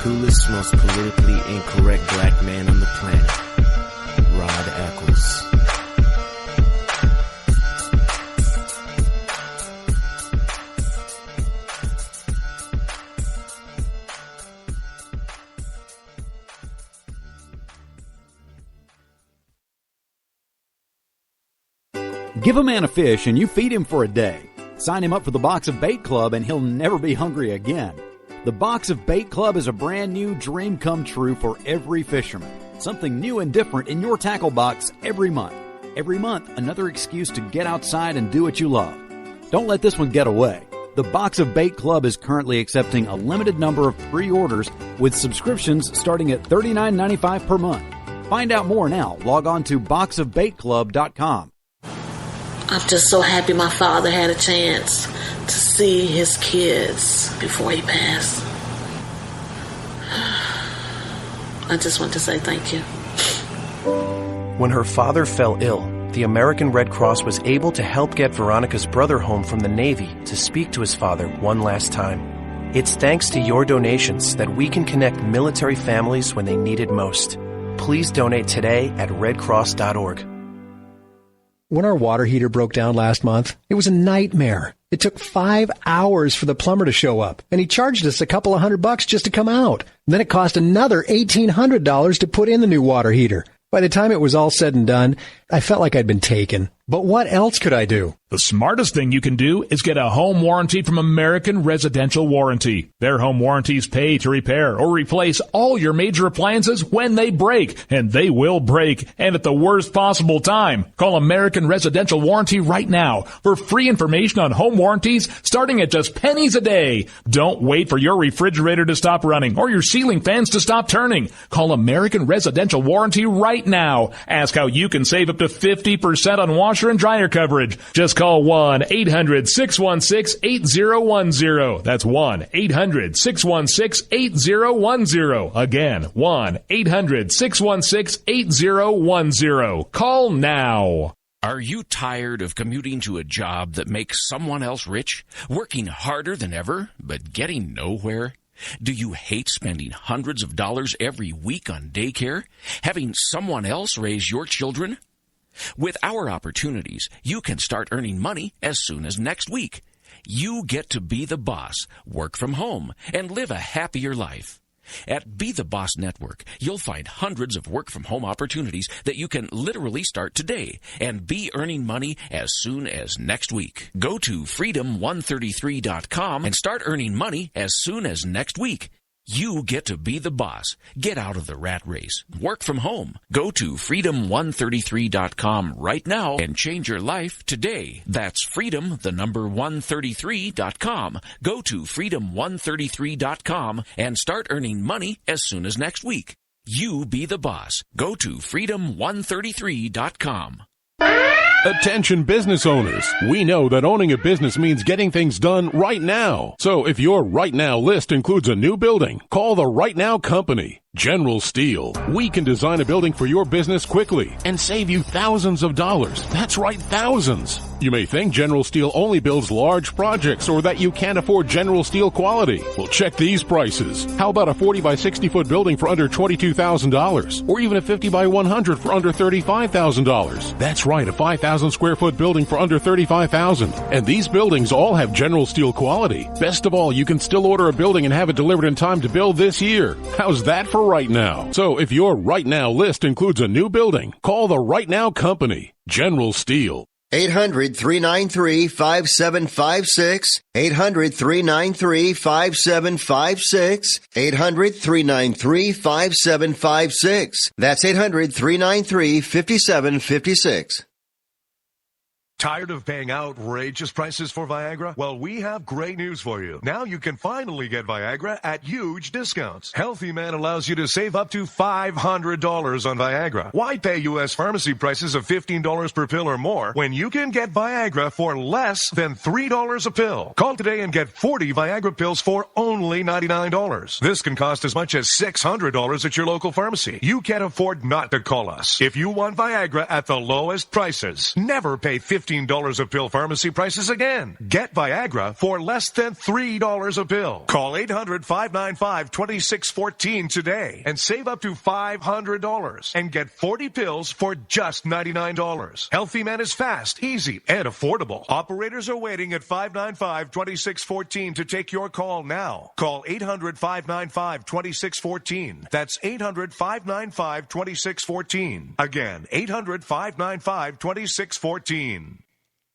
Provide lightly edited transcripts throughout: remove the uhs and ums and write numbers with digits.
coolest, most politically incorrect black man on the planet, Rod Eccles. Give a man a fish and you feed him for a day. Sign him up for the Box of Bait Club and he'll never be hungry again. The Box of Bait Club is a brand new dream come true for every fisherman. Something new and different in your tackle box every month. Every month, another excuse to get outside and do what you love. Don't let this one get away. The Box of Bait Club is currently accepting a limited number of pre-orders with subscriptions starting at $39.95 per month. Find out more now. Log on to boxofbaitclub.com. I'm just so happy my father had a chance to see his kids before he passed. I just want to say thank you. When her father fell ill, the American Red Cross was able to help get Veronica's brother home from the Navy to speak to his father one last time. It's thanks to your donations that we can connect military families when they need it most. Please donate today at redcross.org. When our water heater broke down last month, it was a nightmare. It took 5 hours for the plumber to show up, and he charged us a couple of $100 just to come out. And then it cost another $1,800 to put in the new water heater. By the time it was all said and done, I felt like I'd been taken. But what else could I do? The smartest thing you can do is get a home warranty from American Residential Warranty. Their home warranties pay to repair or replace all your major appliances when they break, and they will break, and at the worst possible time. Call American Residential Warranty right now for free information on home warranties starting at just pennies a day. Don't wait for your refrigerator to stop running or your ceiling fans to stop turning. Call American Residential Warranty right now. Ask how you can save up to 50% on washer and dryer coverage. Just call 1-800-616-8010. That's 1-800-616-8010. Again, 1-800-616-8010. Call now. Are you tired of commuting to a job that makes someone else rich? Working harder than ever, but getting nowhere? Do you hate spending hundreds of dollars every week on daycare? Having someone else raise your children? With our opportunities, you can start earning money as soon as next week. You get to be the boss, work from home, and live a happier life. At Be the Boss Network, you'll find hundreds of work-from-home opportunities that you can literally start today and be earning money as soon as next week. Go to freedom133.com and start earning money as soon as next week. You get to be the boss. Get out of the rat race. Work from home. Go to freedom133.com right now and change your life today. That's freedom133.com. Go to freedom133.com and start earning money as soon as next week. You be the boss. Go to freedom133.com. Attention business owners. We know that owning a business means getting things done right now. So if your right now list includes a new building, call the Right Now Company. General Steel. We can design a building for your business quickly and save you thousands of dollars. That's right, thousands. You may think General Steel only builds large projects or that you can't afford General Steel quality. Well, check these prices. How about a 40 by 60 foot building for under $22,000? Or even a 50 by 100 for under $35,000? That's right, a 5,000 square foot building for under $35,000. And these buildings all have General Steel quality. Best of all, you can still order a building and have it delivered in time to build this year. How's that for right now? So if your right now list includes a new building, call the Right Now Company, General Steel. 800-393-5756. 800-393-5756. 800-393-5756. That's 800-393-5756. Tired of paying outrageous prices for Viagra? Well, we have great news for you. Now you can finally get Viagra at huge discounts. Healthy Man allows you to save up to $500 on Viagra. Why pay U.S. pharmacy prices of $15 per pill or more when you can get Viagra for less than $3 a pill? Call today and get 40 Viagra pills for only $99. This can cost as much as $600 at your local pharmacy. You can't afford not to call us. If you want Viagra at the lowest prices, never pay $15 $15 a pill pharmacy prices again. Get Viagra for less than $3 a pill. Call 800-595-2614 today and save up to $500 and get 40 pills for just $99. Healthy Man is fast, easy, and affordable. Operators are waiting at 595-2614 to take your call now. Call 800-595-2614. That's 800-595-2614. Again, 800-595-2614.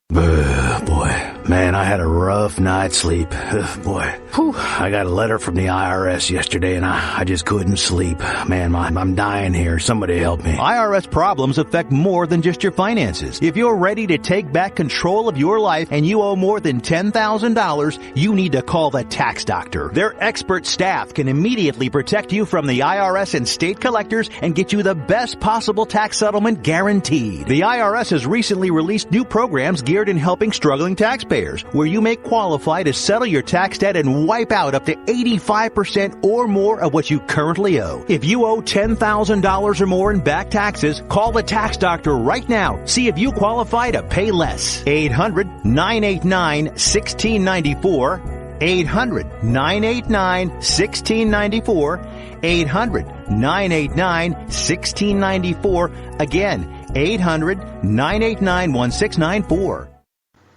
Boy, man, I had a rough night's sleep. Boy, I got a letter from the IRS yesterday and I just couldn't sleep. Man, I'm dying here. Somebody help me. IRS problems affect more than just your finances. If you're ready to take back control of your life and you owe more than $10,000, you need to call the Tax Doctor. Their expert staff can immediately protect you from the IRS and state collectors and get you the best possible tax settlement guaranteed. The IRS has recently released new programs geared in helping struggling taxpayers, where you may qualify to settle your tax debt and wipe out up to 85% or more of what you currently owe. If you owe $10,000 or more in back taxes, call the Tax Doctor right now. See if you qualify to pay less. 800-989-1694. 800-989-1694. 800-989-1694. Again, 800-989-1694.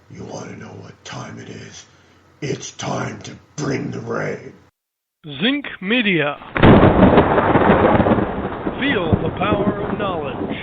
You want to know what time it is? It's time to bring the rain. Zinc Media. Feel the power of knowledge.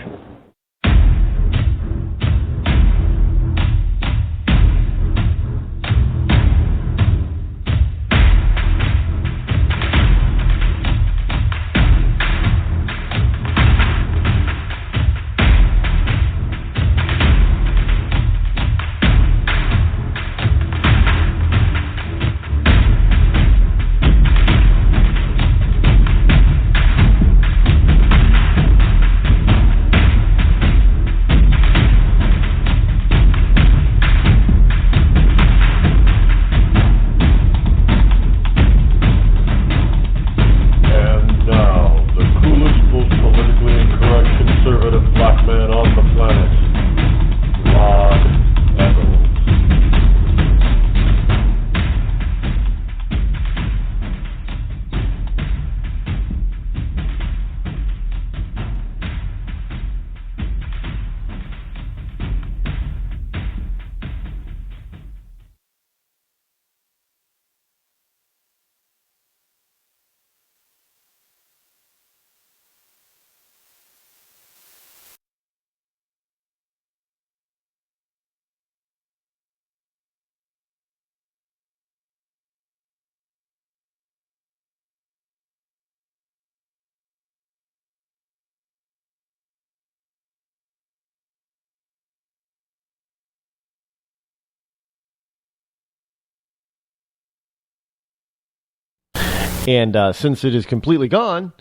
And since it is completely gone,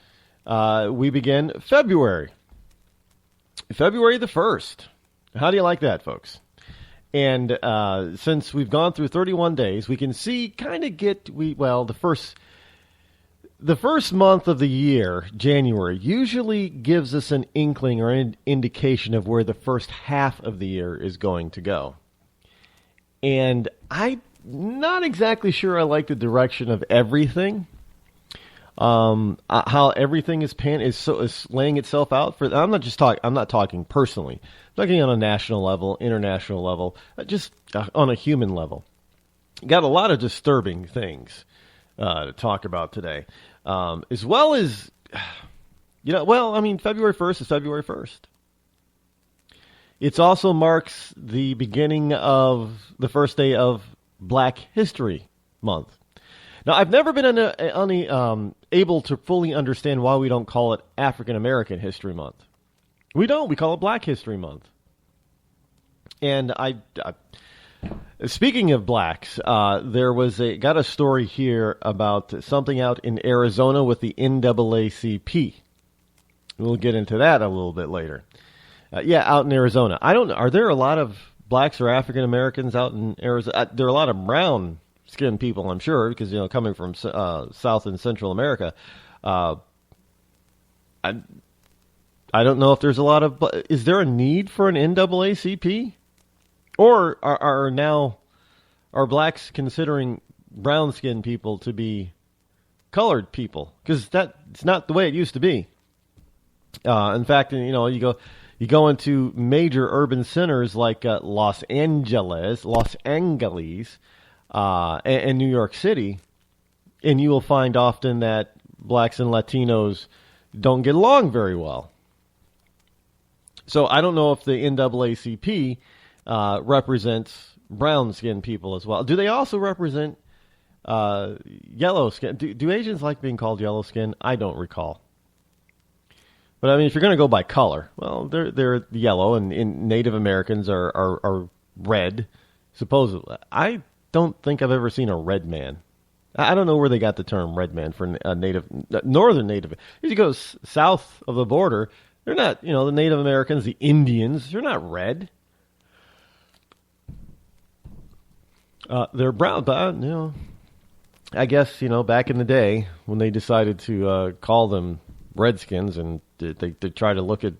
we begin February. February the 1st. How do you like that, folks? And since we've gone through 31 days, we can see, the first month of the year, January, usually gives us an inkling or an indication of where the first half of the year is going to go. And I'm not exactly sure I like the direction of everything. How everything is laying itself out for. I'm not talking personally. I'm talking on a national level, international level, just on a human level. Got a lot of disturbing things to talk about today, as well as February 1st is February 1st. It also marks the beginning of the first day of Black History Month. Now, I've never been able to fully understand why we don't call it African American History Month. We don't. We call it Black History Month. And speaking of blacks, there was got a story here about something out in Arizona with the NAACP. We'll get into that a little bit later. Out in Arizona. Are there a lot of blacks or African Americans out in Arizona? There are a lot of brown skinned people, I'm sure, because coming from South and Central America, I don't know if there's a lot of. Is there a need for an NAACP? Or are blacks considering brown-skinned people to be colored people? Because it's not the way it used to be. In fact, you go into major urban centers like Los Angeles, and New York City, and you will find often that blacks and Latinos don't get along very well. So I don't know if the NAACP represents brown-skinned people as well. Do they also represent yellow skin? Do Asians like being called yellow skin? I don't recall. But I mean, if you're going to go by color, well, they're yellow, and Native Americans are red, supposedly. I don't think I've ever seen a red man. I don't know where they got the term red man for northern Native. If you go south of the border, they're not, the Native Americans, the Indians, they're not red. They're brown, but, I guess, back in the day when they decided to call them Redskins, and they try to look at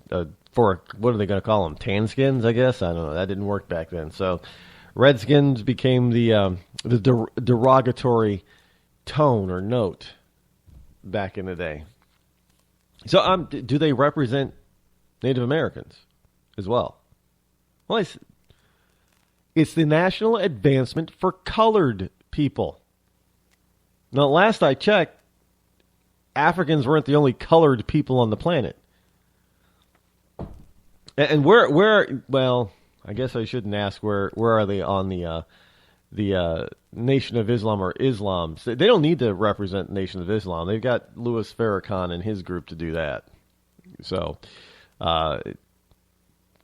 what are they going to call them? Tanskins, I guess. I don't know. That didn't work back then. So Redskins became the derogatory tone or note back in the day. So do they represent Native Americans as well? Well, it's the National Advancement for Colored People. Now, last I checked, Africans weren't the only colored people on the planet. And well, I guess I shouldn't ask where are they on the Nation of Islam or Islam. They don't need to represent Nation of Islam. They've got Louis Farrakhan and his group to do that. So, and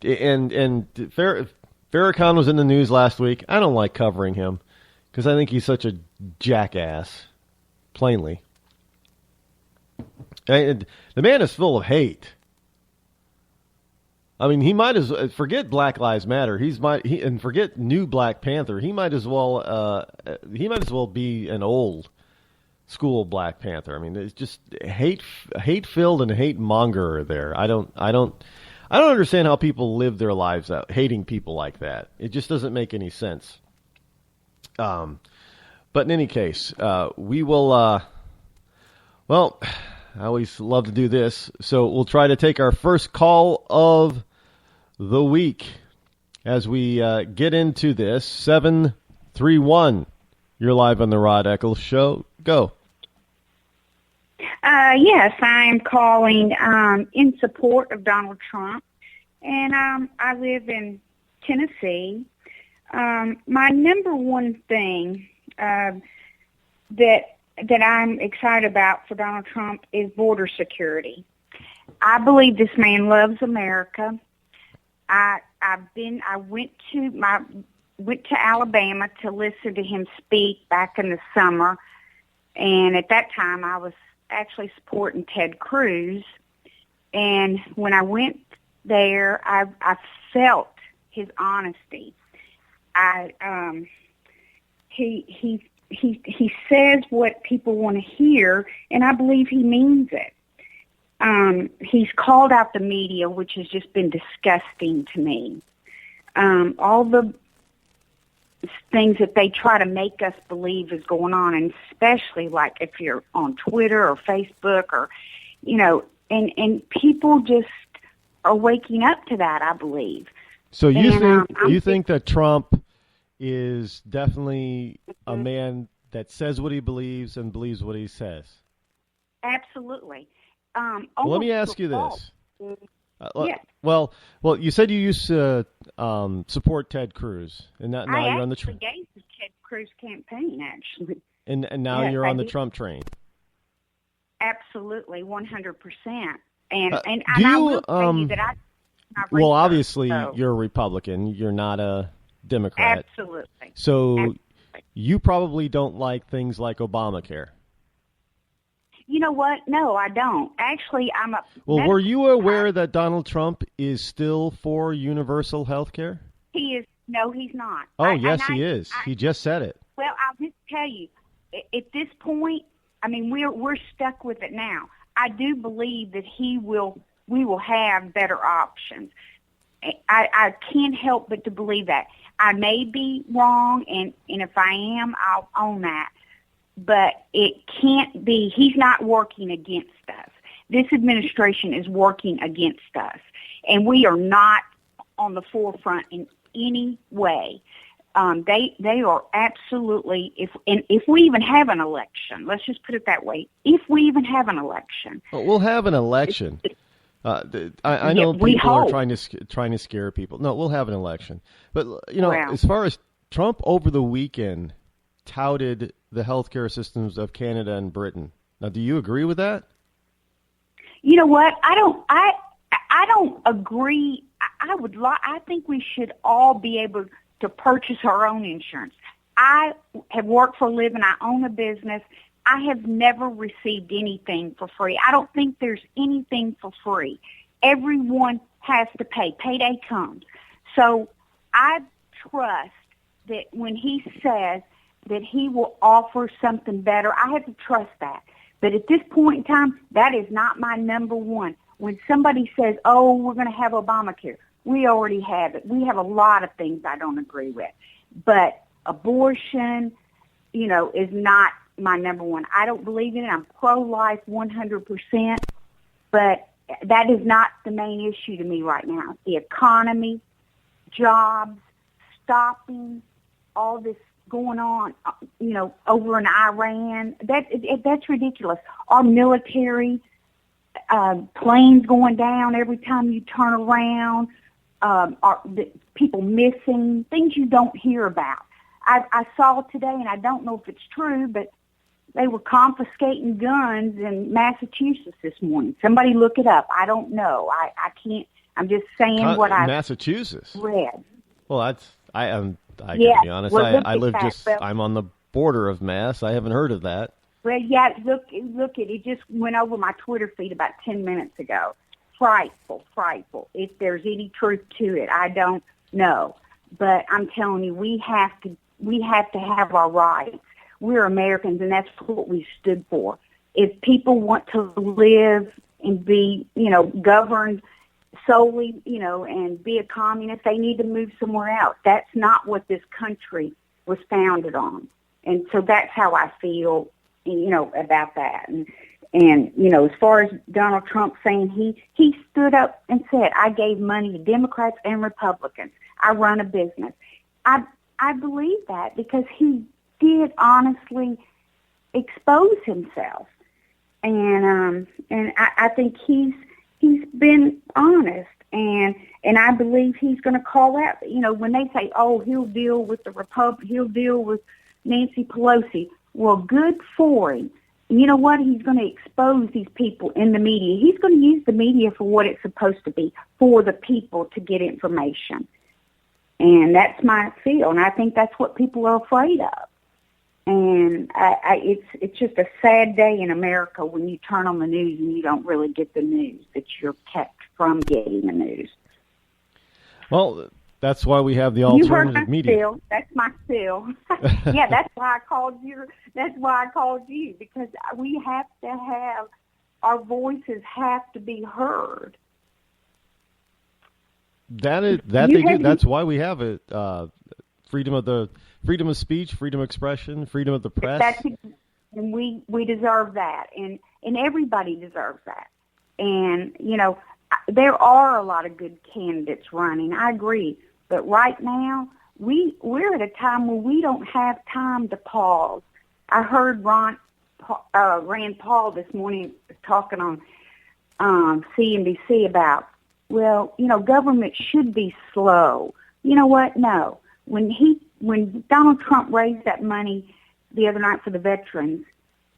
Farrakhan was in the news last week. I don't like covering him because I think he's such a jackass, plainly. And the man is full of hate. I mean, he might as well forget Black Lives Matter. And forget New Black Panther. He might as well be an old school Black Panther. I mean, it's just hate filled and hate monger there. I don't understand how people live their lives out hating people like that. It just doesn't make any sense. But in any case, we will. Well, I always love to do this, so we'll try to take our first call of the week as we get into this. 731, you're live on the Rod Eccles Show. Go. Yes, I am calling in support of Donald Trump, and I live in Tennessee. My number one thing that I'm excited about for Donald Trump is border security. I believe this man loves America. I went to Alabama to listen to him speak back in the summer, and at that time I was actually supporting Ted Cruz. And when I went there, I felt his honesty. He says what people want to hear, and I believe he means it. He's called out the media, which has just been disgusting to me. All the things that they try to make us believe is going on, and especially like if you're on Twitter or Facebook or, and people just are waking up to that, I believe. So you think that Trump is definitely a man that says what he believes and believes what he says? Absolutely. Well, let me ask you this. Yes. Well, you said you used to support Ted Cruz, and now you're on the I gave the Ted Cruz campaign, actually. And now you're on the Trump train. Absolutely, 100%. And do I will tell you that well, obviously, you're a Republican. You're not a Democrat. Absolutely. So you probably don't like things like Obamacare. You know what? No, I don't. Actually, I'm a... Well, were you aware that Donald Trump is still for universal health care? He is. No, he's not. Oh, yes, he is. He just said it. Well, I'll just tell you, at this point, I mean, we're stuck with it now. I do believe that we will have better options. I can't help but to believe that. I may be wrong, and if I am, I'll own that. But it can't be. He's not working against us. This administration is working against us, and we are not on the forefront in any way. They are absolutely, if we even have an election, let's just put it that way, if we even have an election. Well, we'll have an election. I know people are trying to scare people. No, we'll have an election. But, as far as Trump over the weekend touted the healthcare systems of Canada and Britain. Now, do you agree with that? You know what? I don't agree. I think we should all be able to purchase our own insurance. I have worked for a living. I own a business. I have never received anything for free. I don't think there's anything for free. Everyone has to pay. Payday comes. So I trust that when he says that he will offer something better, I have to trust that. But at this point in time, that is not my number one. When somebody says, oh, we're going to have Obamacare, we already have it. We have a lot of things I don't agree with. But abortion, is not my number one. I don't believe in it. I'm pro-life 100%. But that is not the main issue to me right now. The economy, jobs, stopping all this going on, over in Iran. That's ridiculous. Our military, planes going down every time you turn around, people missing, things you don't hear about. I saw today, and I don't know if it's true, but they were confiscating guns in Massachusetts this morning. Somebody look it up. I don't know. I can't. I'm just saying what I Massachusetts read. Well, I gotta be honest. I live I'm on the border of Mass. I haven't heard of that. Well, yeah, look it just went over my Twitter feed about 10 minutes ago. Frightful. If there's any truth to it, I don't know. But I'm telling you, we have to have our rights. We're Americans, and that's what we stood for. If people want to live and be, governed solely, and be a communist, they need to move somewhere else. That's not what this country was founded on. And so that's how I feel, about that. And as far as Donald Trump saying he stood up and said, I gave money to Democrats and Republicans. I run a business. I believe that because he did honestly expose himself. And I think he's been honest, and I believe he's going to call out. When they say, "Oh, he'll deal with he'll deal with Nancy Pelosi." Well, good for him. You know what? He's going to expose these people in the media. He's going to use the media for what it's supposed to be, for the people to get information. And that's my feel, and I think that's what people are afraid of. And it's just a sad day in America when you turn on the news and you don't really get the news, that you're kept from getting the news. Well, that's why we have the alternative media. Spiel. That's my spiel. Yeah, that's why I called you. That's why I called you, because we have to have, our voices have to be heard. That's why we have it. Freedom of speech, freedom of expression, freedom of the press. And we deserve that, and everybody deserves that. And there are a lot of good candidates running. I agree, but right now we're at a time where we don't have time to pause. I heard Rand Paul this morning talking on CNBC about, government should be slow. You know what? No. When Donald Trump raised that money the other night for the veterans,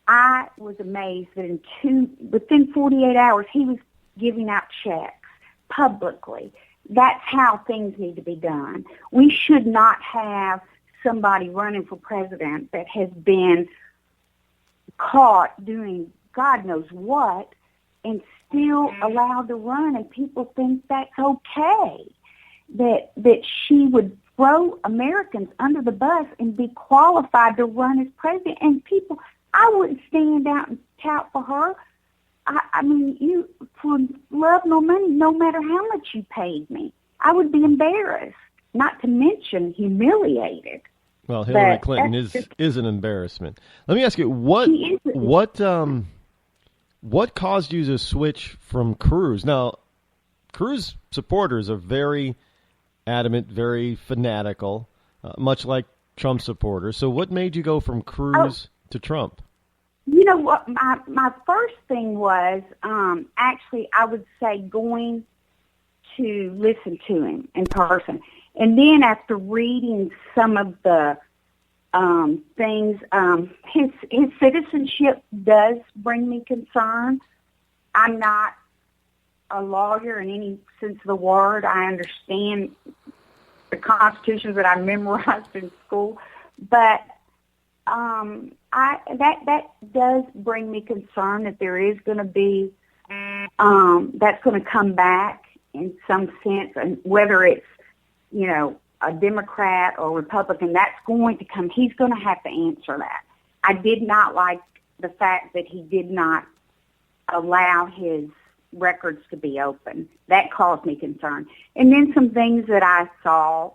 I was amazed that within 48 hours he was giving out checks publicly. That's how things need to be done. We should not have somebody running for president that has been caught doing God knows what and still allowed to run, and people think that's okay. That she would throw Americans under the bus and be qualified to run as president. And people, I wouldn't stand out and tout for her. I mean, you, for love nor money, no matter how much you paid me, I would be embarrassed, not to mention humiliated. Well, Hillary Clinton is an embarrassment. Let me ask you, what caused you to switch from Cruz? Now, Cruz supporters are very adamant, very fanatical, much like Trump supporters. So what made you go from Cruz to Trump? You know what? My first thing was actually, I would say, going to listen to him in person. And then after reading some of the things, his citizenship does bring me concern. I'm not a lawyer in any sense of the word. I understand the constitutions that I memorized in school, but that does bring me concern that there is going to be that's going to come back in some sense, and whether it's a Democrat or Republican, that's going to come. He's going to have to answer that. I did not like the fact that he did not allow his records to be open. That caused me concern. And then some things that I saw,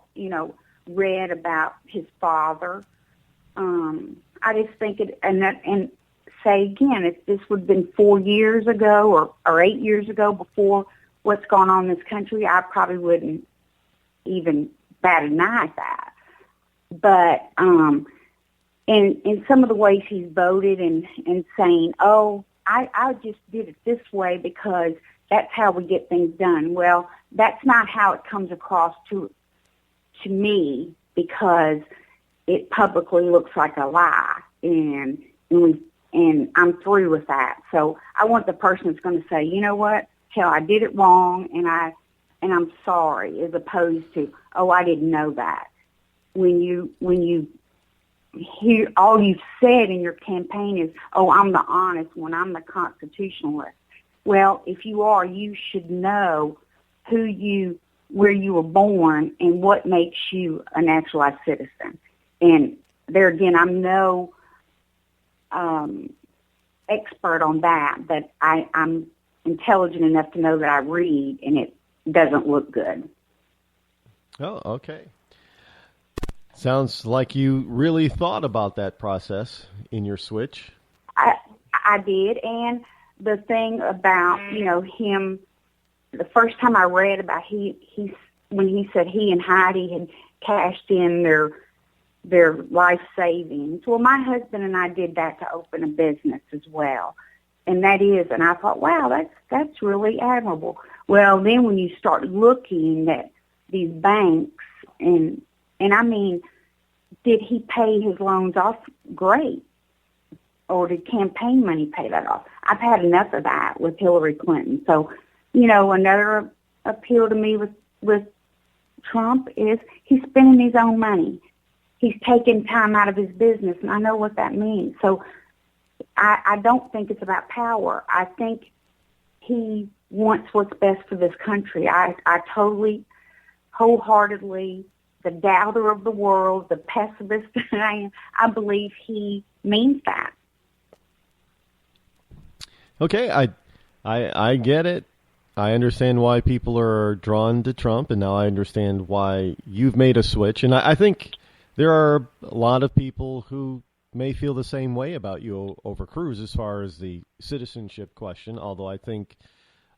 read about his father. I just think and say again, if this would have been 4 years ago or 8 years ago before what's gone on in this country, I probably wouldn't even bat an eye at that. But in some of the ways he's voted and saying, I just did it this way because that's how we get things done. Well, that's not how it comes across to me, because it publicly looks like a lie, and I'm through with that. So I want the person that's going to say, you know what, hell, I did it wrong, and I'm sorry, as opposed to, I didn't know that. When you hear all you've said in your campaign is, I'm the honest one, I'm the constitutionalist. Well, if you are, you should know where you were born and what makes you a naturalized citizen. And there again, I'm no expert on that, but I'm intelligent enough to know that I read, and it doesn't look good. Oh, okay. Sounds like you really thought about that process in your switch. I did, and the thing about him, the first time I read about when he said he and Heidi had cashed in their life savings. Well, my husband and I did that to open a business as well, and I thought, wow, that's really admirable. Well, then when you start looking at these banks, and I mean, did he pay his loans off? Great. Or did campaign money pay that off? I've had enough of that with Hillary Clinton. So, another appeal to me with Trump is he's spending his own money. He's taking time out of his business, and I know what that means. So I don't think it's about power. I think he wants what's best for this country. I totally, wholeheartedly, the doubter of the world, the pessimist that I am, I believe he means that. Okay, I get it. I understand why people are drawn to Trump, and now I understand why you've made a switch. And I think there are a lot of people who may feel the same way about you over Cruz as far as the citizenship question, although I think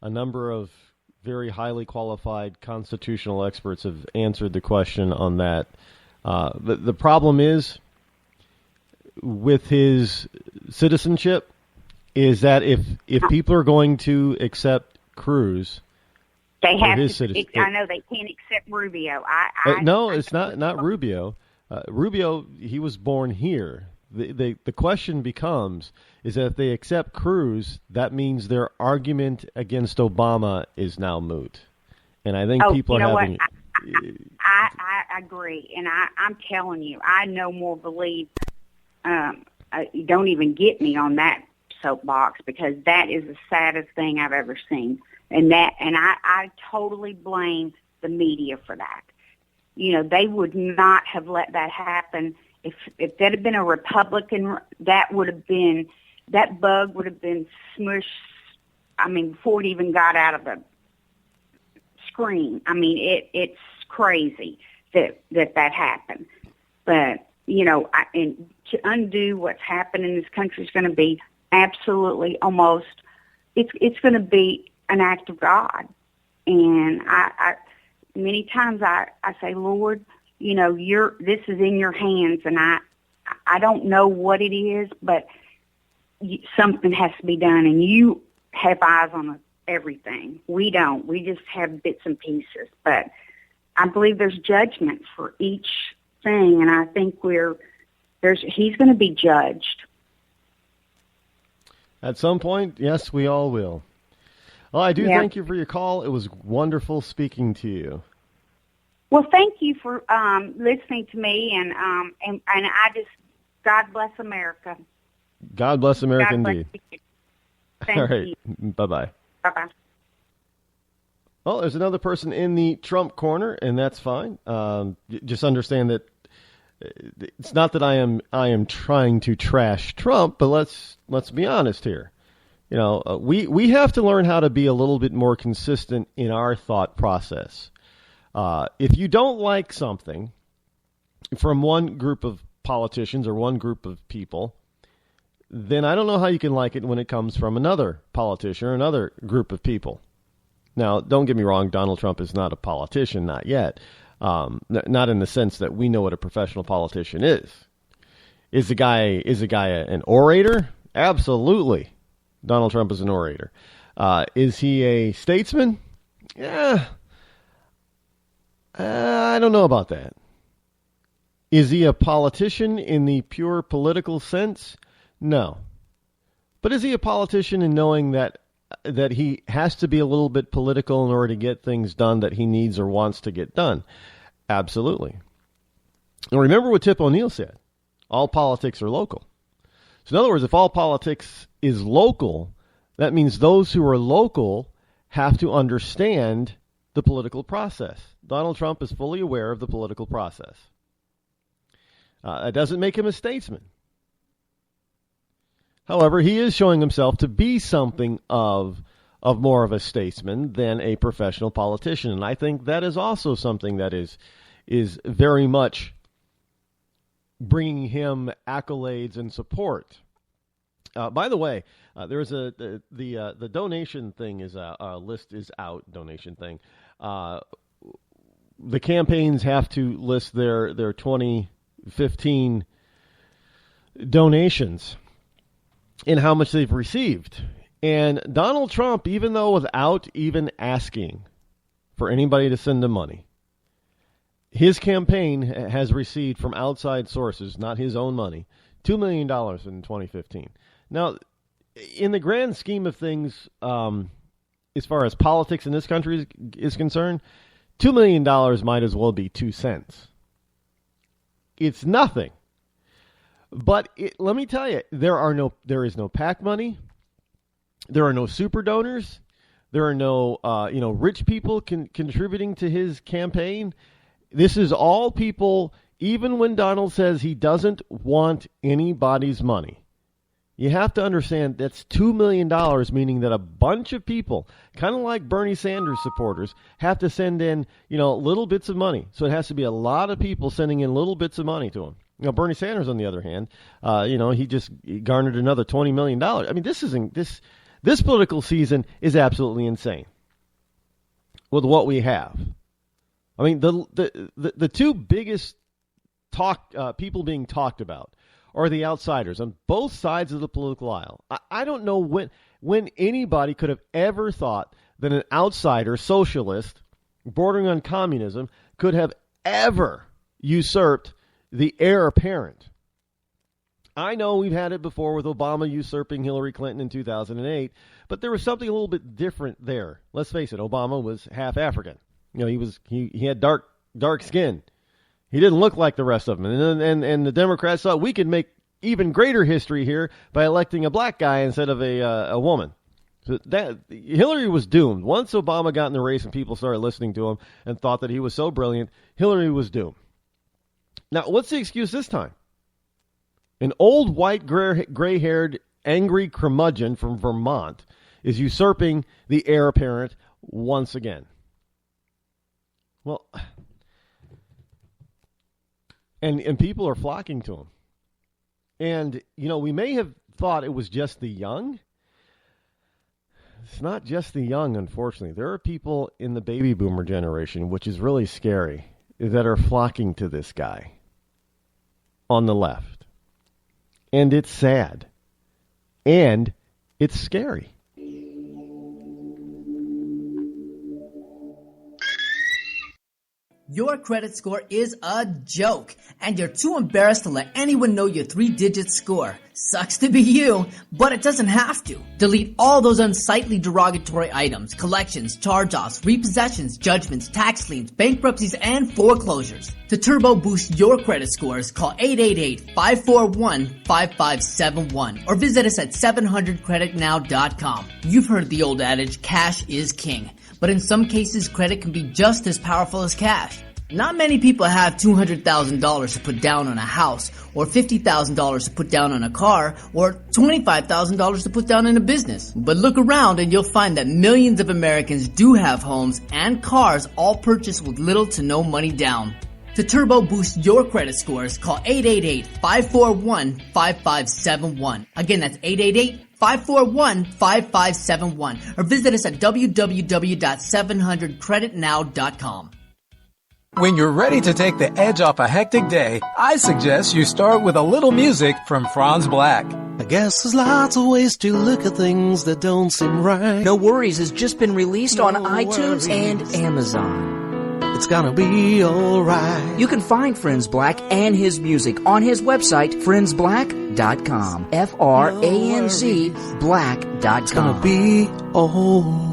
a number of very highly qualified constitutional experts have answered the question on that. The problem is with his citizenship is that if people are going to accept Cruz, they have to. I know they can't accept Rubio. No, it's not Rubio. Rubio, he was born here. The question becomes is that if they accept Cruz, that means their argument against Obama is now moot. And I think people are having. I agree, and I'm telling you, I no more believe. Don't even get me on that soapbox, because that is the saddest thing I've ever seen, and I totally blame the media for that. They would not have let that happen. If that had been a Republican, that bug would have been smushed. I mean, before it even got out of the scream. I mean, it's crazy that happened. But, you know, and to undo what's happened in this country is going to be absolutely almost, it's going to be an act of God. And I many times I say, Lord, you know, this is in your hands, and I don't know what it is, but something has to be done, and you have eyes on everything. We don't. We just have bits and pieces. But I believe there's judgment for each thing, and I think he's going to be judged. At some point, yes, we all will. Well, I do thank you for your call. It was wonderful speaking to you. Well, thank you for listening to me, and I just, God bless America. God bless America indeed. Thank all right. you. Bye-bye. Bye-bye. Well, there's another person in the Trump corner, and that's fine. Just understand that it's not that I am trying to trash Trump, but let's be honest here. You know, we have to learn how to be a little bit more consistent in our thought process. If you don't like something from one group of politicians or one group of people, then I don't know how you can like it when it comes from another politician or another group of people. Now, don't get me wrong, Donald Trump is not a politician, not yet. Not in the sense that we know what a professional politician is. Is the guy an orator? Absolutely. Donald Trump is an orator. Is he a statesman? Yeah. I don't know about that. Is he a politician in the pure political sense? No. But is he a politician in knowing that he has to be a little bit political in order to get things done that he needs or wants to get done? Absolutely. And remember what Tip O'Neill said. All politics are local. So in other words, if all politics is local, that means those who are local have to understand the political process. Donald Trump is fully aware of the political process. That doesn't make him a statesman. However, he is showing himself to be something of more of a statesman than a professional politician. And I think that is also something that is very much bringing him accolades and support. By the way, there's the donation thing is list is out. Donation thing. The campaigns have to list their 2015 donations and how much they've received. And Donald Trump, even though without even asking for anybody to send him money, his campaign has received from outside sources, not his own money, $2 million in 2015. Now, in the grand scheme of things, as far as politics in this country is concerned, $2 million might as well be 2 cents. It's nothing. But let me tell you, there is no PAC money. There are no super donors. There are no rich people contributing to his campaign. This is all people, even when Donald says he doesn't want anybody's money. You have to understand that's $2 million, meaning that a bunch of people, kind of like Bernie Sanders supporters, have to send in, little bits of money. So it has to be a lot of people sending in little bits of money to him. Bernie Sanders, on the other hand, he just garnered another $20 million. I mean, this political season is absolutely insane with what we have. I mean, the two biggest people being talked about are the outsiders on both sides of the political aisle. I don't know when anybody could have ever thought that an outsider socialist bordering on communism could have ever usurped the heir apparent. I know we've had it before with Obama usurping Hillary Clinton in 2008, but there was something a little bit different there. Let's face it, Obama was half African. He had dark skin. He didn't look like the rest of them. And the Democrats thought we could make even greater history here by electing a black guy instead of a woman. So Hillary was doomed. Once Obama got in the race and people started listening to him and thought that he was so brilliant, Hillary was doomed. Now, what's the excuse this time? An old, white, gray-haired, angry curmudgeon from Vermont is usurping the heir apparent once again. Well, and people are flocking to him. And, we may have thought it was just the young. It's not just the young, unfortunately. There are people in the baby boomer generation, which is really scary, that are flocking to this guy on the left. And it's sad. And it's scary. Your credit score is a joke, and you're too embarrassed to let anyone know your 3-digit score. Sucks to be you, but it doesn't have to. Delete all those unsightly derogatory items, collections, charge-offs, repossessions, judgments, tax liens, bankruptcies, and foreclosures. To turbo boost your credit scores, call 888-541-5571 or visit us at 700creditnow.com. You've heard the old adage, cash is king. But in some cases, credit can be just as powerful as cash. Not many people have $200,000 to put down on a house, or $50,000 to put down on a car, or $25,000 to put down in a business. But look around and you'll find that millions of Americans do have homes and cars all purchased with little to no money down. To turbo boost your credit scores, call 888-541-5571. Again, that's 888-541-5571. Or visit us at www.700creditnow.com. When you're ready to take the edge off a hectic day, I suggest you start with a little music from Franz Black. I guess there's lots of ways to look at things that don't seem right. No Worries has just been released on iTunes and Amazon. It's gonna be alright. You can find Franz Black and his music on his website, franzblack.com. Franz black.com. It's gonna be alright.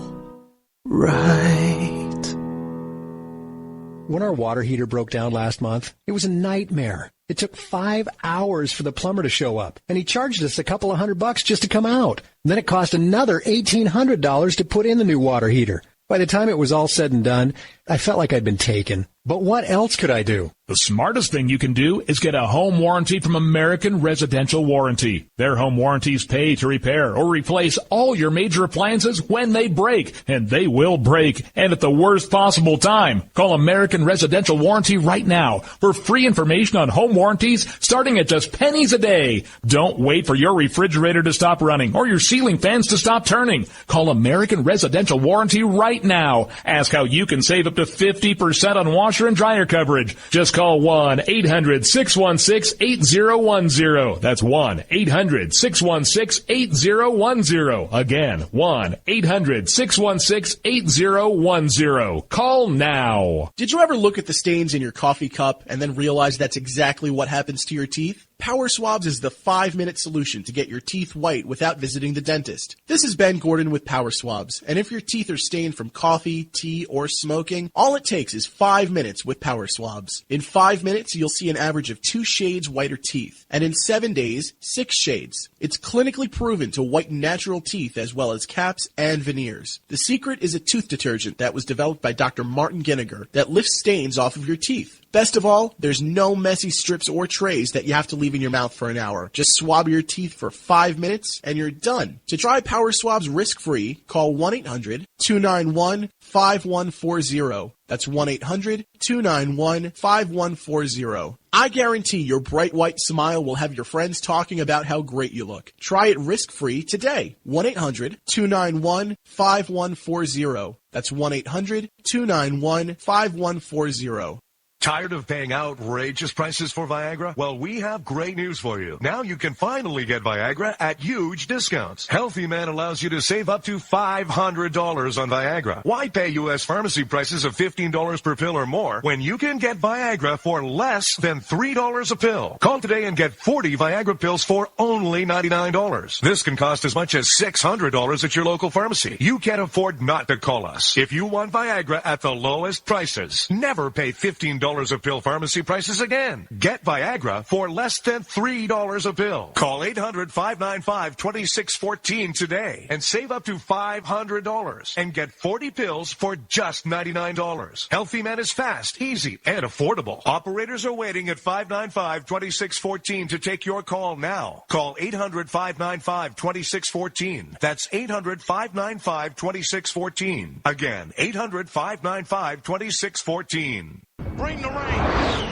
When our water heater broke down last month, it was a nightmare. It took 5 hours for the plumber to show up, and he charged us a couple of $100 just to come out. And then it cost another $1,800 to put in the new water heater. By the time it was all said and done, I felt like I'd been taken. But what else could I do? The smartest thing you can do is get a home warranty from American Residential Warranty. Their home warranties pay to repair or replace all your major appliances when they break, and they will break, and at the worst possible time. Call American Residential Warranty right now for free information on home warranties starting at just pennies a day. Don't wait for your refrigerator to stop running or your ceiling fans to stop turning. Call American Residential Warranty right now. Ask how you can save up to 50% on washer and dryer coverage. Just call 1-800-616-8010. That's 1-800-616-8010. Again, 1-800-616-8010. Call now. Did you ever look at the stains in your coffee cup and then realize that's exactly what happens to your teeth? Power Swabs is the 5-minute solution to get your teeth white without visiting the dentist. This is Ben Gordon with Power Swabs, and if your teeth are stained from coffee, tea, or smoking, all it takes is 5 minutes with Power Swabs. In 5 minutes, you'll see an average of 2 shades whiter teeth, and in 7 days, 6 shades. It's clinically proven to whiten natural teeth as well as caps and veneers. The secret is a tooth detergent that was developed by Dr. Martin Ginniger that lifts stains off of your teeth. Best of all, there's no messy strips or trays that you have to leave in your mouth for an hour. Just swab your teeth for 5 minutes and you're done. To try Power Swabs risk-free, call 1-800-291-5140. That's 1-800-291-5140. I guarantee your bright white smile will have your friends talking about how great you look. Try it risk-free today. 1-800-291-5140. That's 1-800-291-5140. Tired of paying outrageous prices for Viagra? Well, we have great news for you. Now you can finally get Viagra at huge discounts. Healthy Man allows you to save up to $500 on Viagra. Why pay U.S. pharmacy prices of $15 per pill or more when you can get Viagra for less than $3 a pill? Call today and get 40 Viagra pills for only $99. This can cost as much as $600 at your local pharmacy. You can't afford not to call us. If you want Viagra at the lowest prices, never pay $15 $3 a pill pharmacy prices again. Get Viagra for less than $3 a pill. Call 800-595-2614 today and save up to $500 and get 40 pills for just $99. Healthy Man is fast, easy, and affordable. Operators are waiting at 595-2614 to take your call now. Call 800-595-2614. That's 800-595-2614. Again, 800-595-2614. Bring the rain.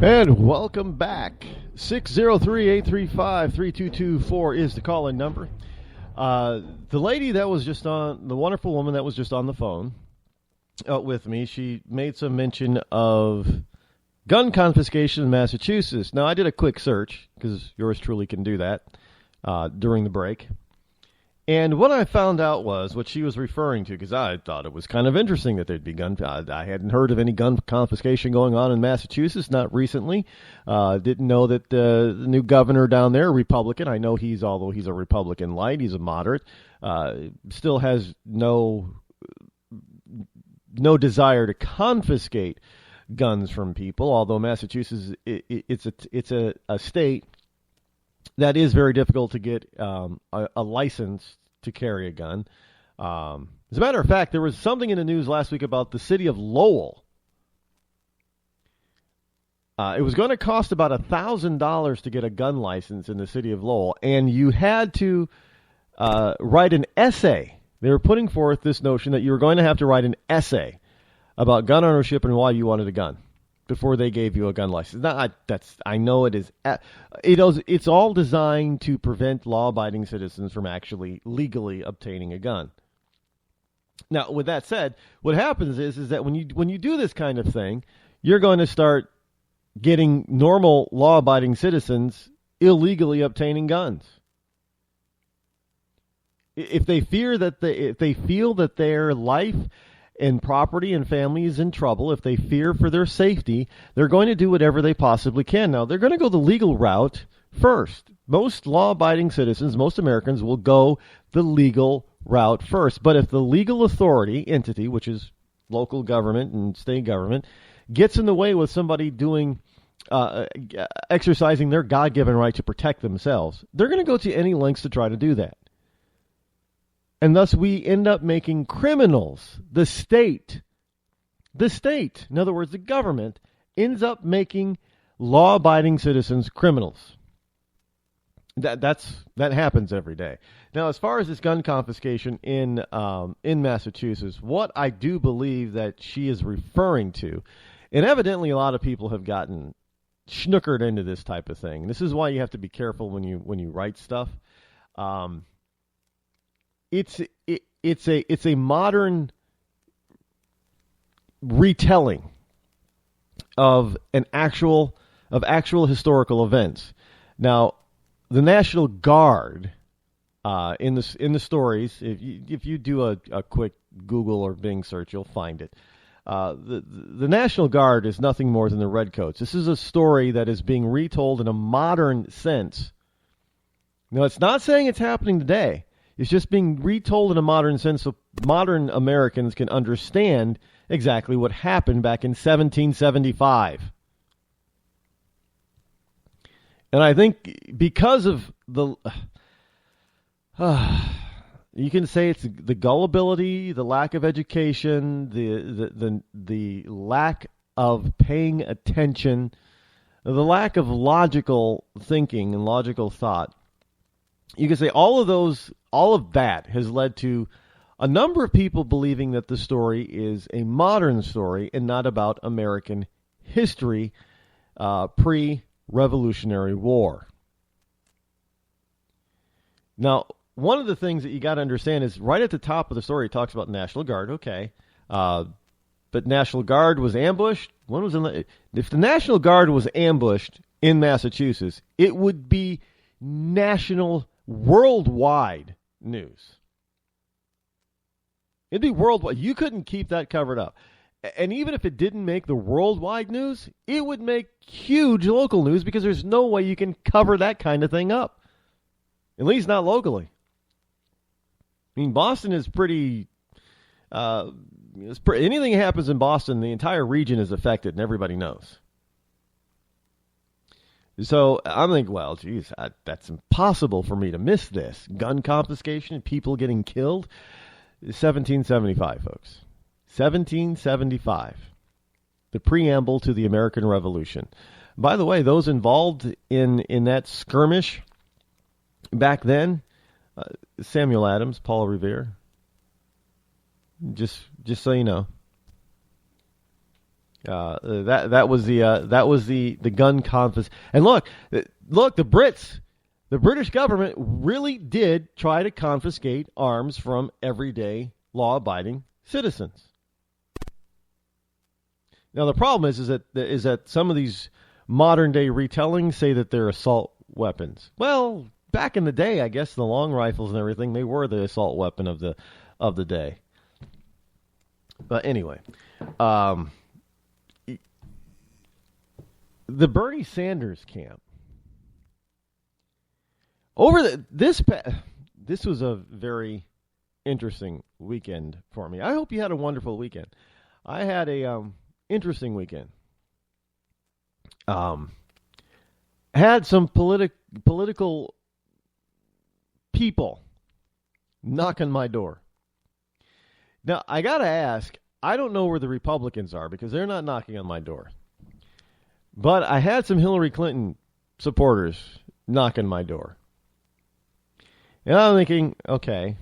And welcome back. 603-835-3224 is the call-in number. The lady that was just on, the wonderful woman that was just on the phone with me, she made some mention of gun confiscation in Massachusetts. Now, I did a quick search, because yours truly can do that during the break. And what I found out was what she was referring to, because I thought it was kind of interesting that there'd be I hadn't heard of any gun confiscation going on in Massachusetts, not recently. Didn't know that the new governor down there, Republican, I know although he's a Republican light, he's a moderate, still has no desire to confiscate guns from people, although Massachusetts, it's a state that is very difficult to get a license to carry a gun. As a matter of fact, there was something in the news last week about the city of Lowell. It was going to cost about $1,000 to get a gun license in the city of Lowell, and you had to write an essay. They were putting forth this notion that you were going to have to write an essay about gun ownership and why you wanted a gun before they gave you a gun license. Now, I know it is. It's all designed to prevent law-abiding citizens from actually legally obtaining a gun. Now, with that said, what happens is that when you do this kind of thing, you're going to start getting normal law-abiding citizens illegally obtaining guns. If they feel that their life and property and family is in trouble, if they fear for their safety, they're going to do whatever they possibly can. Now, they're going to go the legal route first. Most law-abiding citizens, most Americans, will go the legal route first. But if the legal authority entity, which is local government and state government, gets in the way with somebody exercising their God-given right to protect themselves, they're going to go to any lengths to try to do that. And thus we end up making criminals, the state, in other words, the government, ends up making law-abiding citizens criminals. That happens every day. Now, as far as this gun confiscation in Massachusetts, what I do believe that she is referring to, and evidently a lot of people have gotten snookered into this type of thing. This is why you have to be careful when you write stuff. It's a modern retelling of actual historical events. Now, the National Guard in the stories, if you do a quick Google or Bing search, you'll find it. The National Guard is nothing more than the Redcoats. This is a story that is being retold in a modern sense. Now, it's not saying it's happening today. It's just being retold in a modern sense so modern Americans can understand exactly what happened back in 1775. And I think because of the... you can say it's the gullibility, the lack of education, the lack of paying attention, the lack of logical thinking and logical thought. You can say all of that has led to a number of people believing that the story is a modern story and not about American history pre-Revolutionary War. Now, one of the things that you got to understand is right at the top of the story, it talks about National Guard. Okay. But National Guard was ambushed. If the National Guard was ambushed in Massachusetts, it would be national, worldwide news. It'd be worldwide. You couldn't keep that covered up. And even if it didn't make the worldwide news, it would make huge local news because there's no way you can cover that kind of thing up. At least not locally. I mean, Boston is pretty... anything that happens in Boston, the entire region is affected, and everybody knows. So I'm thinking, well, geez, that's impossible for me to miss this. Gun confiscation, people getting killed. 1775, folks. 1775. The preamble to the American Revolution. By the way, those involved in that skirmish back then, Samuel Adams, Paul Revere. Just so you know, that was the gun confiscation. And look, the British government really did try to confiscate arms from everyday law-abiding citizens. Now the problem is that some of these modern-day retellings say that they're assault weapons. Well, back in the day, I guess the long rifles and everything, they were the assault weapon of the day. But anyway, the Bernie Sanders camp. This was a very interesting weekend for me. I hope you had a wonderful weekend. I had a interesting weekend. Had some political people knock on my door. Now, I got to ask, I don't know where the Republicans are because they're not knocking on my door. But I had some Hillary Clinton supporters knock on my door. And I'm thinking, okay.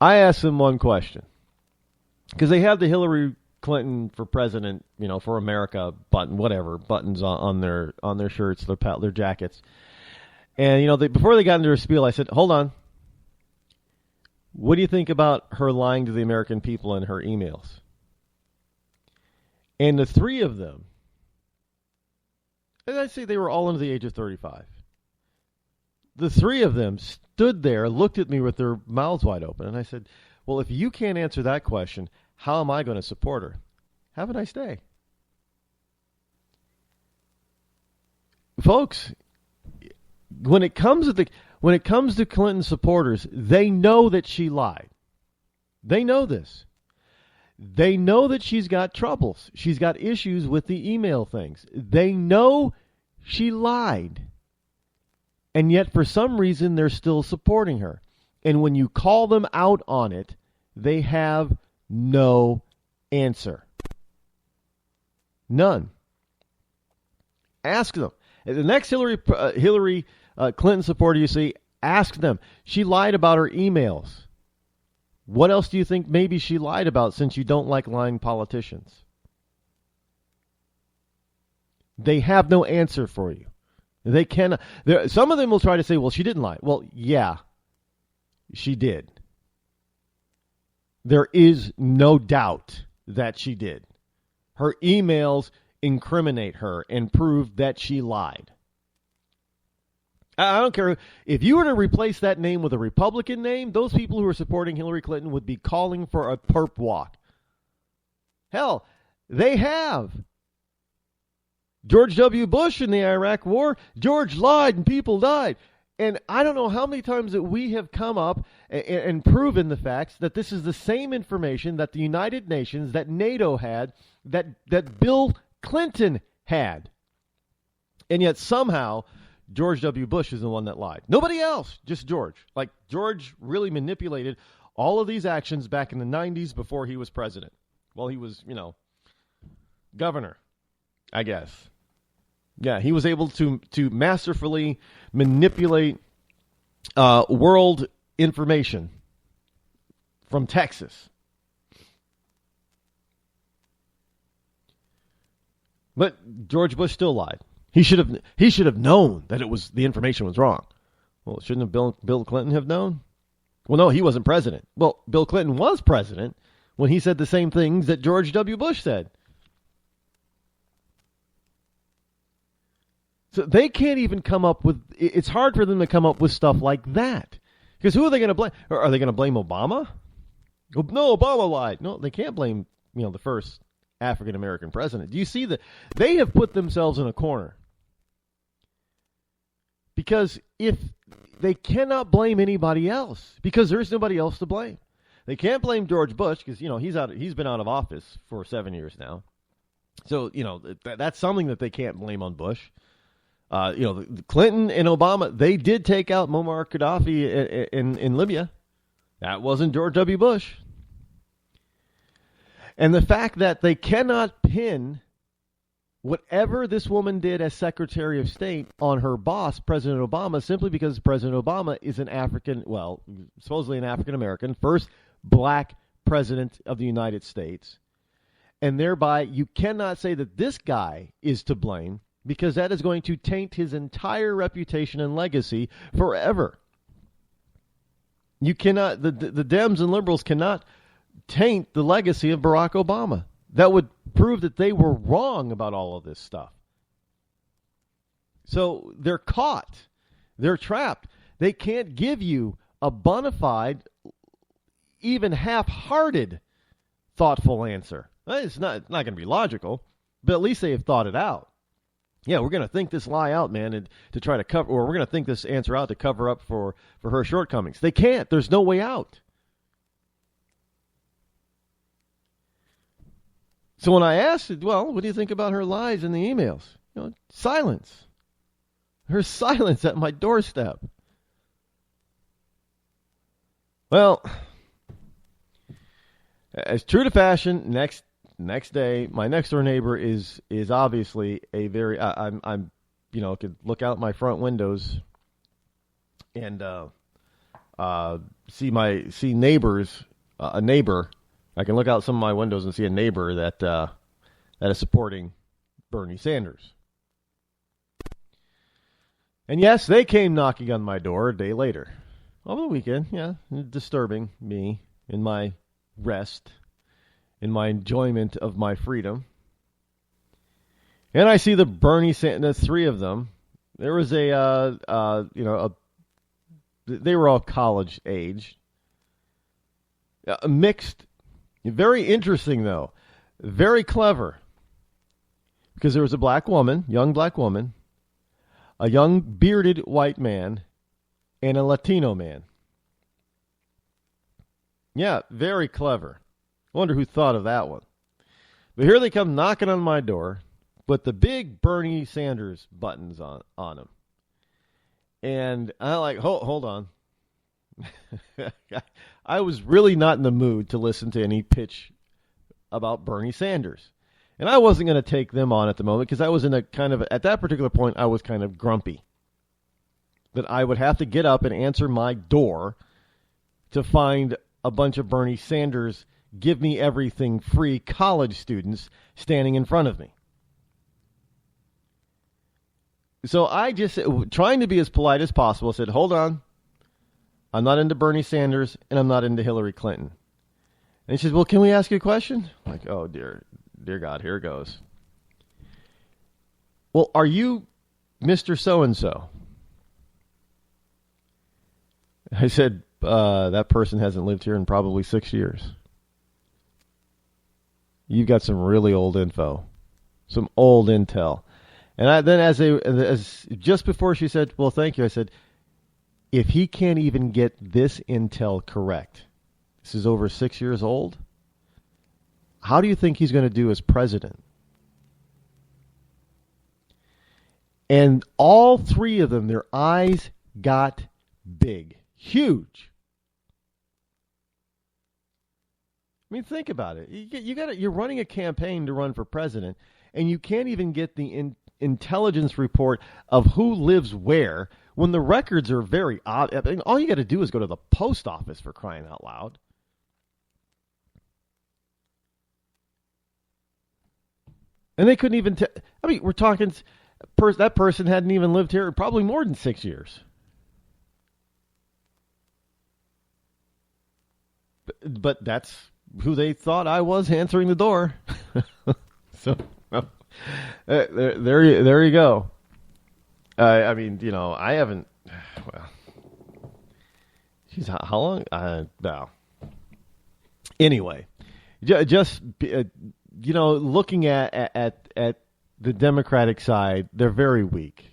I asked them one question. Because they have the Hillary Clinton for president, for America button, whatever, buttons on their shirts, their jackets. And, before they got into their spiel, I said, hold on. What do you think about her lying to the American people in her emails? And the three of them, and I'd say they were all under the age of 35. The three of them stood there, looked at me with their mouths wide open, and I said, well, if you can't answer that question, how am I going to support her? Have a nice day. Folks, when it comes to Clinton supporters, they know that she lied. They know this. They know that she's got troubles. She's got issues with the email things. They know she lied. And yet, for some reason, they're still supporting her. And when you call them out on it, they have no answer. None. Ask them. The next Hillary Clinton supporter you see, ask them. She lied about her emails. What else do you think maybe she lied about since you don't like lying politicians? They have no answer for you. They cannot. Some of them will try to say, well, she didn't lie. Well, yeah, she did. There is no doubt that she did. Her emails incriminate her and prove that she lied. I don't care. If you were to replace that name with a Republican name, those people who are supporting Hillary Clinton would be calling for a perp walk. Hell, they have. George W. Bush in the Iraq War, George lied and people died. And I don't know how many times that we have come up and proven the facts that this is the same information that the United Nations, that NATO had, that Bill Clinton had. And yet somehow George W. Bush is the one that lied. Nobody else, just George. Like, George really manipulated all of these actions back in the 90s before he was president. Well, he was, governor, I guess. Yeah, he was able to masterfully manipulate world information from Texas. But George Bush still lied. He should have known that the information was wrong. Well, shouldn't Bill Clinton have known? Well, no, he wasn't president. Well, Bill Clinton was president when he said the same things that George W. Bush said. So they can't even come up with, it's hard for them to come up with stuff like that. Because who are they going to blame? Are they going to blame Obama? No, Obama lied. No, they can't blame, the first African-American president. Do you see that? They have put themselves in a corner. Because if they cannot blame anybody else, because there's nobody else to blame. They can't blame George Bush because, he's been out of office for 7 years now. So, that's something that they can't blame on Bush. Clinton and Obama, they did take out Muammar Gaddafi in Libya. That wasn't George W. Bush. And the fact that they cannot pin whatever this woman did as Secretary of State on her boss, President Obama, simply because President Obama is supposedly an African-American, first black president of the United States. And thereby, you cannot say that this guy is to blame because that is going to taint his entire reputation and legacy forever. You cannot, the Dems and liberals cannot taint the legacy of Barack Obama. That would prove that they were wrong about all of this stuff. So they're caught. They're trapped. They can't give you a bona fide, even half-hearted, thoughtful answer. It's not going to be logical, but at least they have thought it out. Yeah, we're going to think this lie out, man, and to try to cover, or we're going to think this answer out to cover up for her shortcomings. They can't. There's no way out. So when I asked, well, what do you think about her lies in the emails? Silence. Her silence at my doorstep. Well, as true to fashion, next day, my next door neighbor is obviously a very I'm could look out my front windows and see neighbors, a neighbor. I can look out some of my windows and see a neighbor that is supporting Bernie Sanders. And yes, they came knocking on my door a day later. Over the weekend, yeah, disturbing me in my rest, in my enjoyment of my freedom. And I see the Bernie Sanders, three of them. There was they were all college age. Mixed. Very interesting, though. Very clever. Because there was a black woman, young black woman, a young bearded white man, and a Latino man. Yeah, very clever. Wonder who thought of that one. But here they come knocking on my door with the big Bernie Sanders buttons on them. And I'm like, hold on. I was really not in the mood to listen to any pitch about Bernie Sanders. And I wasn't going to take them on at the moment because I was in a kind of, at that particular point, I was kind of grumpy. That I would have to get up and answer my door to find a bunch of Bernie Sanders give me everything free college students standing in front of me. So I just, trying to be as polite as possible, said, hold on. I'm not into Bernie Sanders, and I'm not into Hillary Clinton. And she says, well, can we ask you a question? I'm like, oh, dear God, here it goes. Well, are you Mr. So-and-so? I said, that person hasn't lived here in probably 6 years. You've got some really old info, some old intel. And then as just before she said, well, thank you, I said, if he can't even get this intel correct, this is over 6 years old, how do you think he's going to do as president? And all three of them, their eyes got big, huge. I mean, think about it. You're running a campaign to run for president, and you can't even get the intelligence report of who lives where when the records are very odd. I mean, all you got to do is go to the post office, for crying out loud. And they couldn't even we're talking, that person hadn't even lived here probably more than 6 years. but that's who they thought I was answering the door. So there you go. I mean, I haven't. Well, geez, how long? No. Anyway, just looking at the Democratic side, they're very weak.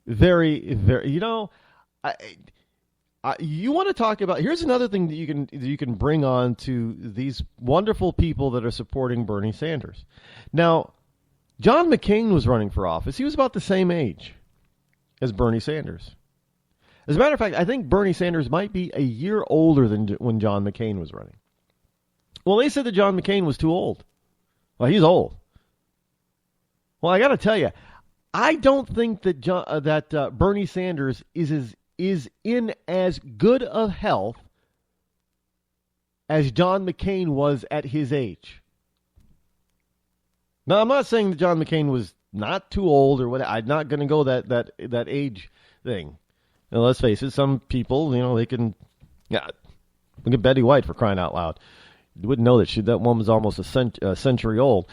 Very, very. You want to talk about? Here's another thing that you can bring on to these wonderful people that are supporting Bernie Sanders. Now, John McCain was running for office. He was about the same age as Bernie Sanders. As a matter of fact, I think Bernie Sanders might be a year older than when John McCain was running. Well, they said that John McCain was too old. Well, he's old. Well, I got to tell you, I don't think that Bernie Sanders is in as good of health as John McCain was at his age. Now, I'm not saying that John McCain was not too old or what. I'm not going to go that age thing. Let's face it, some people, they can. Yeah, look at Betty White, for crying out loud. You wouldn't know that woman was almost a century old.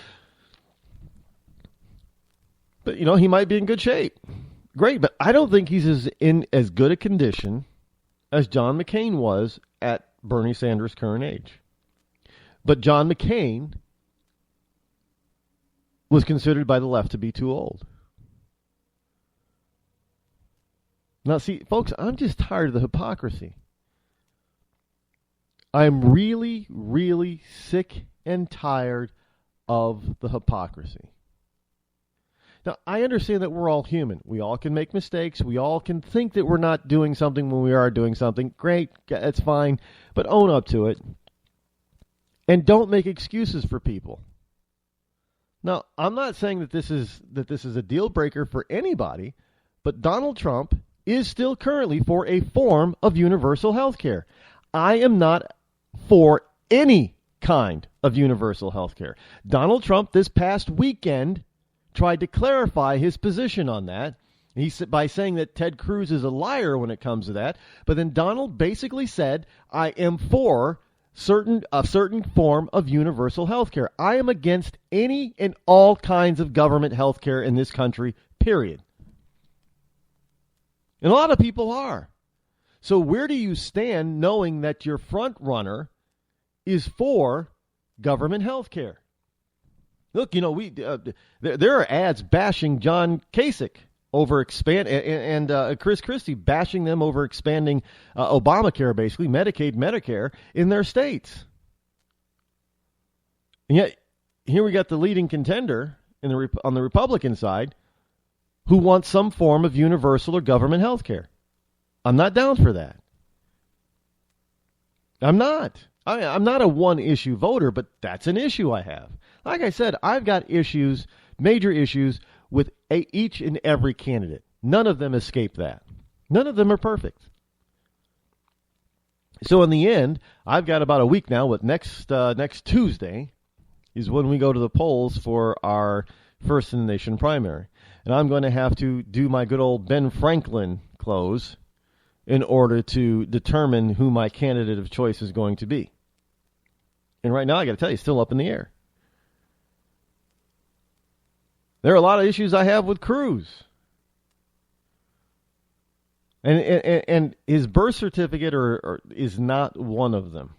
But, he might be in good shape. Great, but I don't think he's in as good a condition as John McCain was at Bernie Sanders' current age. But John McCain was considered by the left to be too old. Now, see, folks, I'm just tired of the hypocrisy. I'm really, really sick and tired of the hypocrisy. Now, I understand that we're all human. We all can make mistakes. We all can think that we're not doing something when we are doing something. Great, that's fine, but own up to it. And don't make excuses for people. Now, I'm not saying that this is a deal breaker for anybody, but Donald Trump is still currently for a form of universal health care. I am not for any kind of universal health care. Donald Trump this past weekend tried to clarify his position on that by saying that Ted Cruz is a liar when it comes to that. But then Donald basically said, I am for a certain form of universal health care. I am against any and all kinds of government health care in this country, period. And a lot of people are. So where do you stand knowing that your front runner is for government health care? Look, there are ads bashing John Kasich over and Chris Christie bashing them over expanding Obamacare, basically Medicaid, Medicare in their states. And yet here we got the leading contender on the Republican side who wants some form of universal or government health care. I'm not down for that. I'm not. I'm not a one-issue voter, but that's an issue I have. Like I said, I've got issues, major issues, with each and every candidate. None of them escape that. None of them are perfect. So in the end, I've got about a week now with next Tuesday is when we go to the polls for our First in the Nation primary. And I'm going to have to do my good old Ben Franklin close in order to determine who my candidate of choice is going to be. And right now, I got to tell you, it's still up in the air. There are a lot of issues I have with Cruz. And his birth certificate is not one of them.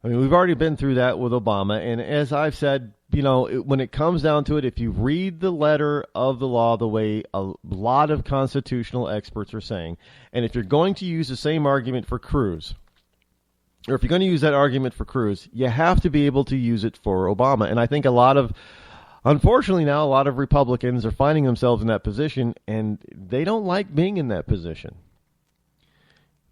I mean, we've already been through that with Obama, and as I've said, when it comes down to it, if you read the letter of the law the way a lot of constitutional experts are saying, and if you're going to use the same argument for Cruz, or if you're going to use that argument for Cruz, you have to be able to use it for Obama. And I think unfortunately now, a lot of Republicans are finding themselves in that position, and they don't like being in that position.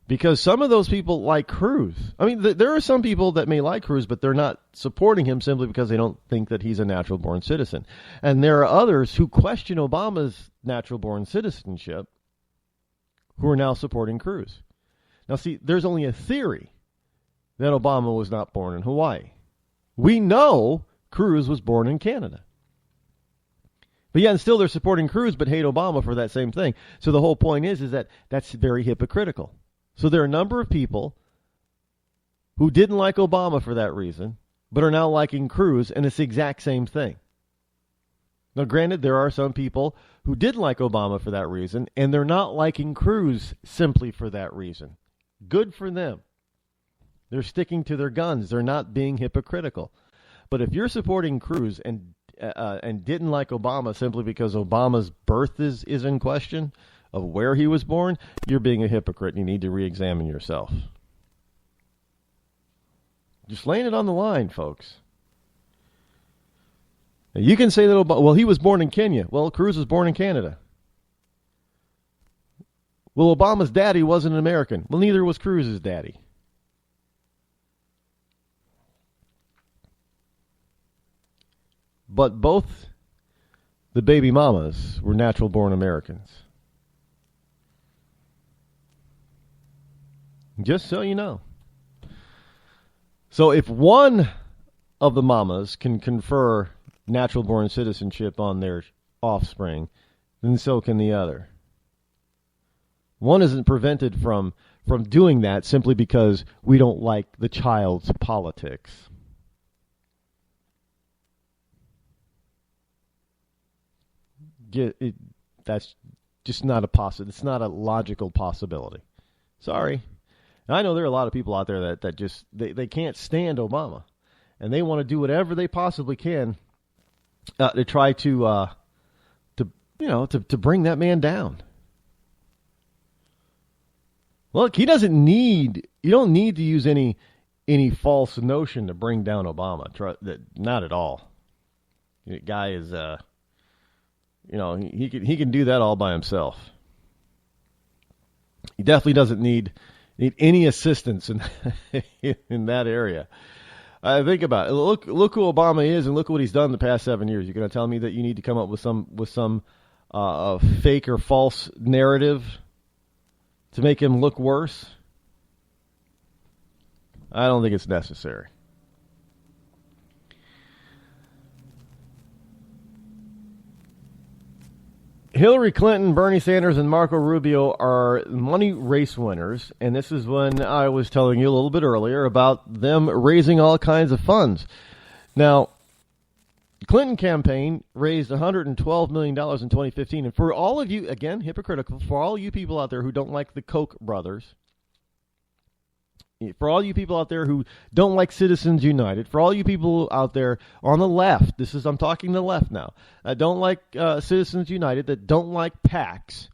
Because some of those people like Cruz. I mean, there are some people that may like Cruz, but they're not supporting him simply because they don't think that he's a natural-born citizen. And there are others who question Obama's natural-born citizenship who are now supporting Cruz. Now, see, there's only a theory that Obama was not born in Hawaii. We know Cruz was born in Canada. But yeah, and still they're supporting Cruz but hate Obama for that same thing. So the whole point is that that's very hypocritical. So there are a number of people who didn't like Obama for that reason, but are now liking Cruz, and it's the exact same thing. Now, granted, there are some people who didn't like Obama for that reason, and they're not liking Cruz simply for that reason. Good for them. They're sticking to their guns. They're not being hypocritical. But if you're supporting Cruz and didn't like Obama simply because Obama's birth is in question, of where he was born, you're being a hypocrite, and you need to re-examine yourself. Just laying it on the line, folks. Now, you can say that, he was born in Kenya. Well, Cruz was born in Canada. Well, Obama's daddy wasn't an American. Well, neither was Cruz's daddy. But both the baby mamas were natural-born Americans. Just so you know. So if one of the mamas can confer natural-born citizenship on their offspring, then so can the other. One isn't prevented from doing that simply because we don't like the child's politics. That's just not a it's not a logical possibility. Sorry. And I know there are a lot of people out there that just they can't stand Obama, and they want to do whatever they possibly can to try to bring that man down. Look, you don't need to use any false notion to bring down Obama. Not at all. The guy is he can do that all by himself. He definitely doesn't need any assistance in in that area. Think about it. Look who Obama is, and look what he's done the past 7 years. You're going to tell me that you need to come up with some fake or false narrative to make him look worse? I don't think it's necessary. Hillary Clinton, Bernie Sanders, and Marco Rubio are money race winners, and this is when I was telling you a little bit earlier about them raising all kinds of funds. Now, the Clinton campaign raised $112 million in 2015, and for all of you, again, hypocritical, for all you people out there who don't like the Koch brothers, for all you people out there who don't like Citizens United, for all you people out there on the left, I'm talking the left now, that don't like Citizens United, that don't like PACs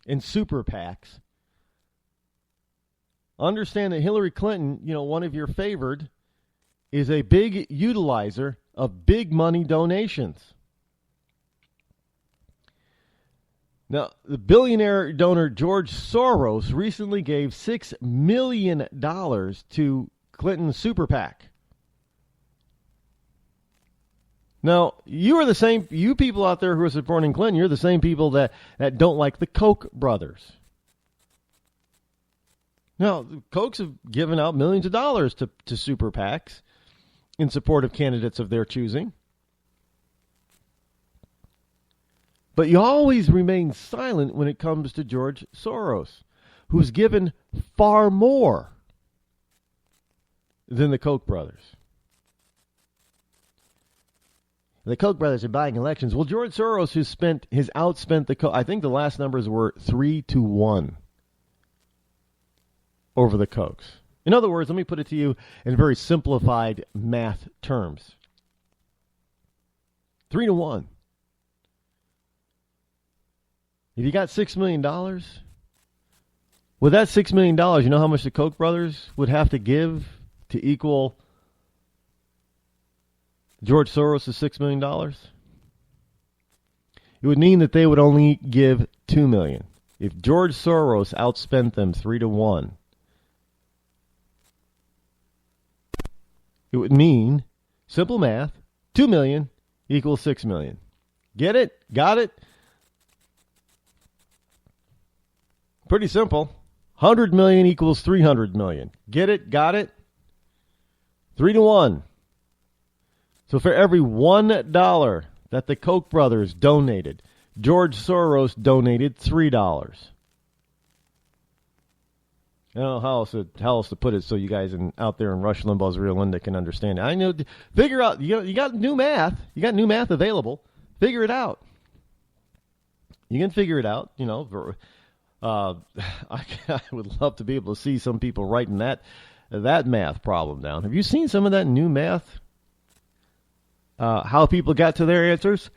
and super PACs, understand that Hillary Clinton, one of your favored, is a big utilizer of big money donations. Now, the billionaire donor George Soros recently gave $6 million to Clinton's super PAC. Now, you people out there who are supporting Clinton, you're the same people that don't like the Koch brothers. Now, the Kochs have given out millions of dollars to super PACs in support of candidates of their choosing. But you always remain silent when it comes to George Soros, who's given far more than the Koch brothers. The Koch brothers are buying elections. Well, George Soros has outspent the Koch. I think the last numbers were 3-1 over the Kochs. In other words, let me put it to you in very simplified math terms. 3-1. If you got $6 million, with that $6 million, you know how much the Koch brothers would have to give to equal George Soros' $6 million? It would mean that they would only give $2 million. If George Soros outspent them 3-1, it would mean, simple math, $2 million equals $6 million. Get it? Got it? Pretty simple. 100 million equals 300 million. Get it? Got it? 3-1. So for every $1 that the Koch brothers donated. George Soros donated $3. I don't know how else to put it so you guys out there in Rush Limbaugh's Real Linda can understand it. I know. Figure out. You got new math. You got new math available. Figure it out. You can figure it out. I would love to be able to see some people writing that math problem down. Have you seen some of that new math? How people got to their answers?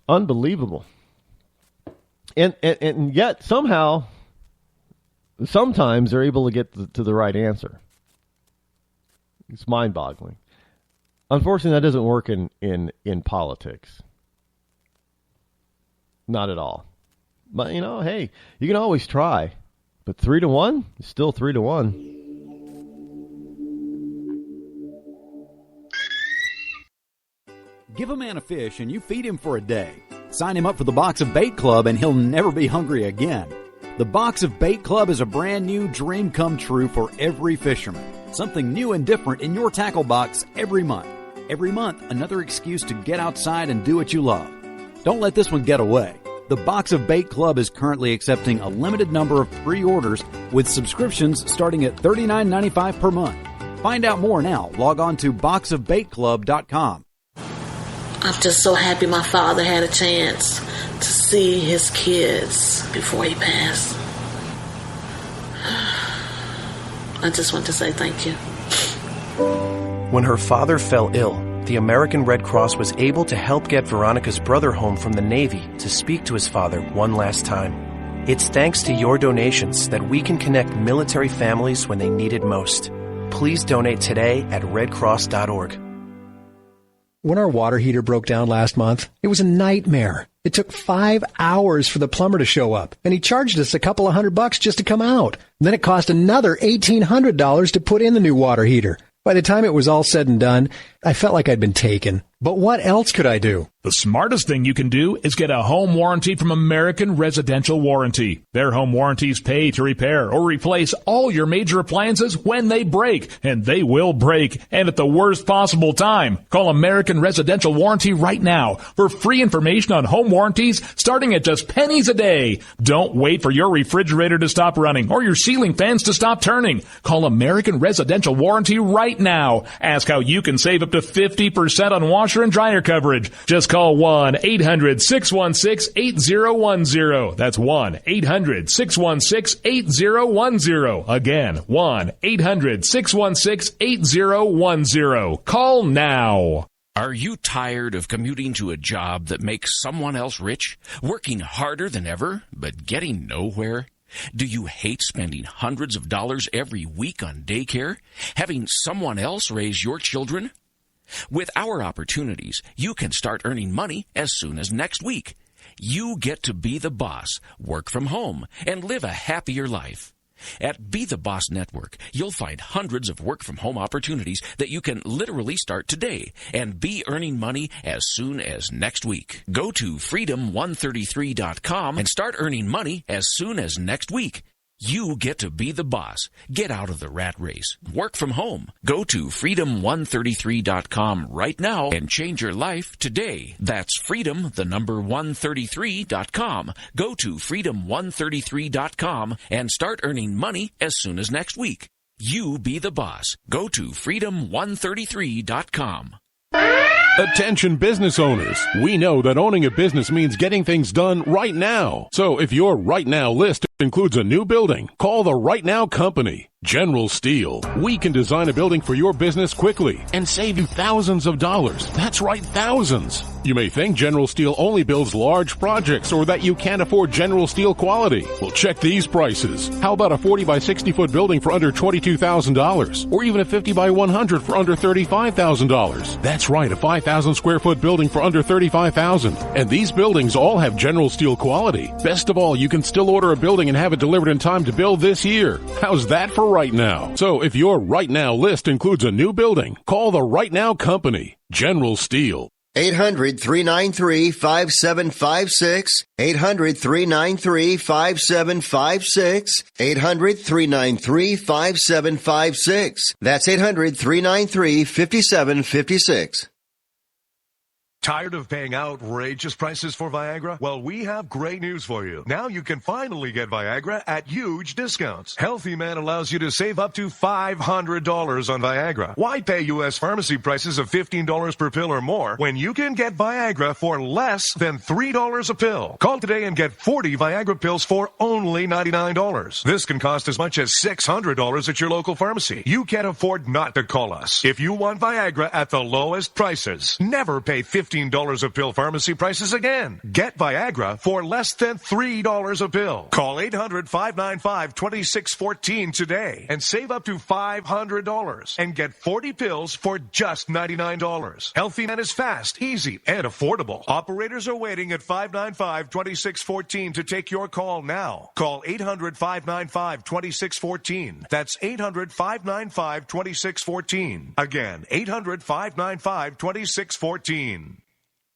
Unbelievable. And yet somehow, sometimes they're able to get to the right answer. It's mind-boggling. Unfortunately, that doesn't work in politics. Not at all. But, hey, you can always try. But 3-1 is still 3-1. Give a man a fish and you feed him for a day. Sign him up for the Box of Bait Club and he'll never be hungry again. The Box of Bait Club is a brand new dream come true for every fisherman. Something new and different in your tackle box every month. Every month, another excuse to get outside and do what you love. Don't let this one get away. The Box of Bait Club is currently accepting a limited number of pre-orders with subscriptions starting at $39.95 per month. Find out more now. Log on to boxofbaitclub.com. I'm just so happy my father had a chance to see his kids before he passed. I just want to say thank you. When her father fell ill, the American Red Cross was able to help get Veronica's brother home from the Navy to speak to his father one last time. It's thanks to your donations that we can connect military families when they need it most. Please donate today at redcross.org. When our water heater broke down last month, it was a nightmare. It took 5 hours for the plumber to show up, and he charged us a couple of $100 just to come out. And then it cost another $1,800 to put in the new water heater. By the time it was all said and done, I felt like I'd been taken. But what else could I do? The smartest thing you can do is get a home warranty from American Residential Warranty. Their home warranties pay to repair or replace all your major appliances when they break, and they will break, and at the worst possible time. Call American Residential Warranty right now for free information on home warranties starting at just pennies a day. Don't wait for your refrigerator to stop running or your ceiling fans to stop turning. Call American Residential Warranty right now. Ask how you can save up to 50% on washer and dryer coverage. Just call 1-800-616-8010. That's 1-800-616-8010. Again, 1-800-616-8010. Call now. Are you tired of commuting to a job that makes someone else rich? Working harder than ever, but getting nowhere? Do you hate spending hundreds of dollars every week on daycare? Having someone else raise your children? With our opportunities, you can start earning money as soon as next week. You get to be the boss, work from home, and live a happier life. At Be the Boss Network, you'll find hundreds of work-from-home opportunities that you can literally start today and be earning money as soon as next week. Go to freedom133.com and start earning money as soon as next week. You get to be the boss. Get out of the rat race. Work from home. Go to freedom133.com right now and change your life today. That's freedom133.com. Go to freedom133.com and start earning money as soon as next week. You be the boss. Go to freedom133.com. Attention business owners. We know that owning a business means getting things done right now. So if your right now list includes a new building, call the Right Now Company. General Steel. We can design a building for your business quickly and save you thousands of dollars. That's right, thousands. You may think General Steel only builds large projects or that you can't afford General Steel quality. Well, check these prices. How about a 40 by 60 foot building for under $22,000 or even a 50 by 100 for under $35,000? That's right, a 5,000 square foot building for under $35,000. And these buildings all have General Steel quality. Best of all, you can still order a building and have it delivered in time to build this year. How's that for right now? So if your right now list includes a new building, call the Right Now Company, General Steel. 800-393-5756. 800-393-5756. 800-393-5756. That's 800-393-5756. Tired of paying outrageous prices for Viagra? Well, we have great news for you. Now you can finally get Viagra at huge discounts. Healthy Man allows you to save up to $500 on Viagra. Why pay U.S. pharmacy prices of $15 per pill or more when you can get Viagra for less than $3 a pill? Call today and get 40 Viagra pills for only $99. This can cost as much as $600 at your local pharmacy. You can't afford not to call us. If you want Viagra at the lowest prices, never pay $15 a pill pharmacy prices again. Get Viagra for less than $3 a pill. Call 800-595-2614 today and save up to $500 and get 40 pills for just $99. Healthy Man is fast, easy, and affordable. Operators are waiting at 595-2614 to take your call now. Call 800-595-2614. That's 800-595-2614. Again, 800-595-2614.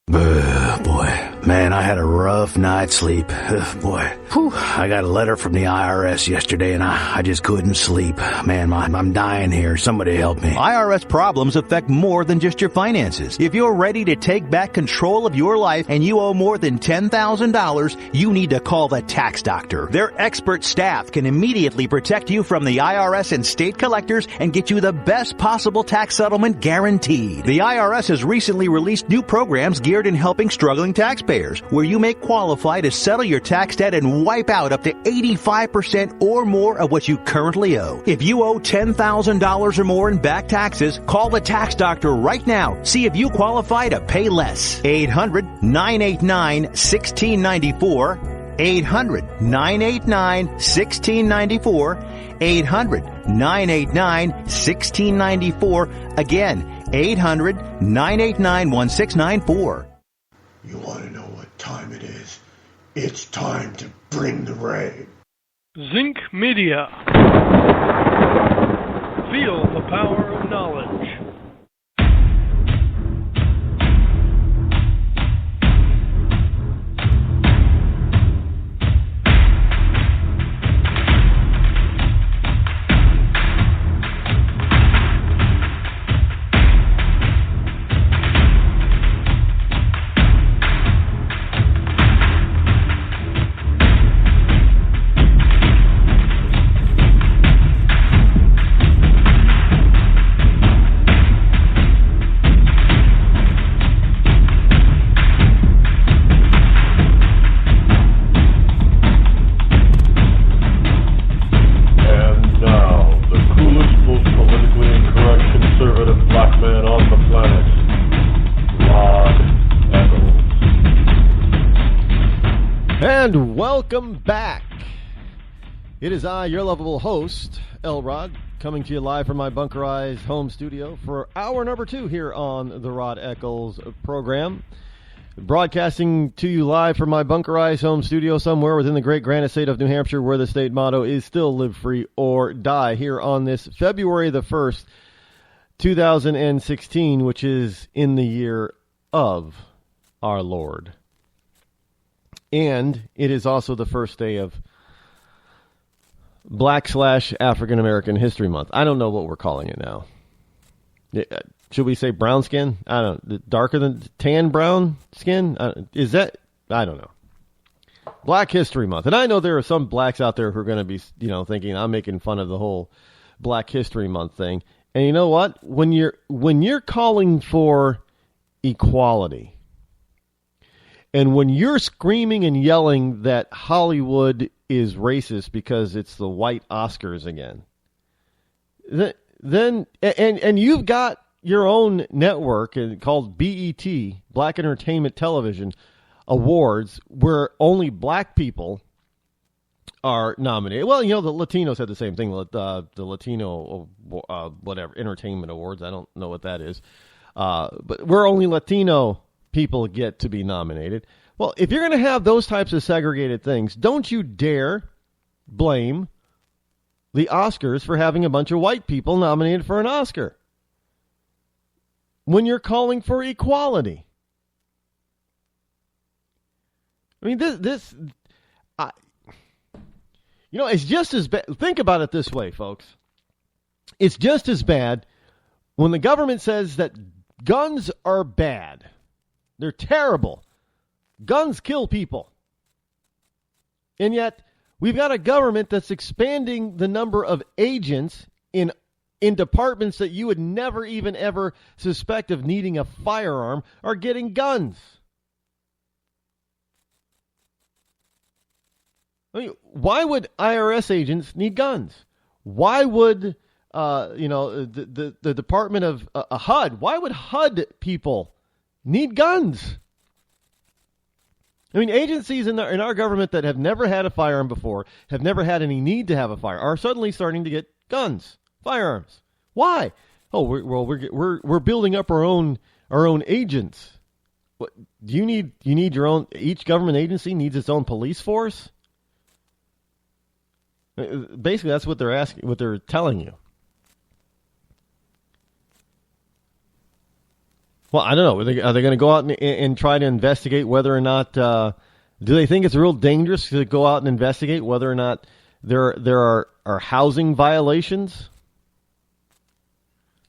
Boy, man, I had a rough night's sleep. Boy, I got a letter from the IRS yesterday and I just couldn't sleep. Man, I'm dying here. Somebody help me. IRS problems affect more than just your finances. If you're ready to take back control of your life and you owe more than $10,000, you need to call the tax doctor. Their expert staff can immediately protect you from the IRS and state collectors and get you the best possible tax settlement guaranteed. The IRS has recently released new programs geared in helping struggling taxpayers, where you may qualify to settle your tax debt and wipe out up to 85% or more of what you currently owe. If you owe $10,000 or more in back taxes, call the tax doctor right now. See if you qualify to pay less. 800-989-1694. 800-989-1694. 800-989-1694. Again, 800-989-1694. You want to know what time it is? It's time to bring the rain. Zinc Media. Feel the power of knowledge. And welcome back. It is I, your lovable host, L. Rod, coming to you live from my bunkerized home studio for hour number 2 here on the Rod Eccles program. Broadcasting to you live from my bunkerized home studio somewhere within the great granite state of New Hampshire, where the state motto is still live free or die, here on this February the 1st, 2016, which is in the year of our Lord. And it is also the first day of Black/African American History Month. I don't know what we're calling it now. Should we say brown skin? I don't know. Darker than tan brown skin? Is that? I don't know. Black History Month. And I know there are some blacks out there who are going to be, thinking I'm making fun of the whole Black History Month thing. And you know what? When you're calling for equality, and when you're screaming and yelling that Hollywood is racist because it's the white Oscars again, then you've got your own network called BET, Black Entertainment Television Awards, where only black people are nominated. Well, the Latinos had the same thing, the Latino whatever Entertainment Awards. I don't know what that is, but where only Latino people get to be nominated. Well, if you're going to have those types of segregated things, don't you dare blame the Oscars for having a bunch of white people nominated for an Oscar when you're calling for equality. I mean, it's just as bad. Think about it this way, folks. It's just as bad when the government says that guns are bad. They're terrible. Guns kill people. And yet, we've got a government that's expanding the number of agents in departments that you would never even ever suspect of needing a firearm are getting guns. I mean, why would IRS agents need guns? Why would, the Department of HUD, why would HUD people need guns? I mean, agencies in our government that have never had a firearm before, have never had any need to have a firearm, are suddenly starting to get guns, firearms. Why? Oh, we're building up our own agents. What do you need? You need your own. Each government agency needs its own police force. Basically, that's what they're asking. What they're telling you. Well, I don't know. Are they going to go out and try to investigate whether or not? Do they think it's real dangerous to go out and investigate whether or not there are housing violations?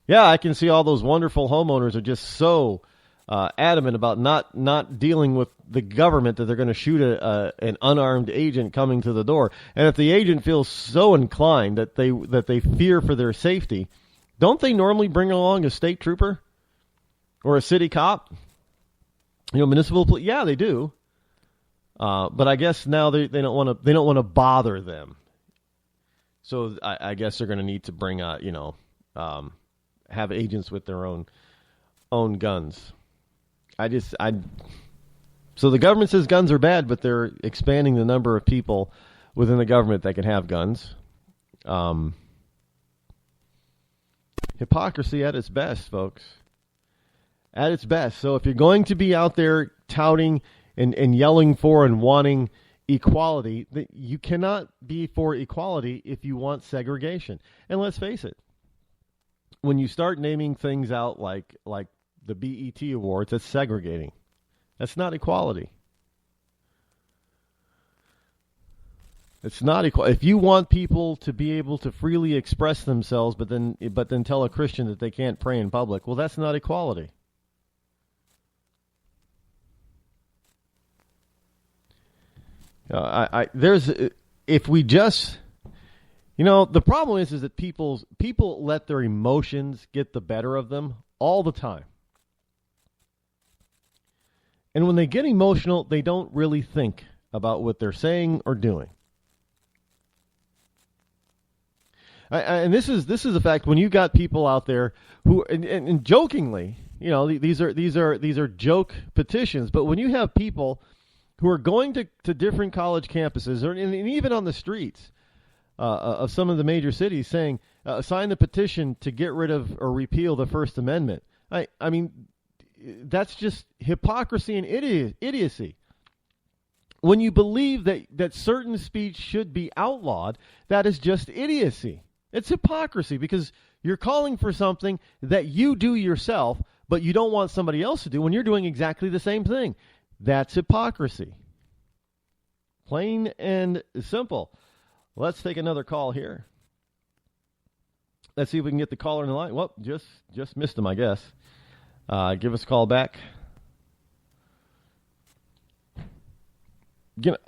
Yeah, I can see all those wonderful homeowners are just so adamant about not dealing with the government that they're going to shoot an unarmed agent coming to the door. And if the agent feels so inclined that they fear for their safety, don't they normally bring along a state trooper? Or a city cop, municipal police. Yeah, they do. But I guess now they don't want to bother them. So I guess they're going to need to bring have agents with their own guns. So the government says guns are bad, but they're expanding the number of people within the government that can have guns. Hypocrisy at its best, folks. At its best. So if you're going to be out there touting and yelling for and wanting equality, you cannot be for equality if you want segregation. And let's face it, when you start naming things out like the BET Awards, that's segregating. That's not equality. It's not equal. If you want people to be able to freely express themselves, but then tell a Christian that they can't pray in public, well, that's not equality. If we just, the problem is that people let their emotions get the better of them all the time. And when they get emotional, they don't really think about what they're saying or doing. And this is a fact. When you got people out there who, and jokingly, these are joke petitions, but when you have people who are going to different college campuses, and even on the streets of some of the major cities, saying, sign the petition to get rid of or repeal the First Amendment. I mean, that's just hypocrisy and idiocy. When you believe that certain speech should be outlawed, that is just idiocy. It's hypocrisy because you're calling for something that you do yourself, but you don't want somebody else to do when you're doing exactly the same thing. That's hypocrisy. Plain and simple. Let's take another call here. Let's see if we can get the caller in the line. Well, just missed him, I guess. Give us a call back.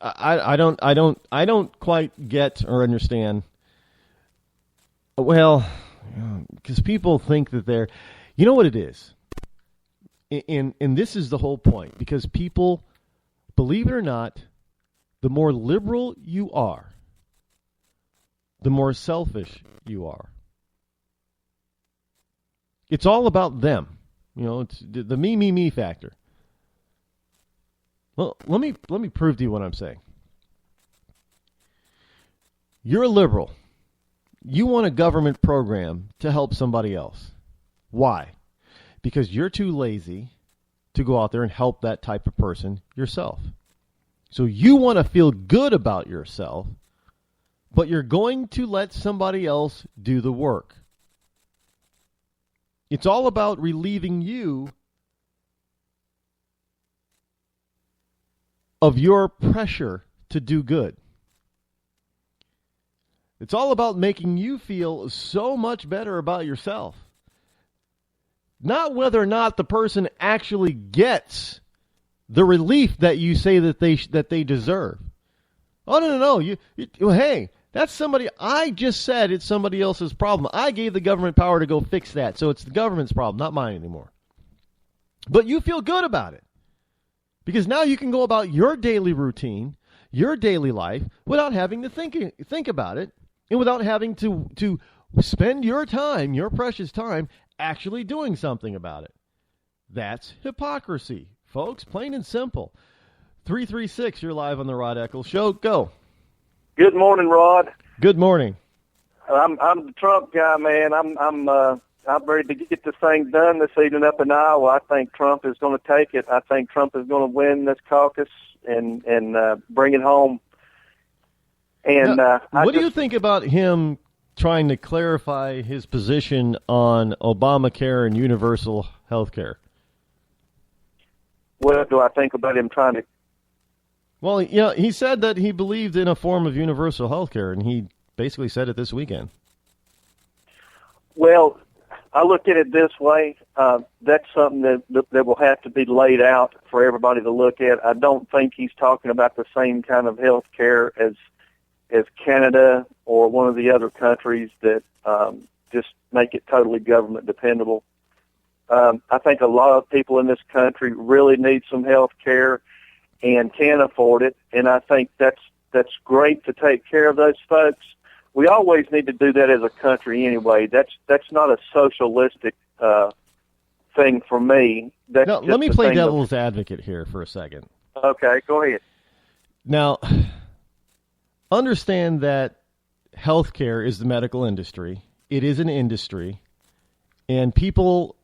I don't quite get or understand. Well, because people think that they're, you know what it is. And this is the whole point, because people, believe it or not, the more liberal you are, the more selfish you are. It's all about them. It's the me factor. Well, let me prove to you what I'm saying. You're a liberal. You want a government program to help somebody else. Why? Because you're too lazy to go out there and help that type of person yourself. So you want to feel good about yourself, but you're going to let somebody else do the work. It's all about relieving you of your pressure to do good. It's all about making you feel so much better about yourself. Not whether or not the person actually gets the relief that you say that they deserve. Oh, no. Hey, that's somebody. I just said it's somebody else's problem. I gave the government power to go fix that, so it's the government's problem, not mine anymore. But you feel good about it because now you can go about your daily routine, your daily life, without having to think about it and without having to spend your time, your precious time, actually doing something about it. That's hypocrisy, folks, plain and simple. 336, you're live on the Rod Eccles Show. Go. Good morning, Rod. Good morning. I'm the Trump guy, man. I'm ready to get this thing done this evening up in Iowa. I think Trump is going to take it. I think Trump is going to win this caucus and bring it home. And now, what do you think about him trying to clarify his position on Obamacare and universal health care? What do I think about him trying to? Well, he said that he believed in a form of universal health care, and he basically said it this weekend. Well, I look at it this way. That's something that will have to be laid out for everybody to look at. I don't think he's talking about the same kind of health care as Canada or one of the other countries that just make it totally government dependable. I think a lot of people in this country really need some health care and can afford it, and I think that's great to take care of those folks. We always need to do that as a country anyway. That's not a socialistic thing for me. That's now, let me play devil's advocate here for a second. Okay, go ahead. Now, understand that healthcare is the medical industry. It is an industry, and people,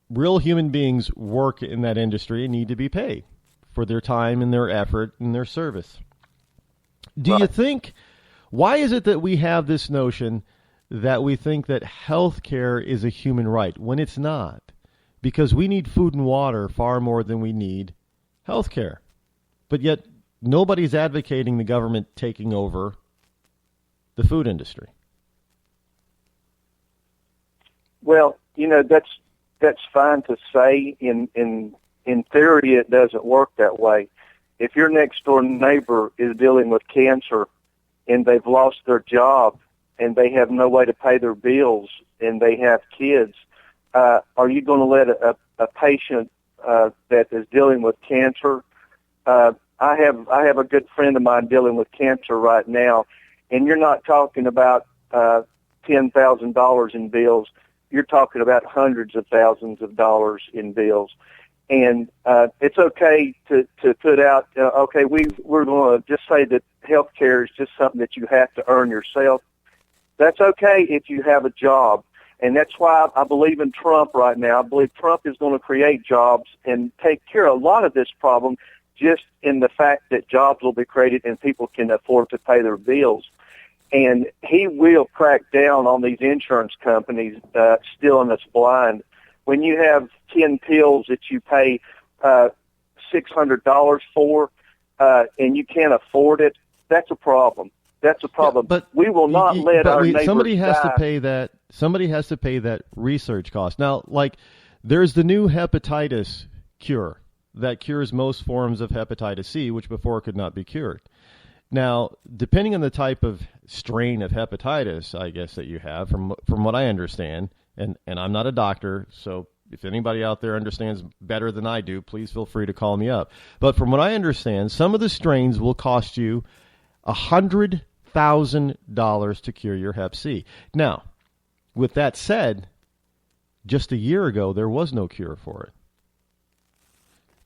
real human beings, work in that industry and need to be paid for their time and their effort and their service. Do you think, why is it that we have this notion that we think that health care is a human right when it's not? Because we need food and water far more than we need health care. But yet nobody's advocating the government taking over the food industry. Well, that's fine to say. In theory, it doesn't work that way. If your next door neighbor is dealing with cancer and they've lost their job and they have no way to pay their bills and they have kids, are you going to let a patient that is dealing with cancer? I have a good friend of mine dealing with cancer right now, and you're not talking about $10,000 in bills. You're talking about hundreds of thousands of dollars in bills. And it's okay to put out, we're going to just say that health care is just something that you have to earn yourself. That's okay if you have a job. And that's why I believe in Trump right now. I believe Trump is going to create jobs and take care of a lot of this problem just in the fact that jobs will be created and people can afford to pay their bills. And he will crack down on these insurance companies stealing us blind. When you have 10 pills that you pay $600 for and you can't afford it, that's a problem. That's a problem. Yeah, but we will not let our neighbors somebody has die. to pay that. Somebody has to pay that research cost. Now, like, there's the new hepatitis cure that cures most forms of hepatitis C, which before could not be cured. Now, depending on the type of strain of hepatitis, I guess, that you have, from what I understand, and I'm not a doctor, so if anybody out there understands better than I do, please feel free to call me up. But from what I understand, some of the strains will cost you $100,000 to cure your hep C. Now, with that said, just a year ago, there was no cure for it.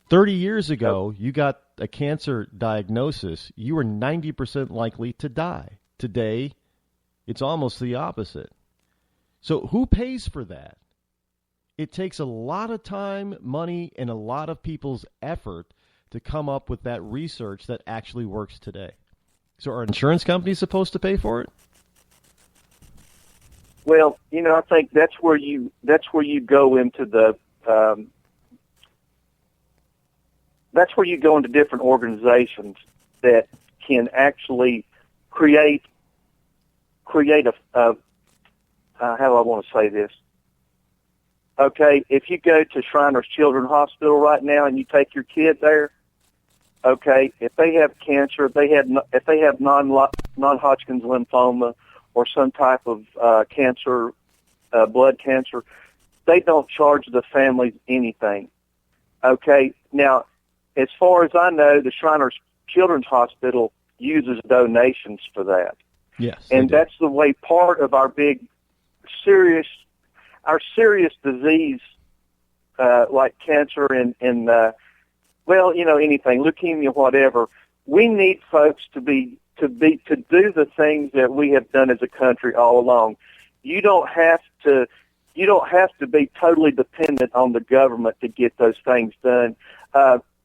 30 years ago, you got a cancer diagnosis, you were 90% likely to die. Today, it's almost the opposite. So who pays for that? It takes a lot of time, money, and a lot of people's effort to come up with that research that actually works today. So are insurance companies supposed to pay for it? Well, I think that's where you go into that's where you go into different organizations that can actually create a how do I want to say this? Okay, if you go to Shriners Children's Hospital right now and you take your kid there, okay, if they have cancer, if they have non-Hodgkin's lymphoma or some type of cancer, blood cancer, they don't charge the families anything. Okay, now, as far as I know, the Shriners Children's Hospital uses donations for that. Yes, and that's the way part of our serious disease, like cancer and anything, leukemia, whatever. We need folks to do the things that we have done as a country all along. You don't have to be totally dependent on the government to get those things done.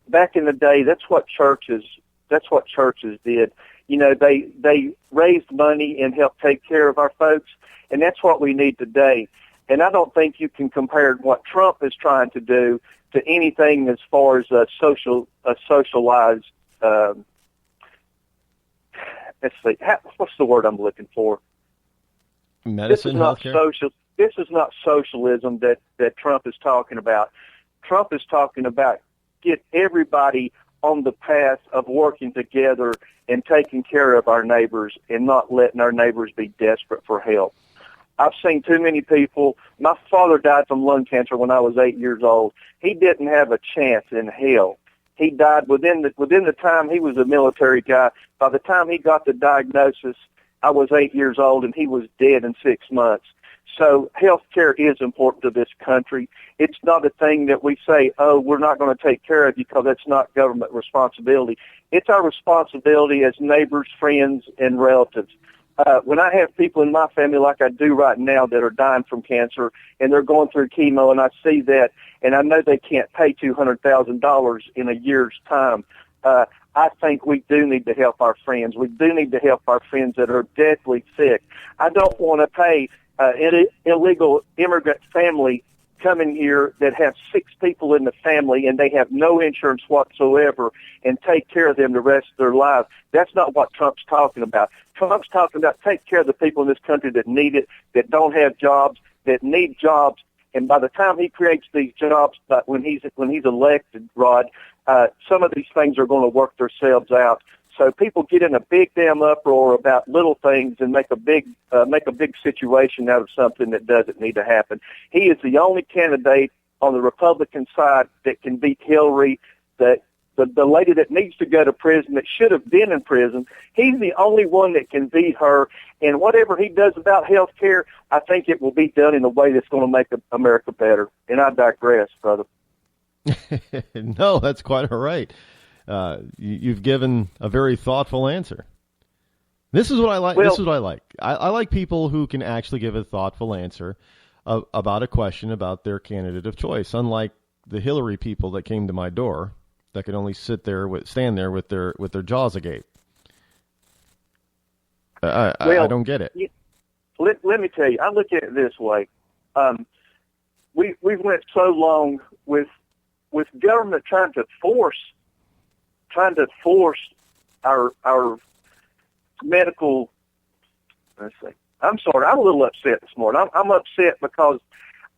Back in the day, that's what churches did. You know, they raised money and helped take care of our folks, and that's what we need today. And I don't think you can compare what Trump is trying to do to anything as far as a socialized. Let's see, what's the word I'm looking for? Medicine, healthcare. This is not socialism that Trump is talking about. Trump is talking about get everybody on the path of working together and taking care of our neighbors and not letting our neighbors be desperate for help. I've seen too many people. My father died from lung cancer when I was 8 years old. He didn't have a chance in hell. He died within the time he was a military guy. By the time he got the diagnosis, I was 8 years old and he was dead in 6 months. So health care is important to this country. It's not a thing that we say, oh, we're not going to take care of you because that's not government responsibility. It's our responsibility as neighbors, friends, and relatives. When I have people in my family like I do right now that are dying from cancer and they're going through chemo and I see that and I know they can't pay $200,000 in a year's time, I think we do need to help our friends. We do need to help our friends that are deathly sick. I don't want to pay an illegal immigrant family coming here that have 6 people in the family and they have no insurance whatsoever and take care of them the rest of their lives. That's not what Trump's talking about. Trump's talking about take care of the people in this country that need it, that don't have jobs, that need jobs. And by the time he creates these jobs, but when he's elected, Rod, some of these things are going to work themselves out. So people get in a big damn uproar about little things and make a big situation out of something that doesn't need to happen. He is the only candidate on the Republican side that can beat Hillary, the lady that needs to go to prison, that should have been in prison. He's the only one that can beat her. And whatever he does about health care, I think it will be done in a way that's going to make America better. And I digress, brother. No, that's quite all right. You've given a very thoughtful answer. This is what I like. I like people who can actually give a thoughtful answer about a question about their candidate of choice. Unlike the Hillary people that came to my door that could only stand there with their jaws agape. I don't get it. Let me tell you, I look at it this way. We went so long with government trying to force our medical. Let's see. I'm sorry. I'm a little upset this morning. I'm upset because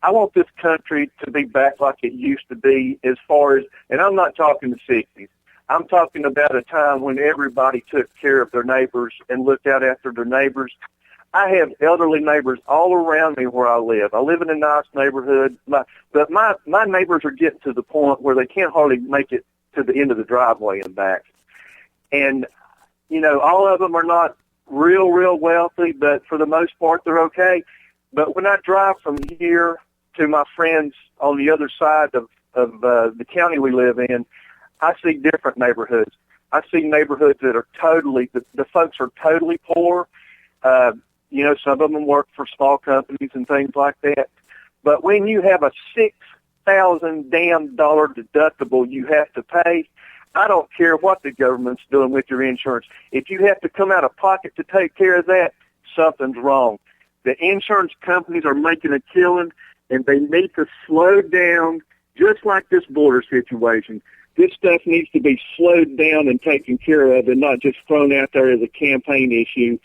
I want this country to be back like it used to be as far as, and I'm not talking the 60s. I'm talking about a time when everybody took care of their neighbors and looked out after their neighbors. I have elderly neighbors all around me where I live. I live in a nice neighborhood, but my neighbors are getting to the point where they can't hardly make it to the end of the driveway and back. And, you know, all of them are not real wealthy, but for the most part, they're okay. But when I drive from here to my friends on the other side of the county we live in, I see different neighborhoods. I see neighborhoods that are the folks are totally poor. You know, some of them work for small companies and things like that. But when you have a $6,000 damn dollar deductible you have to pay, I don't care what the government's doing with your insurance. If you have to come out of pocket to take care of that, something's wrong. The insurance companies are making a killing, and they need to slow down, just like this border situation. This stuff needs to be slowed down and taken care of and not just thrown out there as a campaign issue.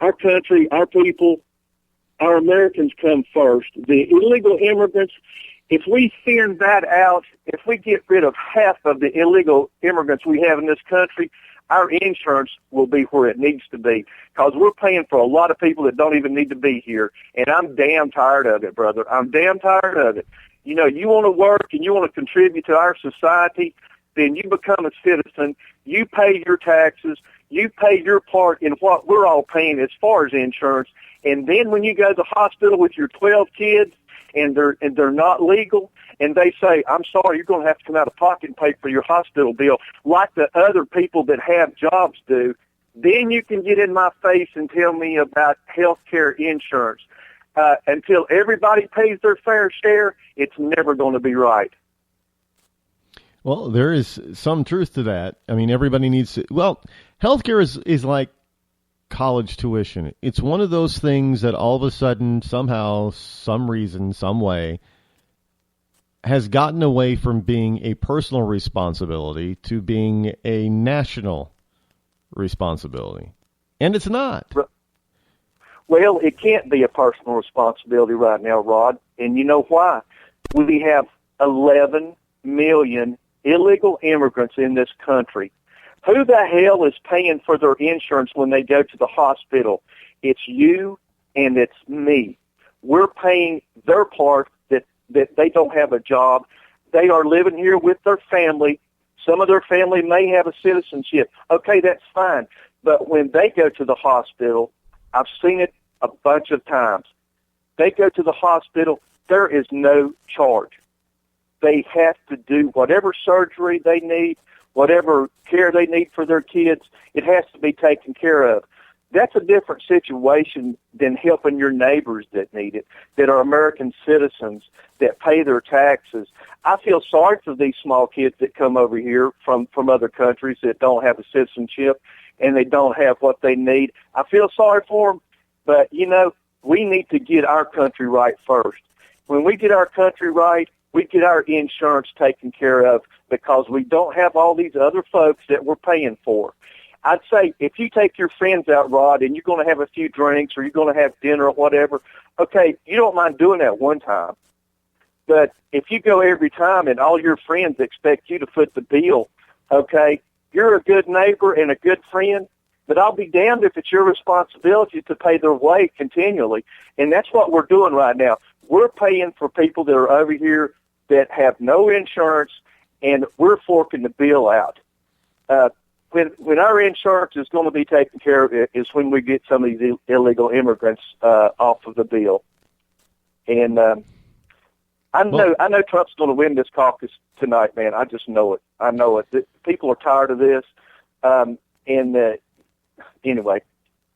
Our country, our people, our Americans come first. The illegal immigrants, If we thin that out, if we get rid of half of the illegal immigrants we have in this country, our insurance will be where it needs to be, because we're paying for a lot of people that don't even need to be here, and I'm damn tired of it, brother. I'm damn tired of it. You know, you want to work and you want to contribute to our society, then you become a citizen, you pay your taxes, you pay your part in what we're all paying as far as insurance, and then when you go to the hospital with your 12 kids and they're not legal, and they say, I'm sorry, you're going to have to come out of pocket and pay for your hospital bill, like the other people that have jobs do, then you can get in my face and tell me about health care insurance. Until everybody pays their fair share, it's never going to be right. Well, there is some truth to that. I mean, everybody needs to. Well, healthcare is like college tuition. It's one of those things that all of a sudden, somehow, some reason, some way, has gotten away from being a personal responsibility to being a national responsibility. And it's not. Well, it can't be a personal responsibility right now, Rod. And you know why? We have 11 million illegal immigrants in this country. Who the hell is paying for their insurance when they go to the hospital? It's you and it's me. We're paying their part that they don't have a job. They are living here with their family. Some of their family may have a citizenship. Okay, that's fine. But when they go to the hospital, I've seen it a bunch of times. They go to the hospital, there is no charge. They have to do whatever surgery they need, whatever care they need for their kids. It has to be taken care of. That's a different situation than helping your neighbors that need it, that are American citizens, that pay their taxes. I feel sorry for these small kids that come over here from other countries that don't have a citizenship and they don't have what they need. I feel sorry for them, but, you know, we need to get our country right first. When we get our country right, we get our insurance taken care of, because we don't have all these other folks that we're paying for. I'd say if you take your friends out, Rod, and you're going to have a few drinks or you're going to have dinner or whatever, okay, you don't mind doing that one time. But if you go every time and all your friends expect you to foot the bill, okay, you're a good neighbor and a good friend, but I'll be damned if it's your responsibility to pay their way continually. And that's what we're doing right now. We're paying for people that are over here that have no insurance, and we're forking the bill out. When our insurance is going to be taken care of is when we get some of these illegal immigrants off of the bill. And I know Trump's going to win this caucus tonight, man. I just know it. I know it. People are tired of this. Anyway,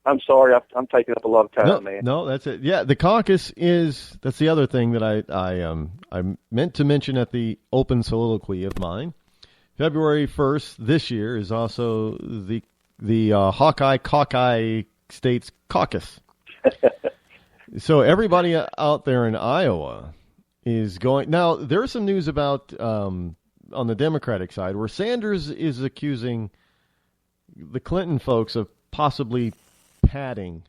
I'm sorry. I'm taking up a lot of time, man. No, that's it. Yeah, the caucus that's the other thing that I meant to mention at the open soliloquy of mine. February 1st this year is also the Hawkeye States Caucus. So everybody out there in Iowa is going. Now, there's some news about on the Democratic side where Sanders is accusing the Clinton folks of possibly padding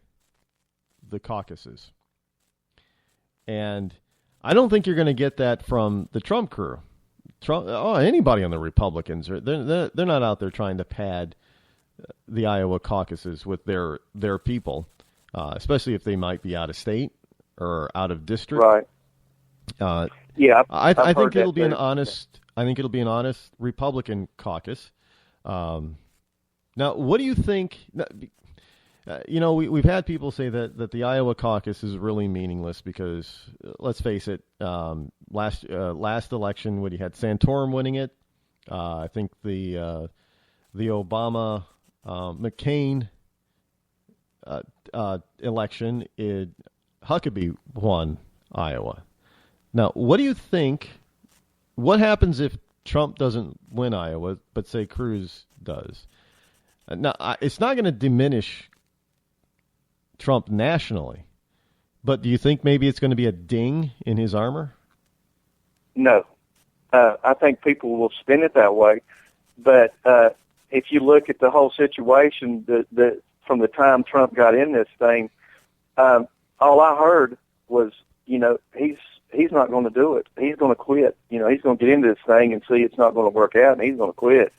the caucuses. And I don't think you're going to get that from the Trump crew. Anybody on the Republicans, they're not out there trying to pad the Iowa caucuses with their people, especially if they might be out of state or out of district. Right. Yeah. I think it'll be an honest. I think it'll be an honest Republican caucus. Now, what do you think? We've had people say that the Iowa caucus is really meaningless because, let's face it, last election when you had Santorum winning it, I think the Obama McCain election, Huckabee won Iowa. Now, what do you think? What happens if Trump doesn't win Iowa, but say Cruz does? Now, it's not going to diminish Trump nationally, but do you think maybe it's going to be a ding in his armor? No. I think people will spin it that way. But if you look at the whole situation, from the time Trump got in this thing, all I heard was, he's he's not going to do it. He's going to quit. He's going to get into this thing and see it's not going to work out, and he's going to quit.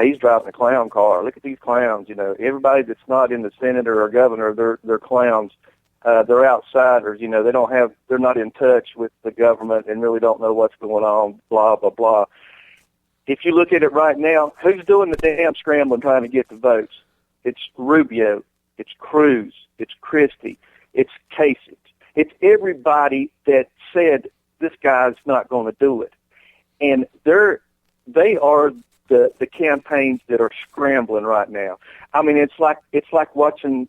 He's driving a clown car. Look at these clowns. Everybody that's not in the Senate or governor, they're clowns. They're outsiders. They're not in touch with the government and really don't know what's going on, blah, blah, blah. If you look at it right now, who's doing the damn scrambling trying to get the votes? It's Rubio. It's Cruz. It's Christie. It's Kasich. It's everybody that said this guy's not going to do it. And they are the campaigns that are scrambling right now. I mean, it's like watching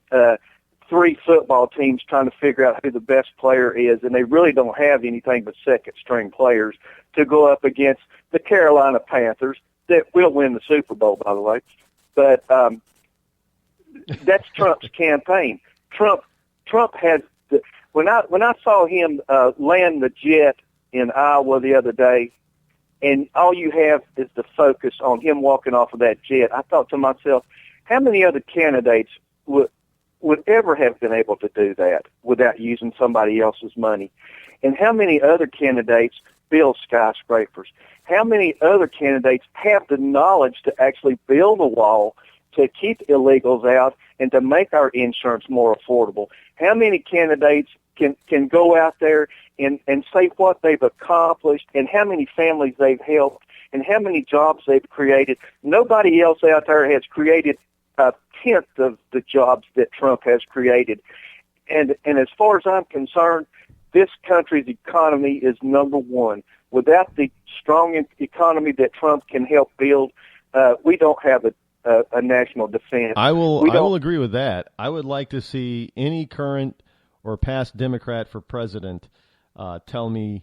three football teams trying to figure out who the best player is, and they really don't have anything but second-string players to go up against the Carolina Panthers that will win the Super Bowl, by the way. But that's Trump's campaign. Trump has when I saw him land the jet in Iowa the other day, and all you have is the focus on him walking off of that jet, I thought to myself, how many other candidates would ever have been able to do that without using somebody else's money? And how many other candidates build skyscrapers? How many other candidates have the knowledge to actually build a wall to keep illegals out and to make our insurance more affordable? How many candidates can go out there and say what they've accomplished and how many families they've helped and how many jobs they've created? Nobody else out there has created a tenth of the jobs that Trump has created. And as far as I'm concerned, this country's economy is number one. Without the strong economy that Trump can help build, we don't have a national defense. I will agree with that. I would like to see any current or past Democrat for president tell me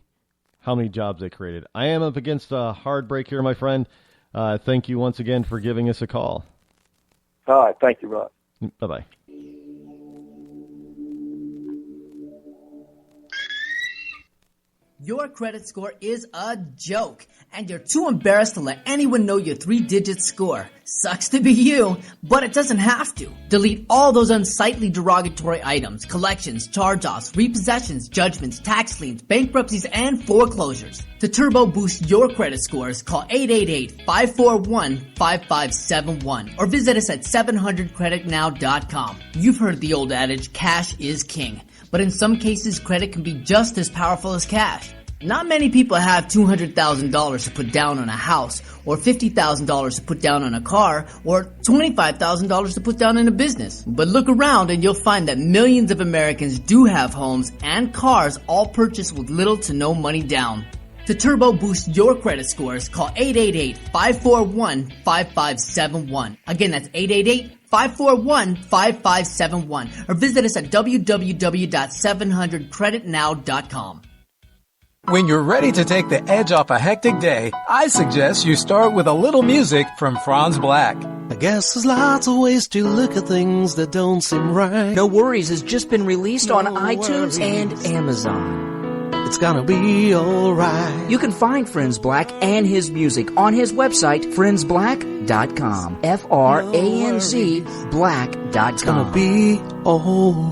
how many jobs they created. I am up against a hard break here, my friend. Thank you once again for giving us a call. All right. Thank you, Rod. Bye-bye. Your credit score is a joke, and you're too embarrassed to let anyone know your 3-digit score. Sucks to be you, but it doesn't have to. Delete all those unsightly derogatory items, collections, charge-offs, repossessions, judgments, tax liens, bankruptcies, and foreclosures. To turbo boost your credit scores, call 888-541-5571 or visit us at 700creditnow.com. You've heard the old adage, cash is king. But in some cases, credit can be just as powerful as cash. Not many people have $200,000 to put down on a house, or $50,000 to put down on a car, or $25,000 to put down in a business. But look around and you'll find that millions of Americans do have homes and cars all purchased with little to no money down. To turbo boost your credit scores, call 888-541-5571. Again, that's 888-541-5571. Or visit us at www.700creditnow.com. When you're ready to take the edge off a hectic day, I suggest you start with a little music from Franz Black. I guess there's lots of ways to look at things that don't seem right. No Worries has just been released on iTunes and Amazon. It's gonna be alright. You can find Friends Black and his music on his website, friendsblack.com. F-R-A-N-Z black.com. It's gonna be alright.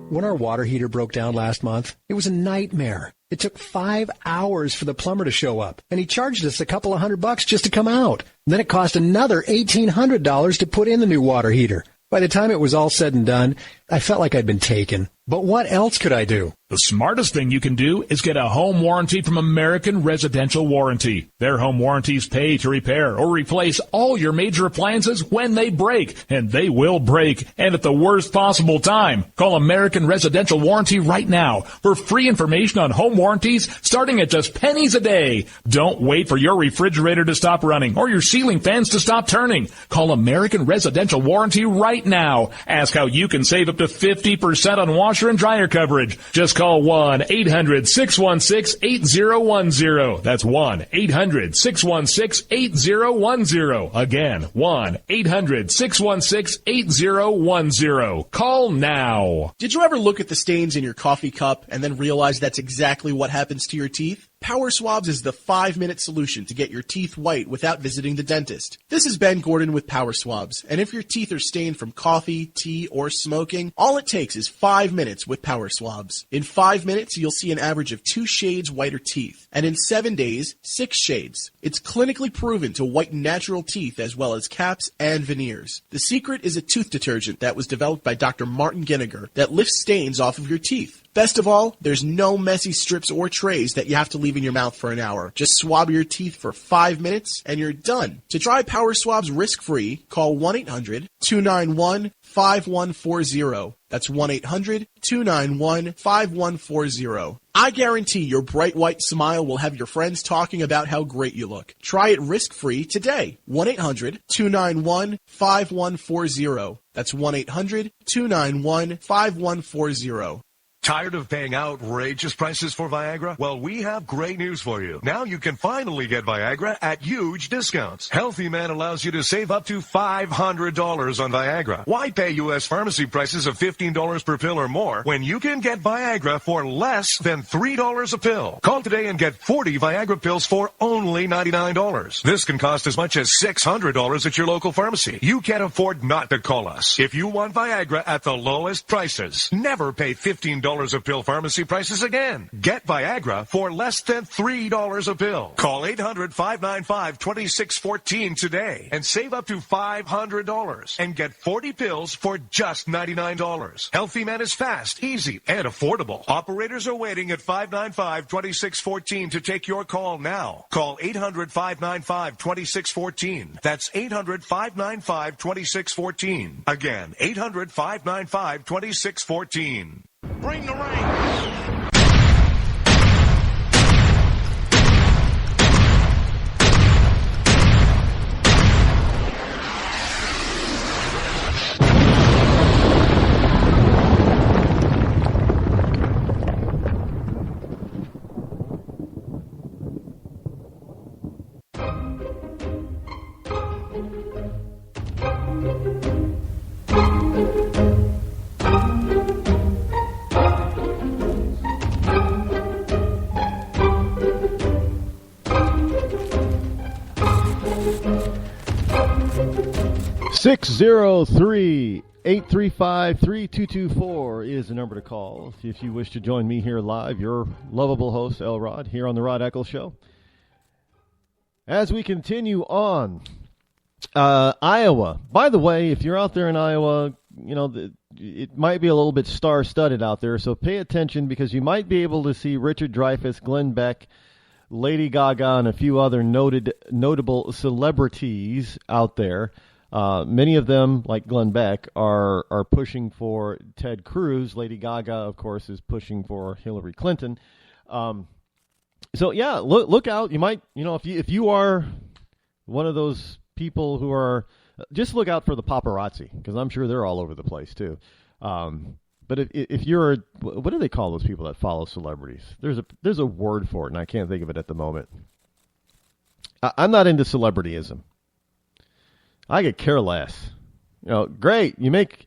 When our water heater broke down last month, it was a nightmare. It took 5 hours for the plumber to show up, and he charged us a couple of $100 just to come out. Then it cost another $1,800 to put in the new water heater. By the time it was all said and done, I felt like I'd been taken. But what else could I do? The smartest thing you can do is get a home warranty from American Residential Warranty. Their home warranties pay to repair or replace all your major appliances when they break, and they will break, and at the worst possible time. Call American Residential Warranty right now for free information on home warranties starting at just pennies a day. Don't wait for your refrigerator to stop running or your ceiling fans to stop turning. Call American Residential Warranty right now. Ask how you can save up to 50% on washer and dryer coverage. Just call 1-800-616-8010. That's 1-800-616-8010. Again, 1-800-616-8010. Call now. Did you ever look at the stains in your coffee cup and then realize that's exactly what happens to your teeth? Power Swabs is the 5-minute solution to get your teeth white without visiting the dentist. This is Ben Gordon with Power Swabs, and if your teeth are stained from coffee, tea, or smoking, all it takes is 5 minutes with Power Swabs. In 5 minutes, you'll see an average of 2 shades whiter teeth, and in 7 days, 6 shades. It's clinically proven to whiten natural teeth as well as caps and veneers. The secret is a tooth detergent that was developed by Dr. Martin Ginniger that lifts stains off of your teeth. Best of all, there's no messy strips or trays that you have to leave in your mouth for an hour. Just swab your teeth for 5 minutes and you're done. To try Power Swabs risk-free, call 1-800-291-5140. That's 1-800-291-5140. I guarantee your bright white smile will have your friends talking about how great you look. Try it risk-free today. 1-800-291-5140. That's 1-800-291-5140. Tired of paying outrageous prices for Viagra? Well, we have great news for you. Now you can finally get Viagra at huge discounts. Healthy Man allows you to save up to $500 on Viagra. Why pay U.S. pharmacy prices of $15 per pill or more when you can get Viagra for less than $3 a pill? Call today and get 40 Viagra pills for only $99. This can cost as much as $600 at your local pharmacy. You can't afford not to call us. If you want Viagra at the lowest prices, never pay $15 a pill pharmacy prices again. Get Viagra for less than $3 a pill. Call 800-595-2614 today and save up to $500 and get 40 pills for just $99. Healthy Man is fast, easy, and affordable. Operators are waiting at 595-2614 to take your call now. Call 800-595-2614. That's 800-595-2614. Again, 800-595-2614. Bring the rain. 603-835-3224 is the number to call if you wish to join me here live, your lovable host, L. Rod, here on the Rod Eccles Show. As we continue on, Iowa. By the way, if you're out there in Iowa, you know, it might be a little bit star-studded out there, so pay attention because you might be able to see Richard Dreyfuss, Glenn Beck, Lady Gaga, and a few other notable celebrities out there. Many of them, like Glenn Beck, are pushing for Ted Cruz. Lady Gaga, of course, is pushing for Hillary Clinton. So yeah, look out. You might, you know, if you are one of those people who are, just look out for the paparazzi because I'm sure they're all over the place too. But if you're, what do they call those people that follow celebrities? There's a word for it, and I can't think of it at the moment. I'm not into celebrityism. I could care less. You know, great. You made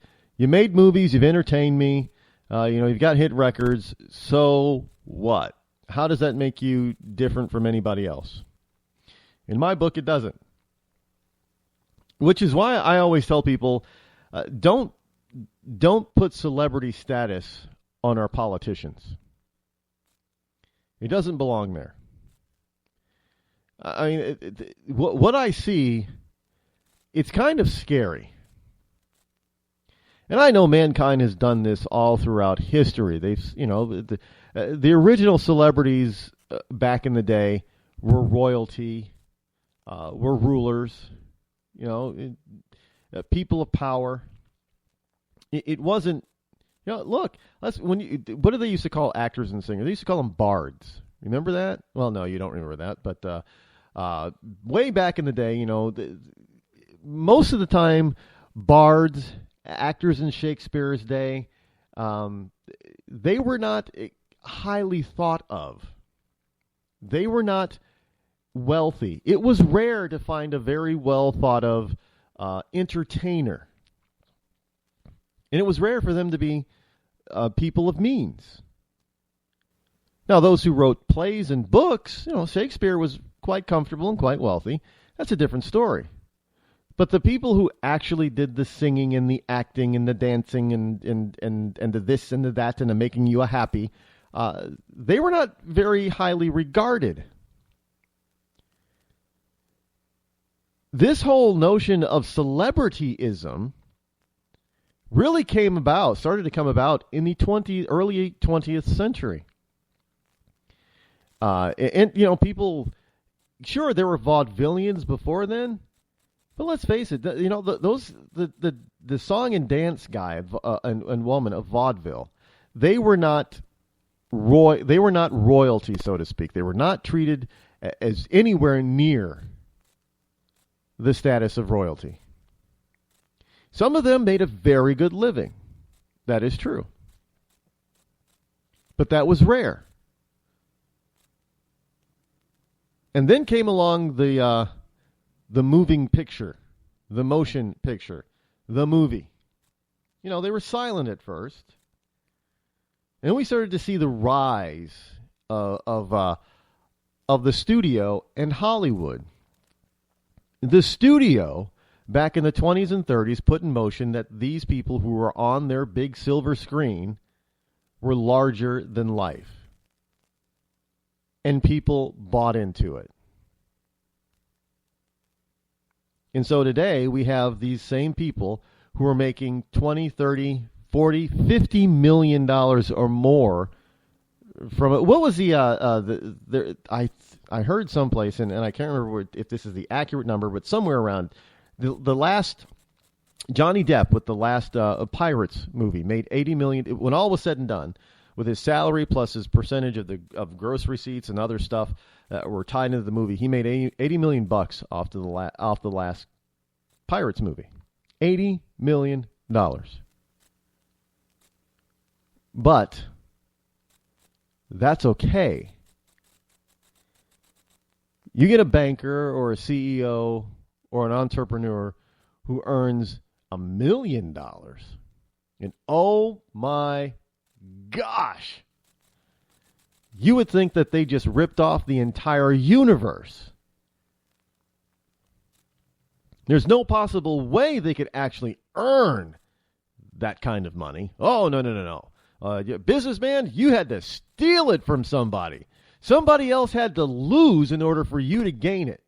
movies. You've entertained me. You've got hit records. So what? How does that make you different from anybody else? In my book, it doesn't. Which is why I always tell people, don't put celebrity status on our politicians. It doesn't belong there. I mean, what I see, it's kind of scary. And I know mankind has done this all throughout history. They've, the original celebrities back in the day were royalty, were rulers, people of power. It wasn't, look, what do they used to call actors and singers? They used to call them bards. Remember that? Well, no, you don't remember that. But way back in the day, most of the time, bards, actors in Shakespeare's day, they were not highly thought of. They were not wealthy. It was rare to find a very well thought of entertainer. And it was rare for them to be people of means. Now, those who wrote plays and books, Shakespeare was quite comfortable and quite wealthy. That's a different story. But the people who actually did the singing and the acting and the dancing and the this and the that and the making you happy, they were not very highly regarded. This whole notion of celebrityism really started to come about in the early 20th century. People, sure, there were vaudevillians before then, but let's face it, the song and dance guy and woman of vaudeville, they were not royalty, so to speak. They were not treated as anywhere near the status of royalty. Some of them made a very good living. That is true. But that was rare. And then came along the moving picture, the motion picture, the movie. They were silent at first. And we started to see the rise of the studio and Hollywood. The studio, back in the 20s and 30s, put in motion that these people who were on their big silver screen were larger than life. And people bought into it. And so today we have these same people who are making $20, $30, $40, $50 million or more from it. What was I heard someplace, and I can't remember if this is the accurate number, but somewhere around the last, Johnny Depp with the last Pirates movie made $80 million, when all was said and done, with his salary plus his percentage of gross receipts and other stuff that were tied into the movie. He made $80 million off the last Pirates movie. $80 million. But that's okay. You get a banker or a CEO or an entrepreneur who earns $1 million, and oh my gosh, you would think that they just ripped off the entire universe. There's no possible way they could actually earn that kind of money. Oh, no. Businessman, you had to steal it from somebody. Somebody else had to lose in order for you to gain it.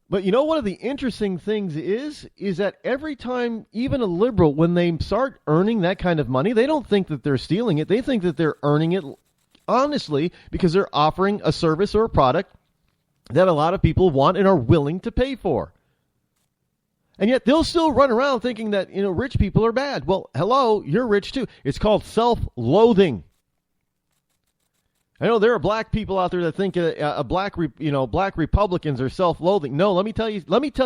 But one of the interesting things is that every time, even a liberal, when they start earning that kind of money, they don't think that they're stealing it. They think that they're earning it honestly because they're offering a service or a product that a lot of people want and are willing to pay for. And yet they'll still run around thinking that, rich people are bad. Well, hello, you're rich too. It's called self-loathing. I know there are black people out there that think black Republicans are self-loathing. No, let me tell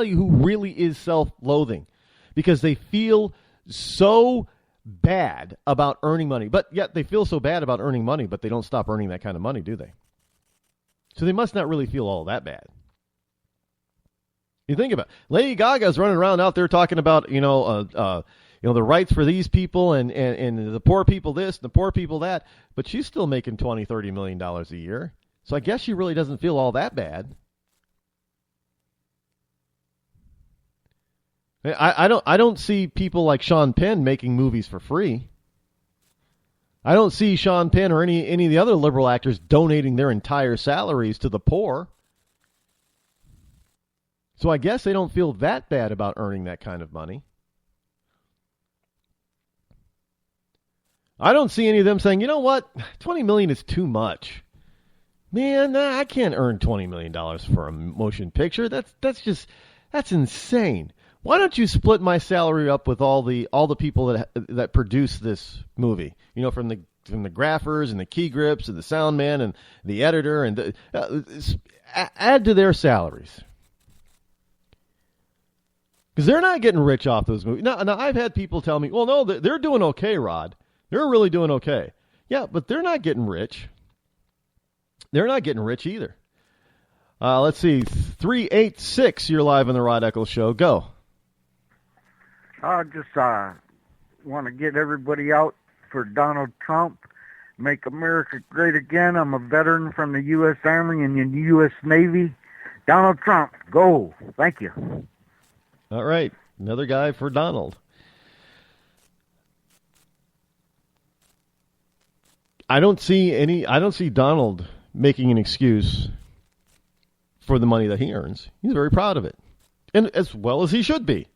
you who really is self-loathing, because they feel so bad about earning money. But yet they feel so bad about earning money, but they don't stop earning that kind of money, do they? So they must not really feel all that bad. You think about it. Lady Gaga's running around out there talking about the rights for these people and the poor people this and the poor people that, but she's still making $20-30 million a year. So I guess she really doesn't feel all that bad. I don't see people like Sean Penn making movies for free. I don't see Sean Penn or any of the other liberal actors donating their entire salaries to the poor. So I guess they don't feel that bad about earning that kind of money. I don't see any of them saying, you know what, $20 million is too much. Man, I can't earn $20 million for a motion picture. That's insane. Why don't you split my salary up with all the people that produce this movie? From the graphers and the key grips and the sound man and the editor, and add to their salaries. Because they're not getting rich off those movies. Now, I've had people tell me, well, no, they're doing okay, Rod. They're really doing okay. Yeah, but they're not getting rich. They're not getting rich either. Let's see. 386, you're live on the Rod Eccles Show. Go. I just want to get everybody out for Donald Trump. Make America great again. I'm a veteran from the U.S. Army and the U.S. Navy. Donald Trump, go. Thank you. All right. Another guy for Donald. I don't see Donald making an excuse for the money that he earns. He's very proud of it. And as well as he should be.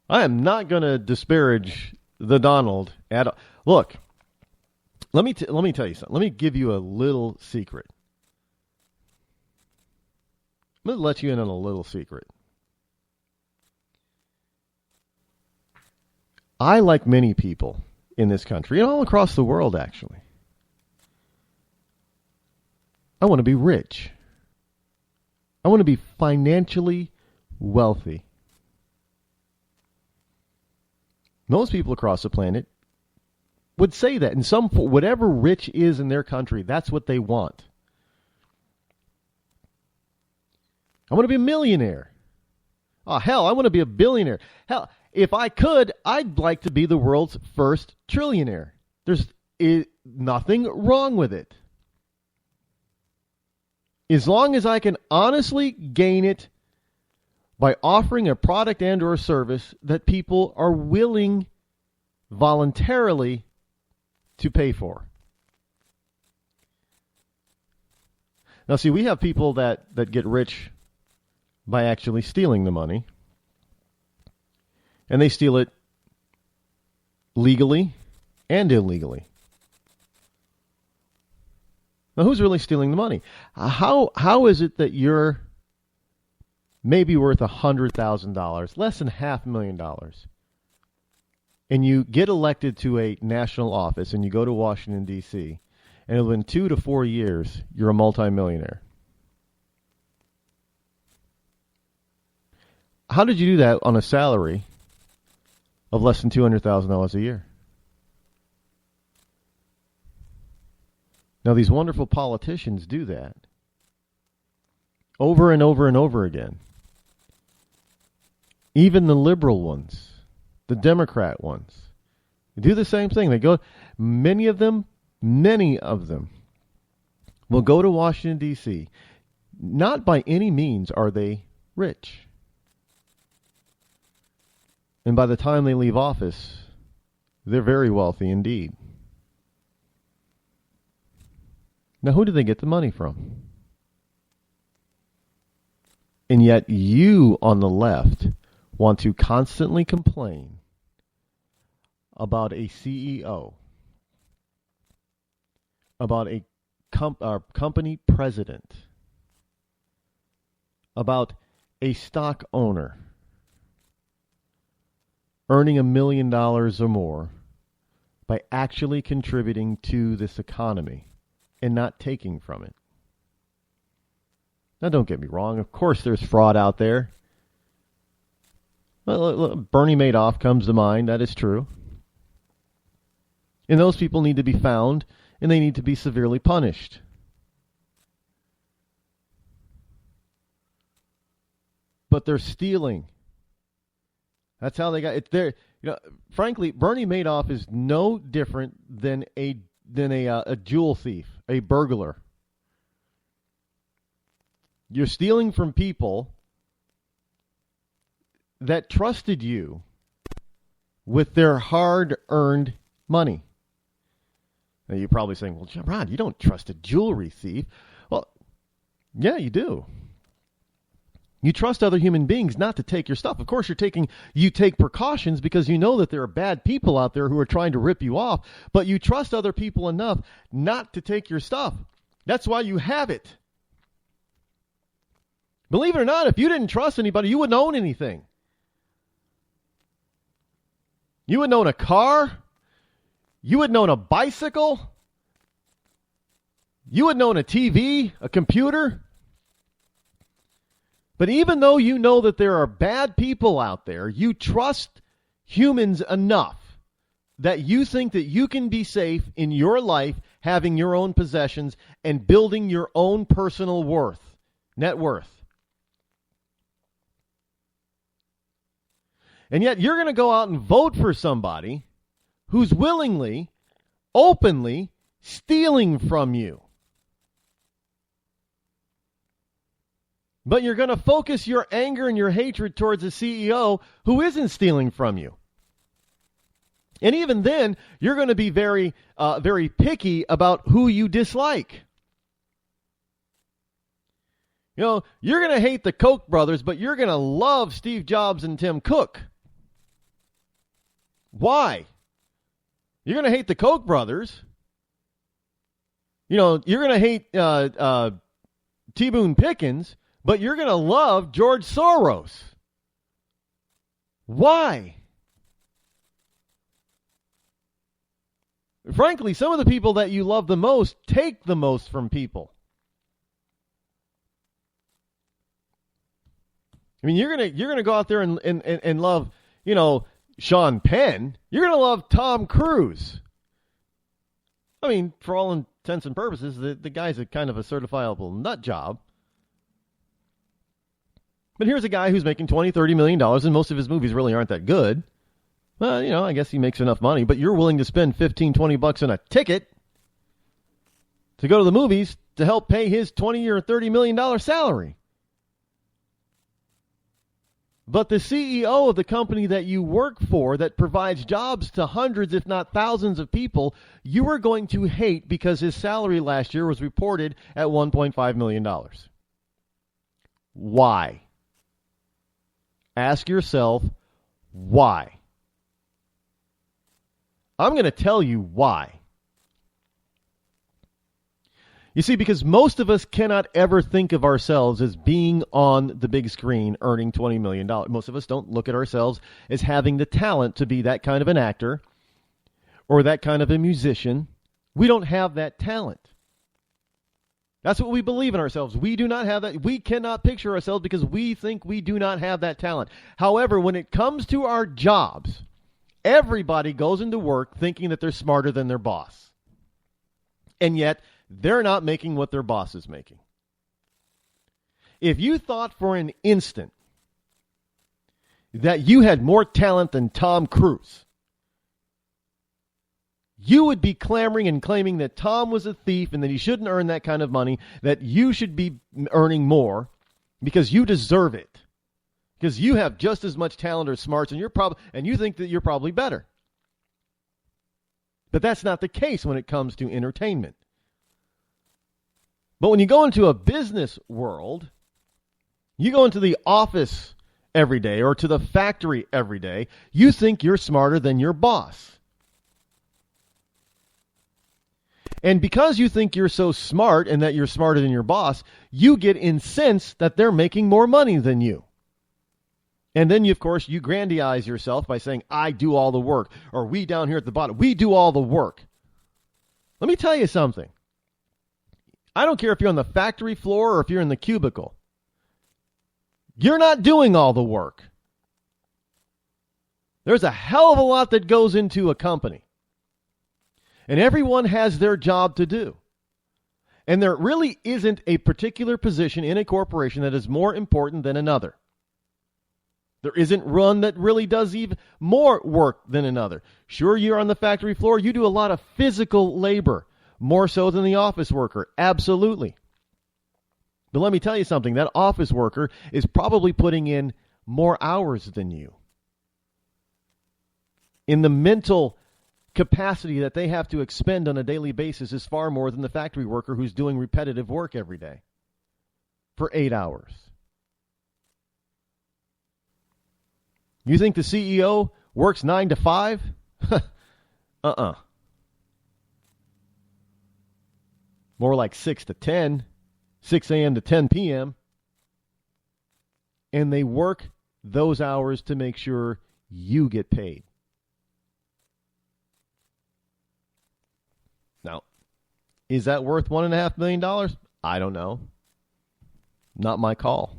I am not going to disparage the Donald at all. Look, let me tell you something. Let me give you a little secret. I'm going to let you in on a little secret. I, like many people in this country, and all across the world, actually, I want to be rich. I want to be financially wealthy. Most people across the planet would say that. And whatever rich is in their country, that's what they want. I want to be a millionaire. Oh, hell, I want to be a billionaire. Hell, if I could, I'd like to be the world's first trillionaire. There's nothing wrong with it. As long as I can honestly gain it by offering a product and or a service that people are willing voluntarily to pay for. Now, see, we have people that get rich by actually stealing the money. And they steal it legally and illegally. Now, who's really stealing the money? How is it that you're maybe worth $100,000, less than $500,000, and you get elected to a national office and you go to Washington, D.C., and within 2 to 4 years, you're a multimillionaire? How did you do that on a salary of less than $200,000 a year? Now, these wonderful politicians do that over and over and over again. Even the liberal ones, the Democrat ones, they do the same thing. Many of them will go to Washington, D.C. Not by any means are they rich. And by the time they leave office, they're very wealthy indeed. Now, who do they get the money from? And yet you on the left want to constantly complain about a CEO, about a company president, about a stock owner earning $1 million or more by actually contributing to this economy and not taking from it. Now, don't get me wrong. Of course, there's fraud out there. Well, Bernie Madoff comes to mind. That is true. And those people need to be found, and they need to be severely punished. But they're stealing. That's how they got it. There, frankly, Bernie Madoff is no different than a jewel thief, a burglar. You're stealing from people that trusted you with their hard-earned money. Now, you're probably saying, well, Rod, you don't trust a jewelry thief. Well, yeah, you do. You trust other human beings not to take your stuff. Of course, you take precautions because you know that there are bad people out there who are trying to rip you off, but you trust other people enough not to take your stuff. That's why you have it. Believe it or not, if you didn't trust anybody, you wouldn't own anything. You wouldn't own a car. You wouldn't own a bicycle. You wouldn't own a TV, a computer. But even though you know that there are bad people out there, you trust humans enough that you think that you can be safe in your life, having your own possessions, and building your own personal net worth. And yet you're going to go out and vote for somebody who's willingly, openly stealing from you. But you're going to focus your anger and your hatred towards a CEO who isn't stealing from you. And even then, you're going to be very, very picky about who you dislike. You know, you're going to hate the Koch brothers, but you're going to love Steve Jobs and Tim Cook. Why? You're going to hate the Koch brothers. You know, you're going to hate T. Boone Pickens, but you're going to love George Soros. Why? Frankly, some of the people that you love the most take the most from people. I mean, you're gonna go out there and love, you know, Sean Penn. You're gonna love Tom Cruise. I mean, for all intents and purposes, the guy's a kind of a certifiable nut job. But here's a guy who's making $20, $30 million, and most of his movies really aren't that good. Well, you know, I guess he makes enough money, but you're willing to spend $15, $20 on a ticket to go to the movies to help pay his $20 or $30 million salary. But the CEO of the company that you work for that provides jobs to hundreds, if not thousands of people, you are going to hate because his salary last year was reported at $1.5 million. Why? Ask yourself, why? I'm going to tell you why. You see, because most of us cannot ever think of ourselves as being on the big screen earning $20 million. Most of us don't look at ourselves as having the talent to be that kind of an actor or that kind of a musician. We don't have that talent. That's what we believe in ourselves. We do not have that. We cannot picture ourselves because we think we do not have that talent. However, when it comes to our jobs, everybody goes into work thinking that they're smarter than their boss. And yet, they're not making what their boss is making. If you thought for an instant that you had more talent than Tom Cruise, you would be clamoring and claiming that Tom was a thief and that he shouldn't earn that kind of money, that you should be earning more because you deserve it. Because you have just as much talent or smarts and you think that you're probably better. But that's not the case when it comes to entertainment. But when you go into a business world, you go into the office every day or to the factory every day, you think you're smarter than your boss. And because you think you're so smart and that you're smarter than your boss, you get incensed that they're making more money than you. And then, of course, you grandize yourself by saying, I do all the work, or we down here at the bottom, we do all the work. Let me tell you something. I don't care if you're on the factory floor or if you're in the cubicle. You're not doing all the work. There's a hell of a lot that goes into a company. And everyone has their job to do. And there really isn't a particular position in a corporation that is more important than another. There isn't one that really does even more work than another. Sure, you're on the factory floor. You do a lot of physical labor. More so than the office worker. Absolutely. But let me tell you something. That office worker is probably putting in more hours than you. In the mental capacity that they have to expend on a daily basis is far more than the factory worker who's doing repetitive work every day for 8 hours. You think the CEO works 9 to 5? More like 6 to 10, 6 a.m. to 10 p.m. And they work those hours to make sure you get paid. Now, is that worth $1.5 million? I don't know. Not my call.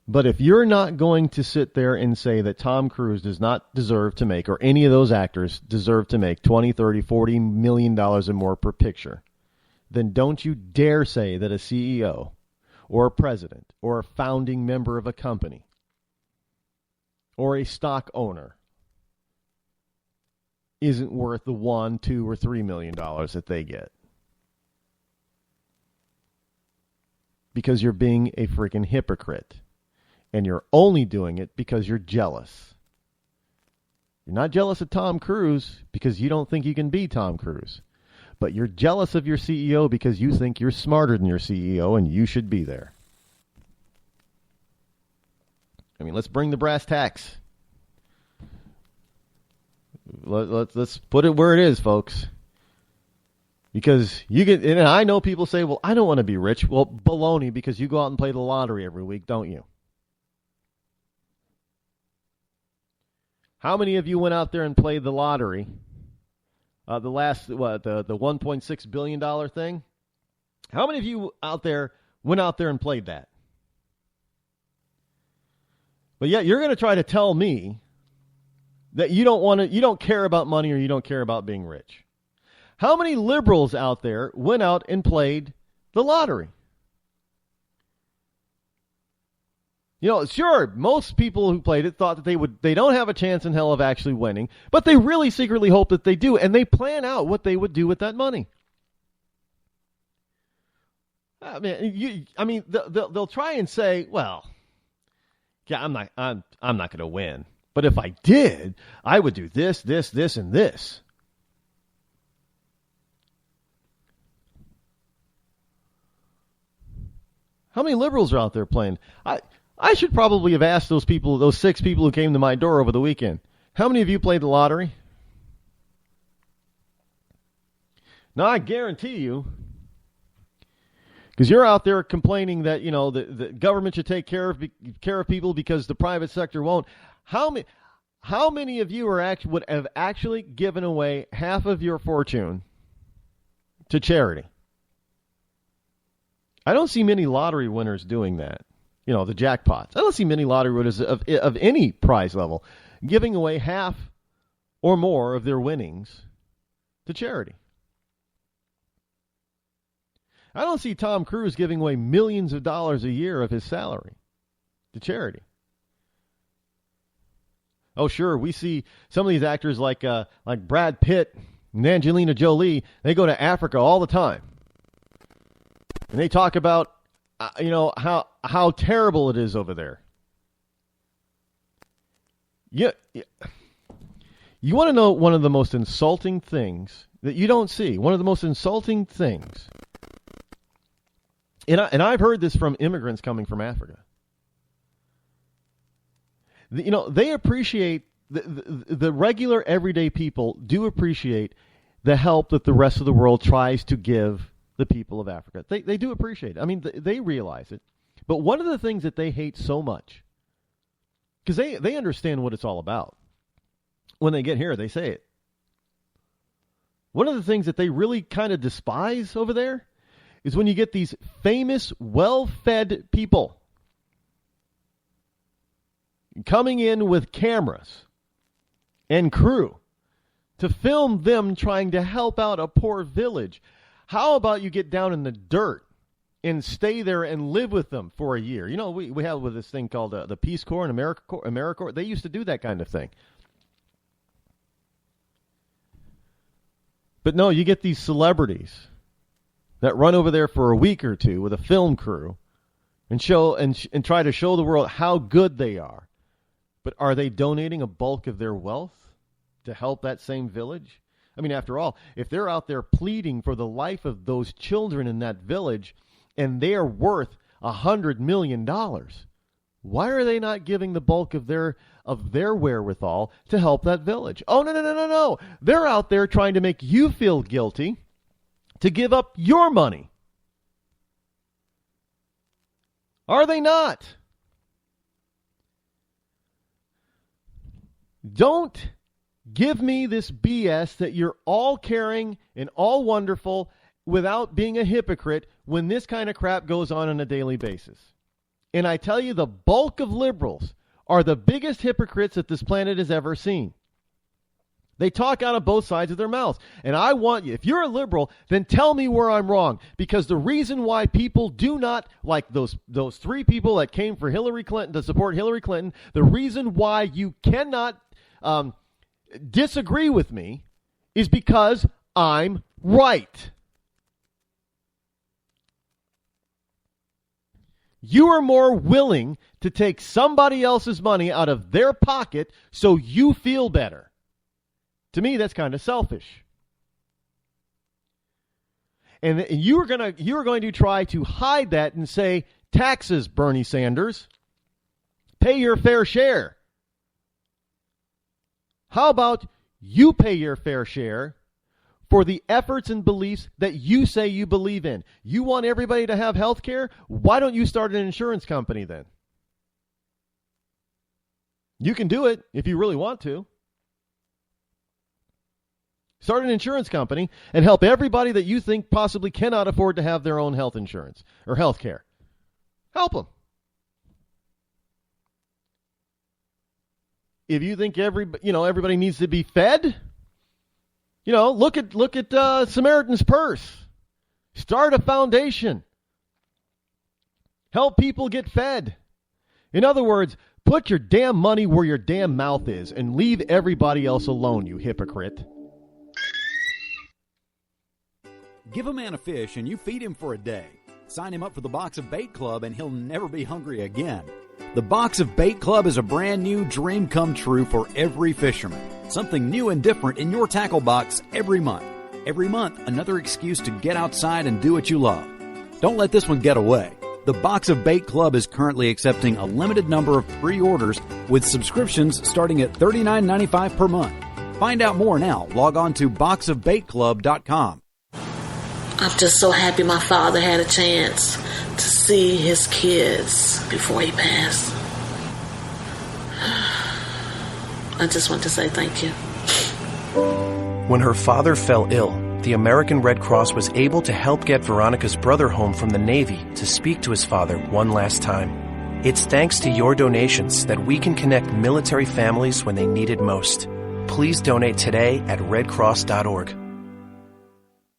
But if you're not going to sit there and say that Tom Cruise does not deserve to make, or any of those actors deserve to make $20, $30, $40 million or more per picture, then don't you dare say that a CEO or a president or a founding member of a company or a stock owner isn't worth the $1, $2, or $3 million that they get. Because you're being a freaking hypocrite. And you're only doing it because you're jealous. You're not jealous of Tom Cruise because you don't think you can be Tom Cruise. But you're jealous of your CEO because you think you're smarter than your CEO and you should be there. I mean, let's bring the brass tacks. Let's put it where it is, folks. Because you get, and I know people say, well, I don't want to be rich. Well, baloney, because you go out and play the lottery every week, don't you? How many of you went out there and played the lottery? The $1.6 billion thing? How many of you out there went out there and played that? But yet you're going to try to tell me that you don't care about money or you don't care about being rich. How many liberals out there went out and played the lottery? You know, sure, most people who played it thought that they don't have a chance in hell of actually winning, but they really secretly hope that they do, and they plan out what they would do with that money. They'll try and say, well, yeah, I'm not going to win, but if I did, I would do this, this, this, and this. How many liberals are out there playing? I should probably have asked those 6 people who came to my door over the weekend, how many of you played the lottery? Now, I guarantee you, because you're out there complaining that, you know, the government should take care of people because the private sector won't. How many of you would have actually given away half of your fortune to charity? I don't see many lottery winners doing that. You know, the jackpots. I don't see many lottery winners of any prize level giving away half or more of their winnings to charity. I don't see Tom Cruise giving away millions of dollars a year of his salary to charity. Oh, sure, we see some of these actors like Brad Pitt and Angelina Jolie. They go to Africa all the time, and they talk about how terrible it is over there. Yeah. You want to know one of the most insulting things that you don't see? One of the most insulting things. And I've heard this from immigrants coming from Africa. You know, they appreciate, the regular everyday people do appreciate the help that the rest of the world tries to give the people of Africa. They do appreciate it. I mean, they realize it. But one of the things that they hate so much, because they understand what it's all about. When they get here, they say it. One of the things that they really kind of despise over there is when you get these famous, well-fed people coming in with cameras and crew to film them trying to help out a poor village. How about you get down in the dirt and stay there and live with them for a year? You know, we have with this thing called the Peace Corps and AmeriCorps. They used to do that kind of thing. But no, you get these celebrities that run over there for a week or two with a film crew and show and try to show the world how good they are. But are they donating a bulk of their wealth to help that same village? I mean, after all, if they're out there pleading for the life of those children in that village and they are worth $100 million, why are they not giving the bulk of their wherewithal to help that village? Oh, no. They're out there trying to make you feel guilty to give up your money. Are they not? Don't give me this BS that you're all caring and all wonderful without being a hypocrite when this kind of crap goes on a daily basis. And I tell you, the bulk of liberals are the biggest hypocrites that this planet has ever seen. They talk out of both sides of their mouths. And I want you, if you're a liberal, then tell me where I'm wrong. Because the reason why people do not, like those 3 people that came for Hillary Clinton to support Hillary Clinton, the reason why you cannot disagree with me is because I'm right. You are more willing to take somebody else's money out of their pocket so you feel better. To me, that's kind of selfish. And you are going to try to hide that and say, taxes, Bernie Sanders. Pay your fair share. How about you pay your fair share for the efforts and beliefs that you say you believe in? You want everybody to have health care? Why don't you start an insurance company then? You can do it if you really want to. Start an insurance company and help everybody that you think possibly cannot afford to have their own health insurance or health care. Help them. If you think everybody needs to be fed, look at Samaritan's Purse. Start a foundation. Help people get fed. In other words, put your damn money where your damn mouth is and leave everybody else alone, you hypocrite. Give a man a fish and you feed him for a day. Sign him up for the Box of Bait Club and he'll never be hungry again. The Box of Bait Club is a brand new dream come true for every fisherman. Something new and different in your tackle box every month. Every month, another excuse to get outside and do what you love. Don't let this one get away. The Box of Bait Club is currently accepting a limited number of pre-orders with subscriptions starting at $39.95 per month. Find out more now. Log on to boxofbaitclub.com. I'm just so happy my father had a chance to see his kids before he passed. I just want to say thank you. When her father fell ill, the American Red Cross was able to help get Veronica's brother home from the Navy to speak to his father one last time. It's thanks to your donations that we can connect military families when they need it most. Please donate today at redcross.org.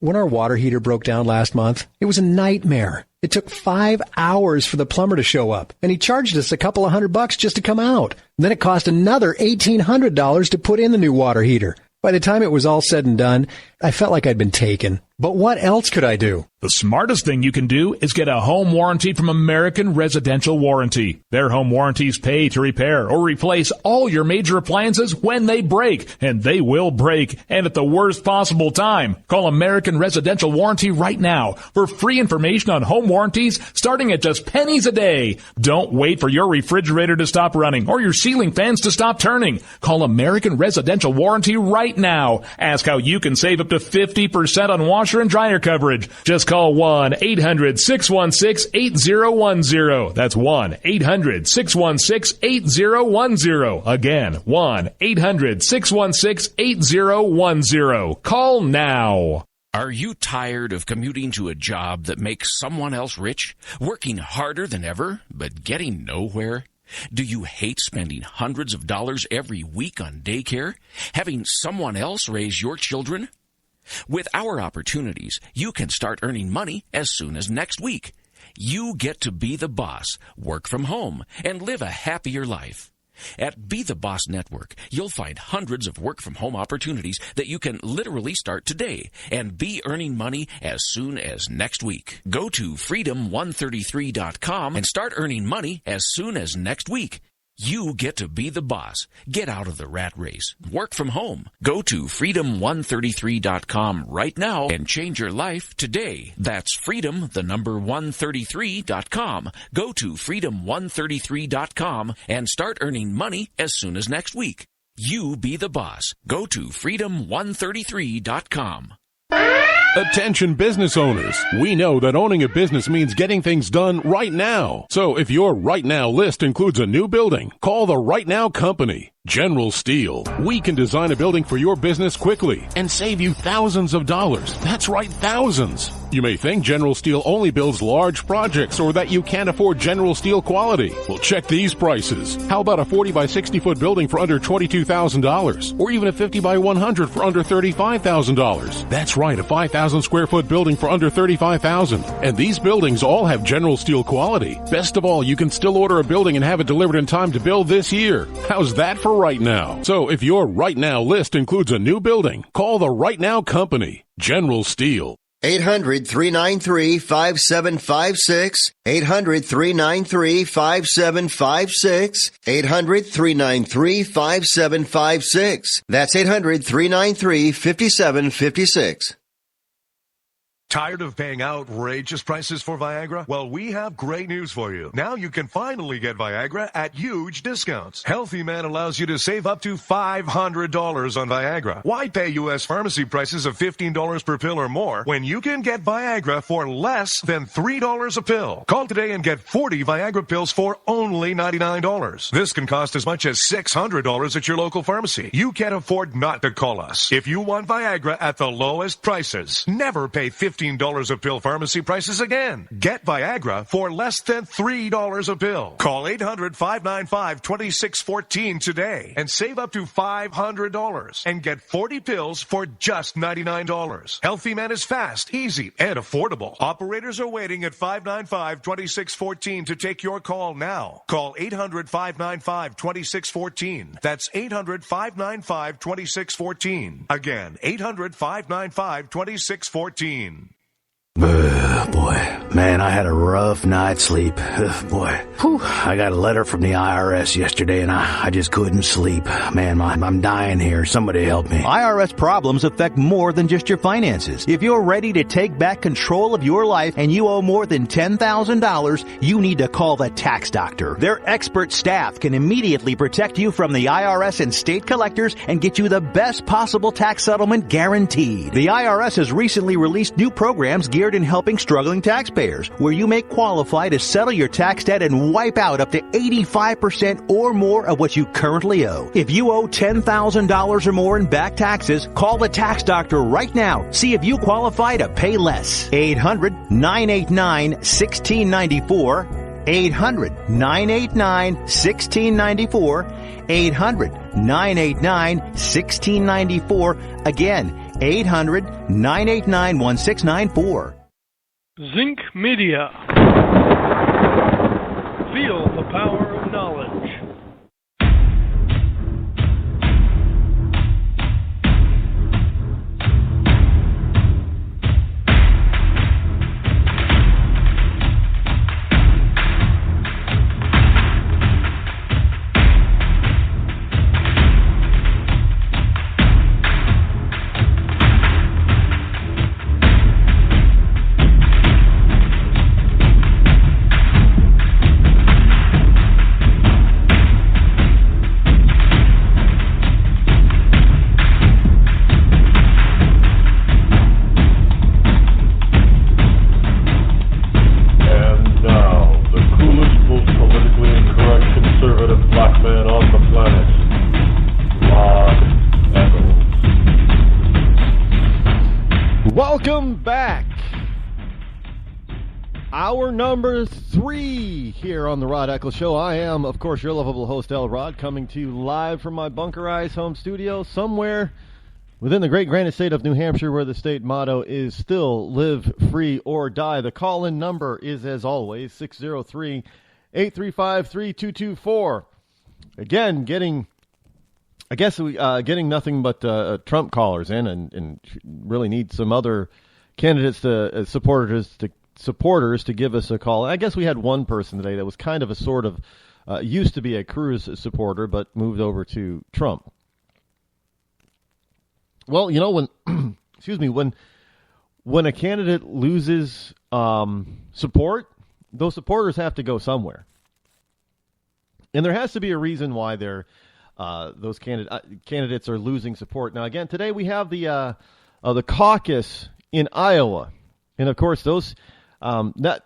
When our water heater broke down last month, it was a nightmare. It took 5 hours for the plumber to show up, and he charged us a couple of $100 just to come out. And then it cost another $1,800 to put in the new water heater. By the time it was all said and done, I felt like I'd been taken. But what else could I do? The smartest thing you can do is get a home warranty from American Residential Warranty. Their home warranties pay to repair or replace all your major appliances when they break, and they will break, and at the worst possible time. Call American Residential Warranty right now for free information on home warranties starting at just pennies a day. Don't wait for your refrigerator to stop running or your ceiling fans to stop turning. Call American Residential Warranty right now. Ask how you can save up to 50% on washer and dryer coverage. Just call 1-800-616-8010. That's 1-800-616-8010. Again, 1-800-616-8010. Call now. Are you tired of commuting to a job that makes someone else rich? Working harder than ever, but getting nowhere? Do you hate spending hundreds of dollars every week on daycare? Having someone else raise your children? With our opportunities, you can start earning money as soon as next week. You get to be the boss, work from home, and live a happier life. At Be the Boss Network, you'll find hundreds of work-from-home opportunities that you can literally start today and be earning money as soon as next week. Go to freedom133.com and start earning money as soon as next week. You get to be the boss. Get out of the rat race. Work from home. Go to freedom133.com right now and change your life today. That's freedom133.com. Go to freedom133.com and start earning money as soon as next week. You be the boss. Go to freedom133.com. Attention business owners. We know that owning a business means getting things done right now. So if your right now list includes a new building, call the Right Now Company. General Steel. We can design a building for your business quickly and save you thousands of dollars. That's right, thousands. You may think General Steel only builds large projects or that you can't afford General Steel quality. Well, check these prices. How about a 40 by 60 foot building for under $22,000? Or even a 50 by 100 for under $35,000? That's right, a 5,000 square foot building for under $35,000. And these buildings all have General Steel quality. Best of all, you can still order a building and have it delivered in time to build this year. How's that for right now. So if your right now list includes a new building, call the Right Now Company, General Steel. 800-393-5756. 800-393-5756. 800-393-5756. That's 800-393-5756. Tired of paying outrageous prices for Viagra? Well, we have great news for you. Now you can finally get Viagra at huge discounts. Healthy Man allows you to save up to $500 on Viagra. Why pay U.S. pharmacy prices of $15 per pill or more when you can get Viagra for less than $3 a pill? Call today and get 40 Viagra pills for only $99. This can cost as much as $600 at your local pharmacy. You can't afford not to call us. If you want Viagra at the lowest prices, never pay $15 a pill pharmacy prices again. Get Viagra for less than $3 a pill. Call 800-595-2614 today and save up to $500 and get 40 pills for just $99. Healthy Man is fast, easy, and affordable. Operators are waiting at 595-2614 to take your call now. Call 800-595-2614. That's 800-595-2614. Again, 800-595-2614. Boy, man, I had a rough night's sleep. Boy, I got a letter from the IRS yesterday, and I just couldn't sleep. Man, I'm dying here. Somebody help me. IRS problems affect more than just your finances. If you're ready to take back control of your life and you owe more than $10,000, you need to call the tax doctor. Their expert staff can immediately protect you from the IRS and state collectors and get you the best possible tax settlement guaranteed. The IRS has recently released new programs geared in helping struggling taxpayers, where you may qualify to settle your tax debt and wipe out up to 85% or more of what you currently owe. If you owe $10,000 or more in back taxes, call the tax doctor right now. See if you qualify to pay less. 800-989-1694. 800-989-1694. 800-989-1694. Again, 800-989-1694. Zinc Media. Feel the power of knowledge. Welcome back. Hour number 3 here on the Rod Eccles Show. I am, of course, your lovable host, L. Rod, coming to you live from my bunkerized home studio somewhere within the great granite state of New Hampshire, where the state motto is still live free or die. The call-in number is, as always, 603-835-3224. Again, getting nothing but Trump callers in, and really need some other candidates to supporters to give us a call. I guess we had one person today that was kind of a sort of used to be a Cruz supporter, but moved over to Trump. Well, you know, when when a candidate loses support, those supporters have to go somewhere, and there has to be a reason why they're those candidates are losing support. Now, again, today we have the caucus in Iowa, and of course, those that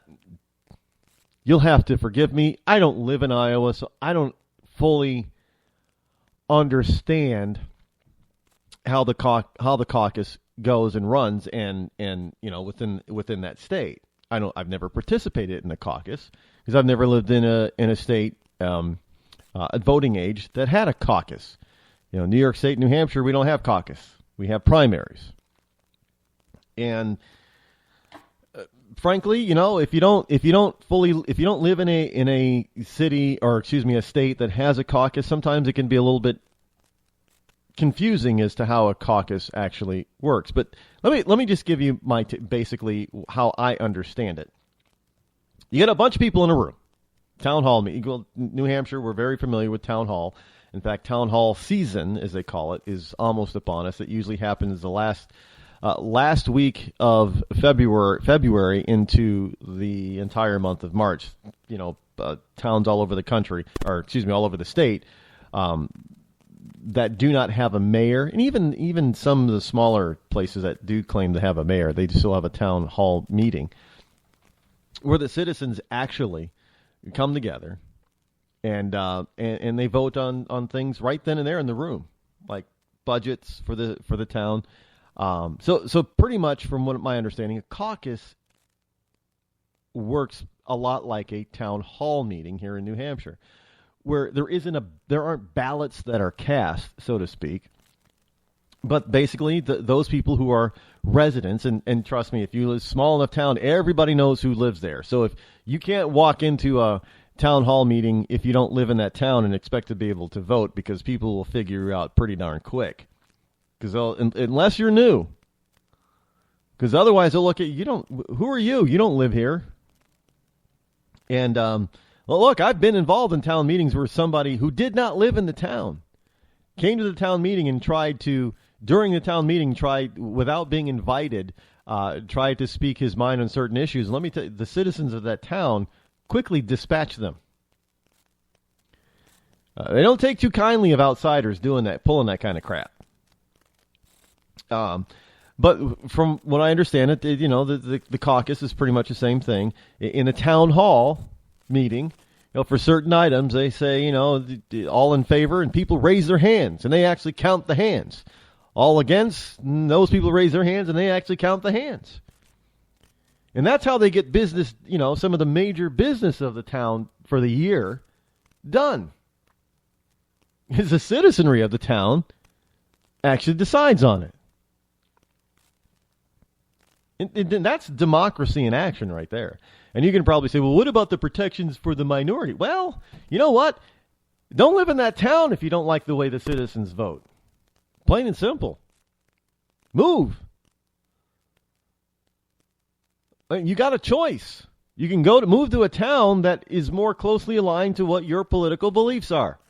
you'll have to forgive me. I don't live in Iowa, so I don't fully understand how the caucus goes and runs, and you know, within that state. I've never participated in the caucus because I've never lived in a state at voting age that had a caucus. You know, New York State, New Hampshire, we don't have caucus. We have primaries. And frankly, if you don't live in a city or a state that has a caucus, sometimes it can be a little bit confusing as to how a caucus actually works. But let me just give you basically how I understand it. You get a bunch of people in a room, town hall meeting. Well, New Hampshire, we're very familiar with town hall. In fact, town hall season, as they call it, is almost upon us. It usually happens the last week of February into the entire month of March. Towns all over the country, all over the state, that do not have a mayor, and even some of the smaller places that do claim to have a mayor, they still have a town hall meeting where the citizens actually come together and they vote on things right then and there in the room, like budgets for the town. So pretty much, from what my understanding, a caucus works a lot like a town hall meeting here in New Hampshire, where there aren't ballots that are cast, so to speak, but basically those people who are residents, and trust me, if you live in a small enough town, everybody knows who lives there. So if you can't walk into a town hall meeting if you don't live in that town and expect to be able to vote, because people will figure you out pretty darn quick. Because unless you're new, because otherwise they'll look at you. Who are you? You don't live here. And well, look, I've been involved in town meetings where somebody who did not live in the town came to the town meeting and during the town meeting, without being invited, tried to speak his mind on certain issues. And let me tell you, the citizens of that town quickly dispatch them. They don't take too kindly of outsiders pulling that kind of crap. But from what I understand, the caucus is pretty much the same thing. In a town hall meeting, for certain items, they say, all in favor, and people raise their hands, and they actually count the hands. All against, those people raise their hands, and they actually count the hands. And that's how they get business, some of the major business of the town for the year done. Is the citizenry of the town actually decides on it. And that's democracy in action right there. And you can probably say, well, what about the protections for the minority? Well, you know what? Don't live in that town if you don't like the way the citizens vote. Plain and simple. Move. You got a choice. You can move to a town that is more closely aligned to what your political beliefs are.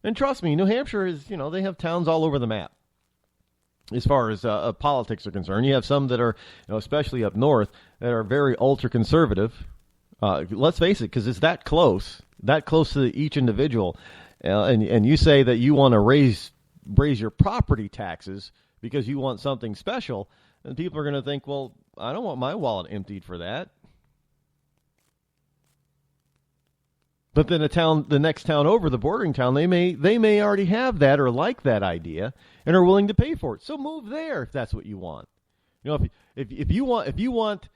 And trust me, New Hampshire is, they have towns all over the map. As far as politics are concerned, you have some that are, especially up north, that are very ultra-conservative. Let's face it, because it's that close to each individual. And you say that you want to raise your property taxes because you want something special, and people are going to think, well, I don't want my wallet emptied for that. But then the next town over, the bordering town, they may already have that or like that idea and are willing to pay for it. So move there if that's what you want. If you want,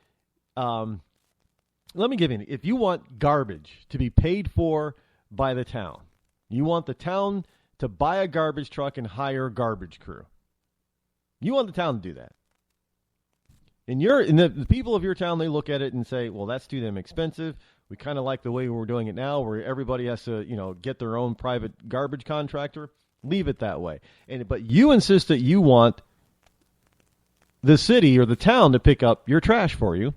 let me give you. If you want garbage to be paid for by the town, you want the town to buy a garbage truck and hire a garbage crew. You want the town to do that. And the people of your town, they look at it and say, well, that's too damn expensive. We kind of like the way we're doing it now, where everybody has to, get their own private garbage contractor. Leave it that way. But you insist that you want the city or the town to pick up your trash for you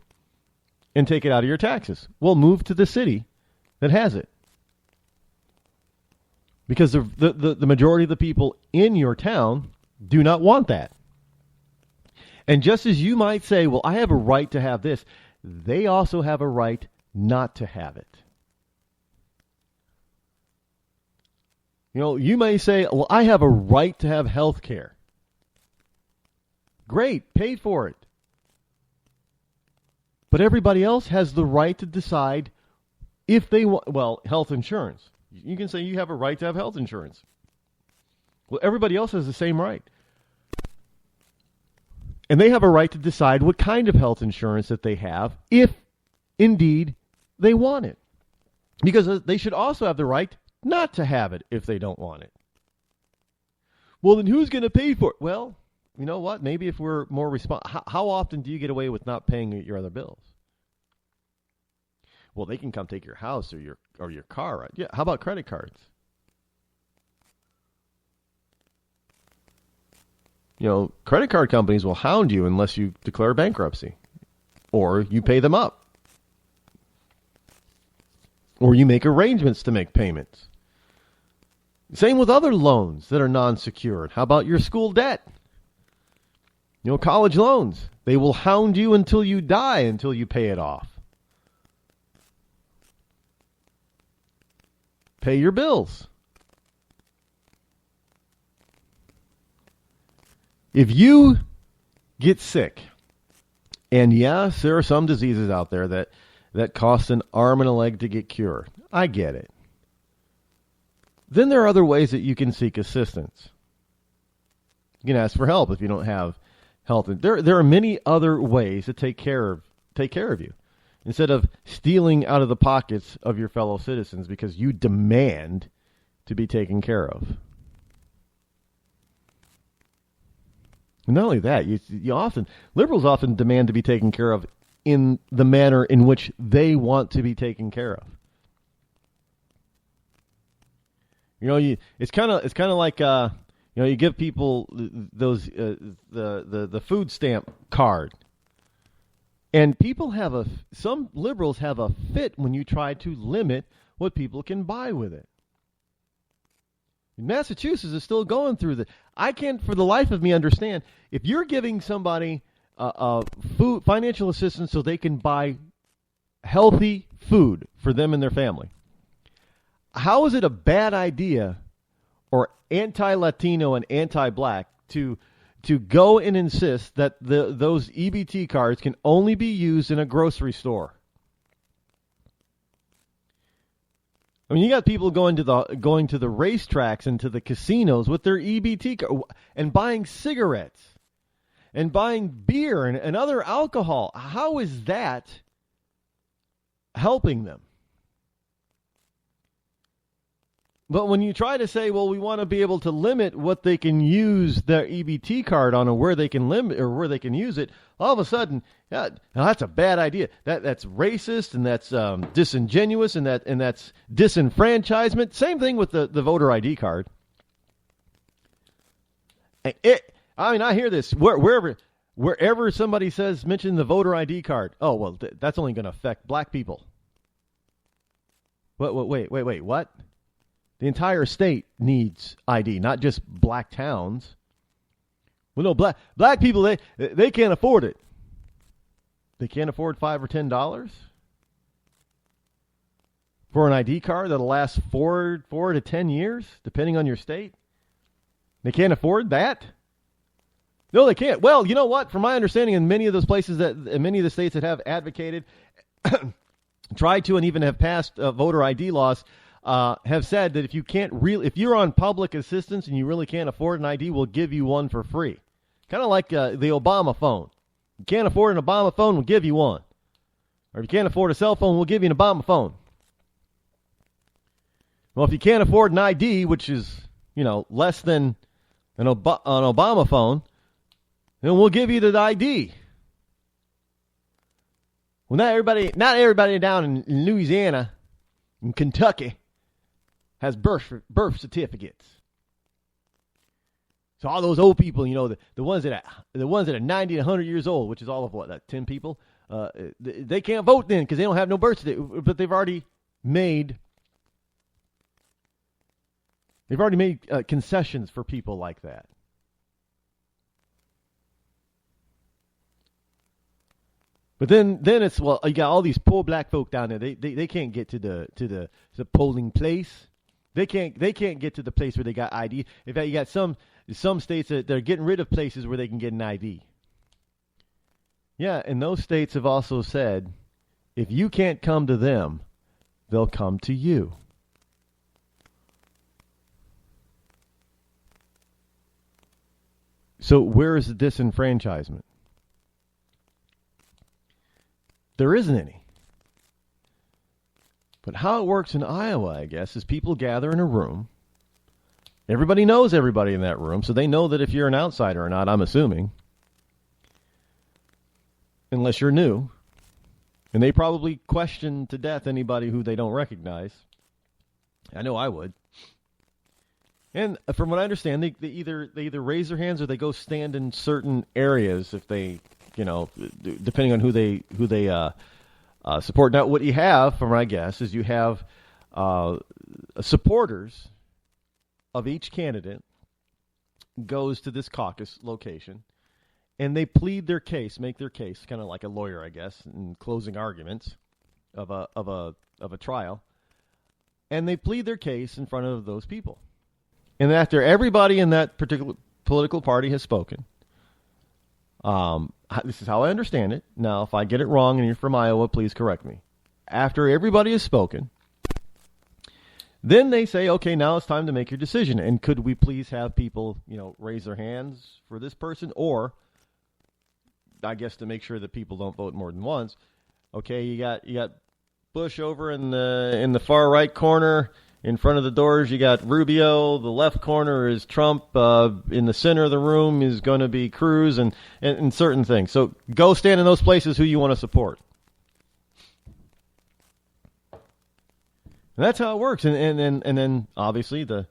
and take it out of your taxes. Well, move to the city that has it. Because the majority of the people in your town do not want that. And just as you might say, well, I have a right to have this, they also have a right not to have it. You may say, well, I have a right to have health care. Great, pay for it. But everybody else has the right to decide if they want, health insurance. You can say you have a right to have health insurance. Well, everybody else has the same right. And they have a right to decide what kind of health insurance that they have, if indeed they want it. Because they should also have the right not to have it if they don't want it. Well, then who's going to pay for it? Well, you know what? Maybe if we're more how often do you get away with not paying your other bills? Well, they can come take your house or your car, right? Yeah. How about credit cards? You know, credit card companies will hound you unless you declare bankruptcy, or you pay them up, or you make arrangements to make payments. Same with other loans that are non-secured. How about your school debt? You know, college loans. They will hound you until you die until you pay it off. Pay your bills. If you get sick, and yes, there are some diseases out there that cost an arm and a leg to get cured. I get it. Then there are other ways that you can seek assistance. You can ask for help if you don't have health. There are many other ways to take care of you, instead of stealing out of the pockets of your fellow citizens because you demand to be taken care of. And not only that, liberals often demand to be taken care of in the manner in which they want to be taken care of. You know, it's kind of like you give people those the food stamp card, and some liberals have a fit when you try to limit what people can buy with it. Massachusetts is still going through that. I can't, for the life of me, understand if you're giving somebody food financial assistance so they can buy healthy food for them and their family. How is it a bad idea or anti-Latino and anti-black to go and insist that those EBT cards can only be used in a grocery store? I mean, you got people going to the racetracks and to the casinos with their EBT card and buying cigarettes and buying beer and other alcohol. How is that helping them? But when you try to say, well, we want to be able to limit what they can use their EBT card on, or where they can limit or where they can use it, all of a sudden, that's a bad idea. That's racist, and that's disingenuous, and that's disenfranchisement. Same thing with the voter ID card. I hear this wherever somebody mention the voter ID card. Oh, well, that's only going to affect black people. Wait, what? The entire state needs ID, not just black towns. Well, no, black people, they can't afford it. They can't afford $5 or $10 for an ID card that'll last 4 to 10 years, depending on your state. They can't afford that? No, they can't. Well, you know what? From my understanding, in many of those places many of the states that have advocated, tried to, and even have passed voter ID laws, have said that if you're on public assistance and you really can't afford an ID, we'll give you one for free. Kind of like the Obama phone. You can't afford an Obama phone, we'll give you one. Or if you can't afford a cell phone, we'll give you an Obama phone. Well, if you can't afford an ID, which is, less than an Obama phone, then we'll give you the ID. Well, not everybody down in Louisiana and Kentucky has birth certificates. So all those old people, the ones that are 90 and 100 years old, which is all of 10 people, they can't vote then because they don't have no birth certificate. But they've already made concessions for people like that. But then it's, well, you got all these poor black folk down there. They can't get to the polling place. They can't get to the place where they got ID. In fact, you got some states that they're getting rid of places where they can get an ID. Yeah, and those states have also said, if you can't come to them, they'll come to you. So where is the disenfranchisement? There isn't any. But how it works in Iowa, I guess, is people gather in a room, Everybody knows everybody in that room, so they know that if you're an outsider or not, I'm assuming. Unless you're new. And they probably question to death anybody who they don't recognize. I know I would. And from what I understand, they either raise their hands or they go stand in certain areas if they, depending on who they support. Now, what you have, from my guess, is you have supporters of each candidate goes to this caucus location, and they plead their case, make their case, kind of like a lawyer, I guess, in closing arguments of a trial, and they plead their case in front of those people. And after everybody in that particular political party has spoken, this is how I understand it. Now, if I get it wrong and you're from Iowa, please correct me. After everybody has spoken, then they say, okay, now it's time to make your decision. And could we please have people, raise their hands for this person? Or, I guess to make sure that people don't vote more than once, okay, you got Bush over in the far right corner. In front of the doors, you got Rubio. The left corner is Trump. In the center of the room is going to be Cruz and certain things. So go stand in those places who you want to support. And that's how it works. And then obviously the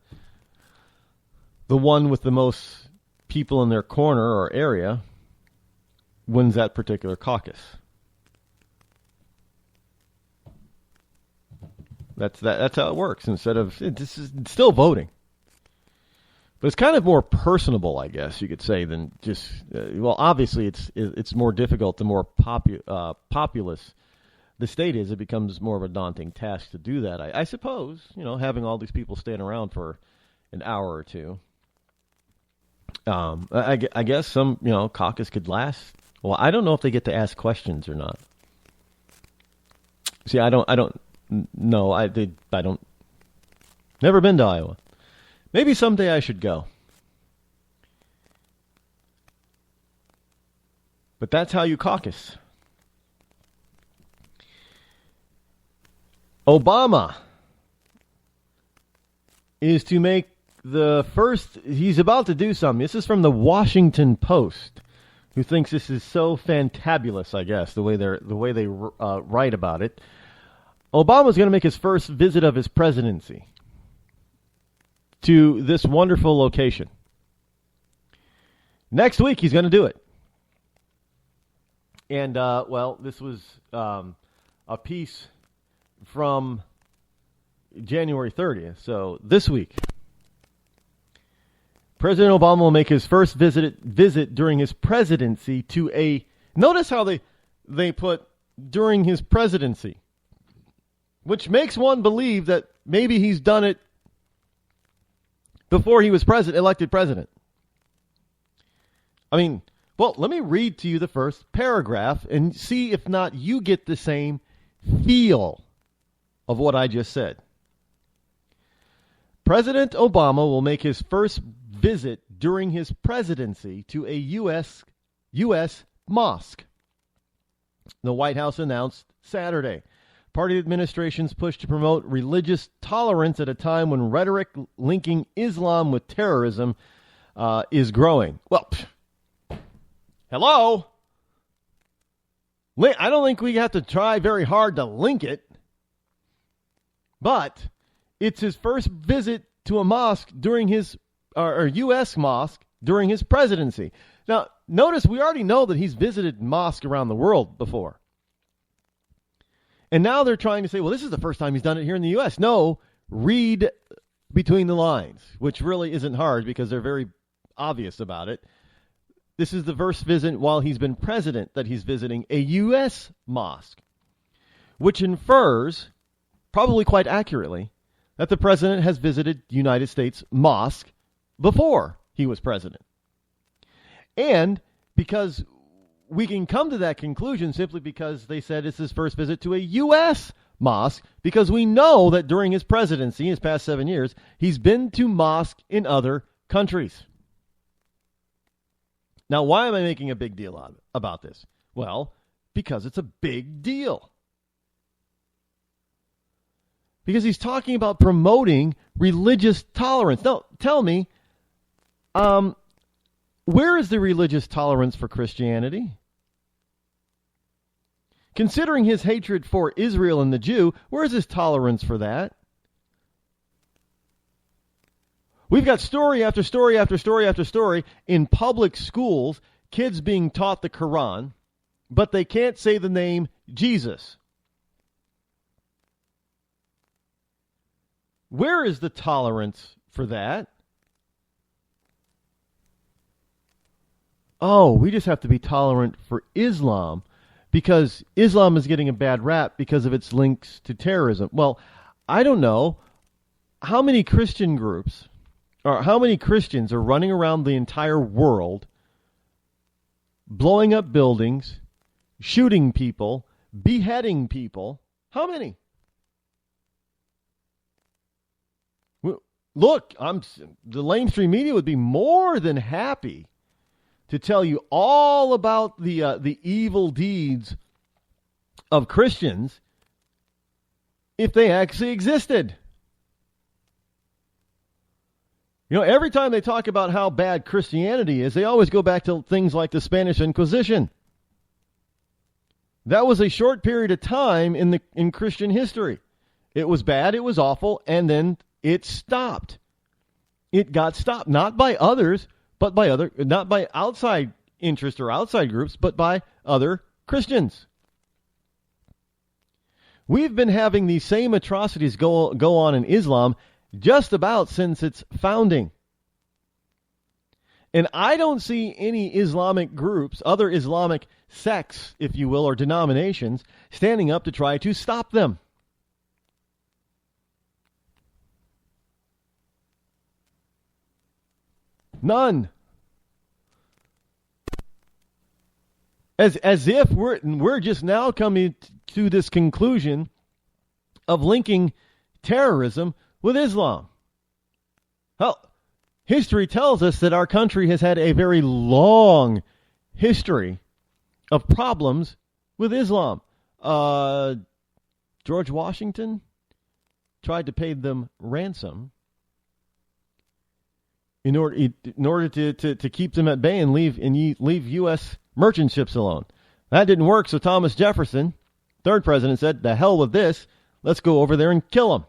one with the most people in their corner or area wins that particular caucus. That's how it works. Instead of it's still voting, but it's kind of more personable, I guess you could say, than just. Obviously it's more difficult the more populous the state is. It becomes more of a daunting task to do that. I suppose having all these people stand around for an hour or two. I guess some caucus could last. Well, I don't know if they get to ask questions or not. See, I don't. No, I don't. Never been to Iowa. Maybe someday I should go. But that's how you caucus. Obama is to make the first. He's about to do something. This is from the Washington Post, who thinks this is so fantabulous. I guess the way they write about it. Obama's going to make his first visit of his presidency to this wonderful location. Next week, he's going to do it. And, this was a piece from January 30th. So this week, President Obama will make his first visit during his presidency to a... Notice how they put during his presidency. Which makes one believe that maybe he's done it before he was elected president. I mean, let me read to you the first paragraph and see if not you get the same feel of what I just said. President Obama will make his first visit during his presidency to a U.S. mosque. The White House announced Saturday. Party administration's push to promote religious tolerance at a time when rhetoric linking Islam with terrorism is growing. Well, hello? I don't think we have to try very hard to link it. But it's his first visit to a mosque during his, or U.S. mosque during his presidency. Now, notice we already know that he's visited mosques around the world before. And now they're trying to say, well, this is the first time he's done it here in the U.S. No, read between the lines, which really isn't hard because they're very obvious about it. This is the first visit while he's been president that he's visiting a U.S. mosque, which infers, probably quite accurately, that the president has visited United States mosque before he was president. And because we can come to that conclusion simply because they said it's his first visit to a U.S. mosque, because we know that during his presidency, his past 7 years, he's been to mosques in other countries. Now, why am I making a big deal about this? Well, because it's a big deal. Because he's talking about promoting religious tolerance. Now, tell me, where is the religious tolerance for Christianity? Considering his hatred for Israel and the Jew, where is his tolerance for that? We've got story after story after story after story in public schools, kids being taught the Quran, but they can't say the name Jesus. Where is the tolerance for that? Oh, we just have to be tolerant for Islam because Islam is getting a bad rap because of its links to terrorism. Well, I don't know how many Christian groups or how many Christians are running around the entire world blowing up buildings, shooting people, beheading people. How many? Look, the mainstream media would be more than happy to tell you all about the evil deeds of Christians if they actually existed. You know, every time they talk about how bad Christianity is, they always go back to things like the Spanish Inquisition. That was a short period of time in Christian history. It was bad, it was awful, and then it stopped. It got stopped, not by others, but by not by outside interests or outside groups, but by other Christians. We've been having these same atrocities go on in Islam just about since its founding. And I don't see any Islamic groups, other Islamic sects, if you will, or denominations, standing up to try to stop them. None. As if we're just now coming to this conclusion of linking terrorism with Islam. Well, history tells us that our country has had a very long history of problems with Islam. George Washington tried to pay them ransom in order to keep them at bay and leave U.S. merchant ships alone. That didn't work, so Thomas Jefferson, third president, said, "The hell with this. Let's go over there and kill them."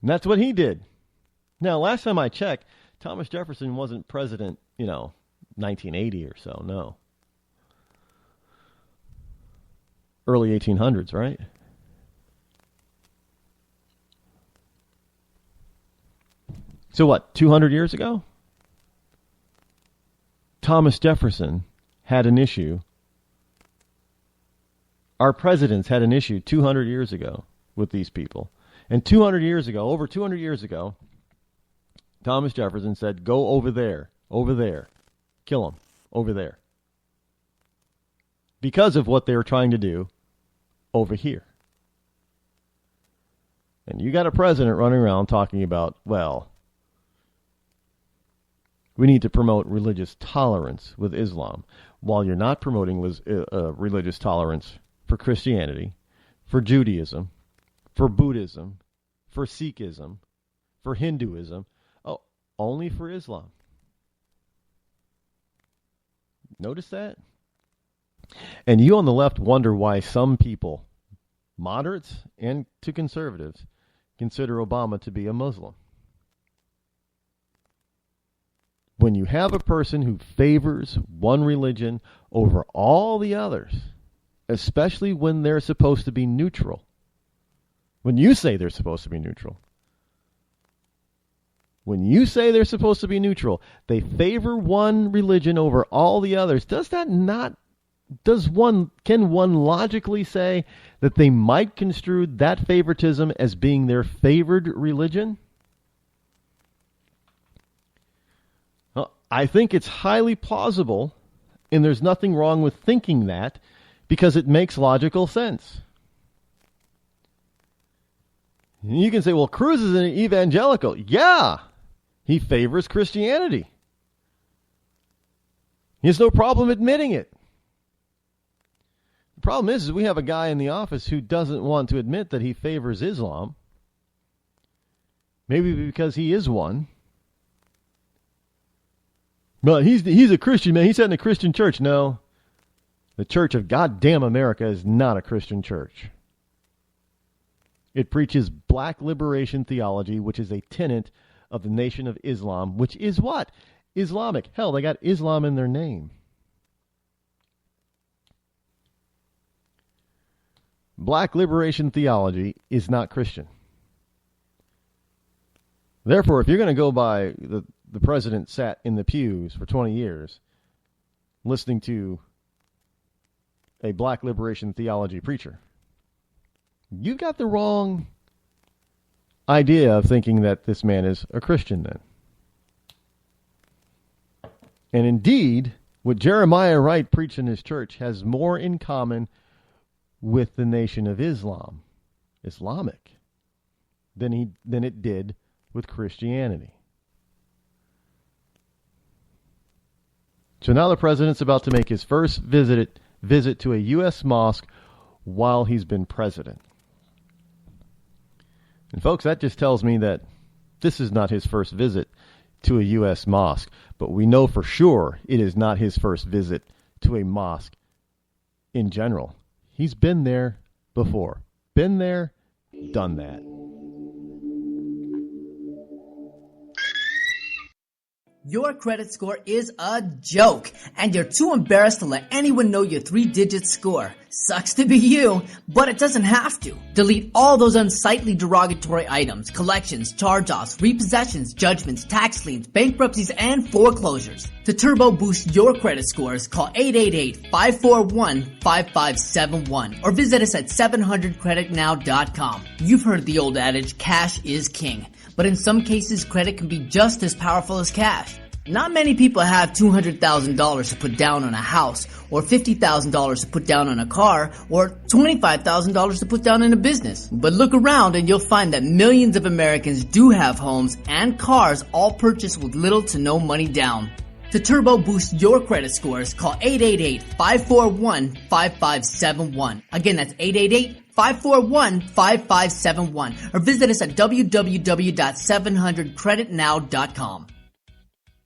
And that's what he did. Now, last time I checked, Thomas Jefferson wasn't president, 1980 or so, no. Early 1800s, right? So what, 200 years ago? Thomas Jefferson had an issue. Our presidents had an issue 200 years ago with these people. And 200 years ago, over 200 years ago, Thomas Jefferson said, "Go over there, kill them, over there." Because of what they were trying to do over here. And you got a president running around talking about, well, we need to promote religious tolerance with Islam, while you're not promoting religious tolerance for Christianity, for Judaism, for Buddhism, for Sikhism, for Hinduism, only for Islam. Notice that? And you on the left wonder why some people, moderates and to conservatives, consider Obama to be a Muslim. When you have a person who favors one religion over all the others, especially when they're supposed to be neutral, when you say they're supposed to be neutral, they favor one religion over all the others. Can one logically say that they might construe that favoritism as being their favored religion? Well, I think it's highly plausible, and there's nothing wrong with thinking that, because it makes logical sense. You can say, well, Cruz is an evangelical. Yeah, he favors Christianity. He has no problem admitting it. The problem is we have a guy in the office who doesn't want to admit that he favors Islam. Maybe because he is one. But he's a Christian, man. He sat in a Christian church. No, the Church of Goddamn America is not a Christian church. It preaches black liberation theology, which is a tenet of the Nation of Islam, which is what? Islamic. Hell, they got Islam in their name. Black liberation theology is not Christian. Therefore, if you're going to go by the president sat in the pews for 20 years listening to a black liberation theology preacher, you've got the wrong idea of thinking that this man is a Christian then. And indeed, what Jeremiah Wright preached in his church has more in common with the Nation of Islam, Islamic, than it did with Christianity. So now the president's about to make his first visit to a U.S. mosque while he's been president. And folks, that just tells me that this is not his first visit to a U.S. mosque. But we know for sure it is not his first visit to a mosque in general. He's been there before. Been there, done that. Your credit score is a joke, and you're too embarrassed to let anyone know your 3-digit score. Sucks to be you, but it doesn't have to. Delete all those unsightly derogatory items, collections, charge-offs, repossessions, judgments, tax liens, bankruptcies, and foreclosures. To turbo boost your credit scores, call 888-541-5571 or visit us at 700creditnow.com. You've heard the old adage, cash is king. But in some cases, credit can be just as powerful as cash. Not many people have $200,000 to put down on a house, or $50,000 to put down on a car, or $25,000 to put down in a business. But look around and you'll find that millions of Americans do have homes and cars all purchased with little to no money down. To turbo boost your credit scores, call 888-541-5571. Again, that's 888-541-5571. Or visit us at www.700creditnow.com.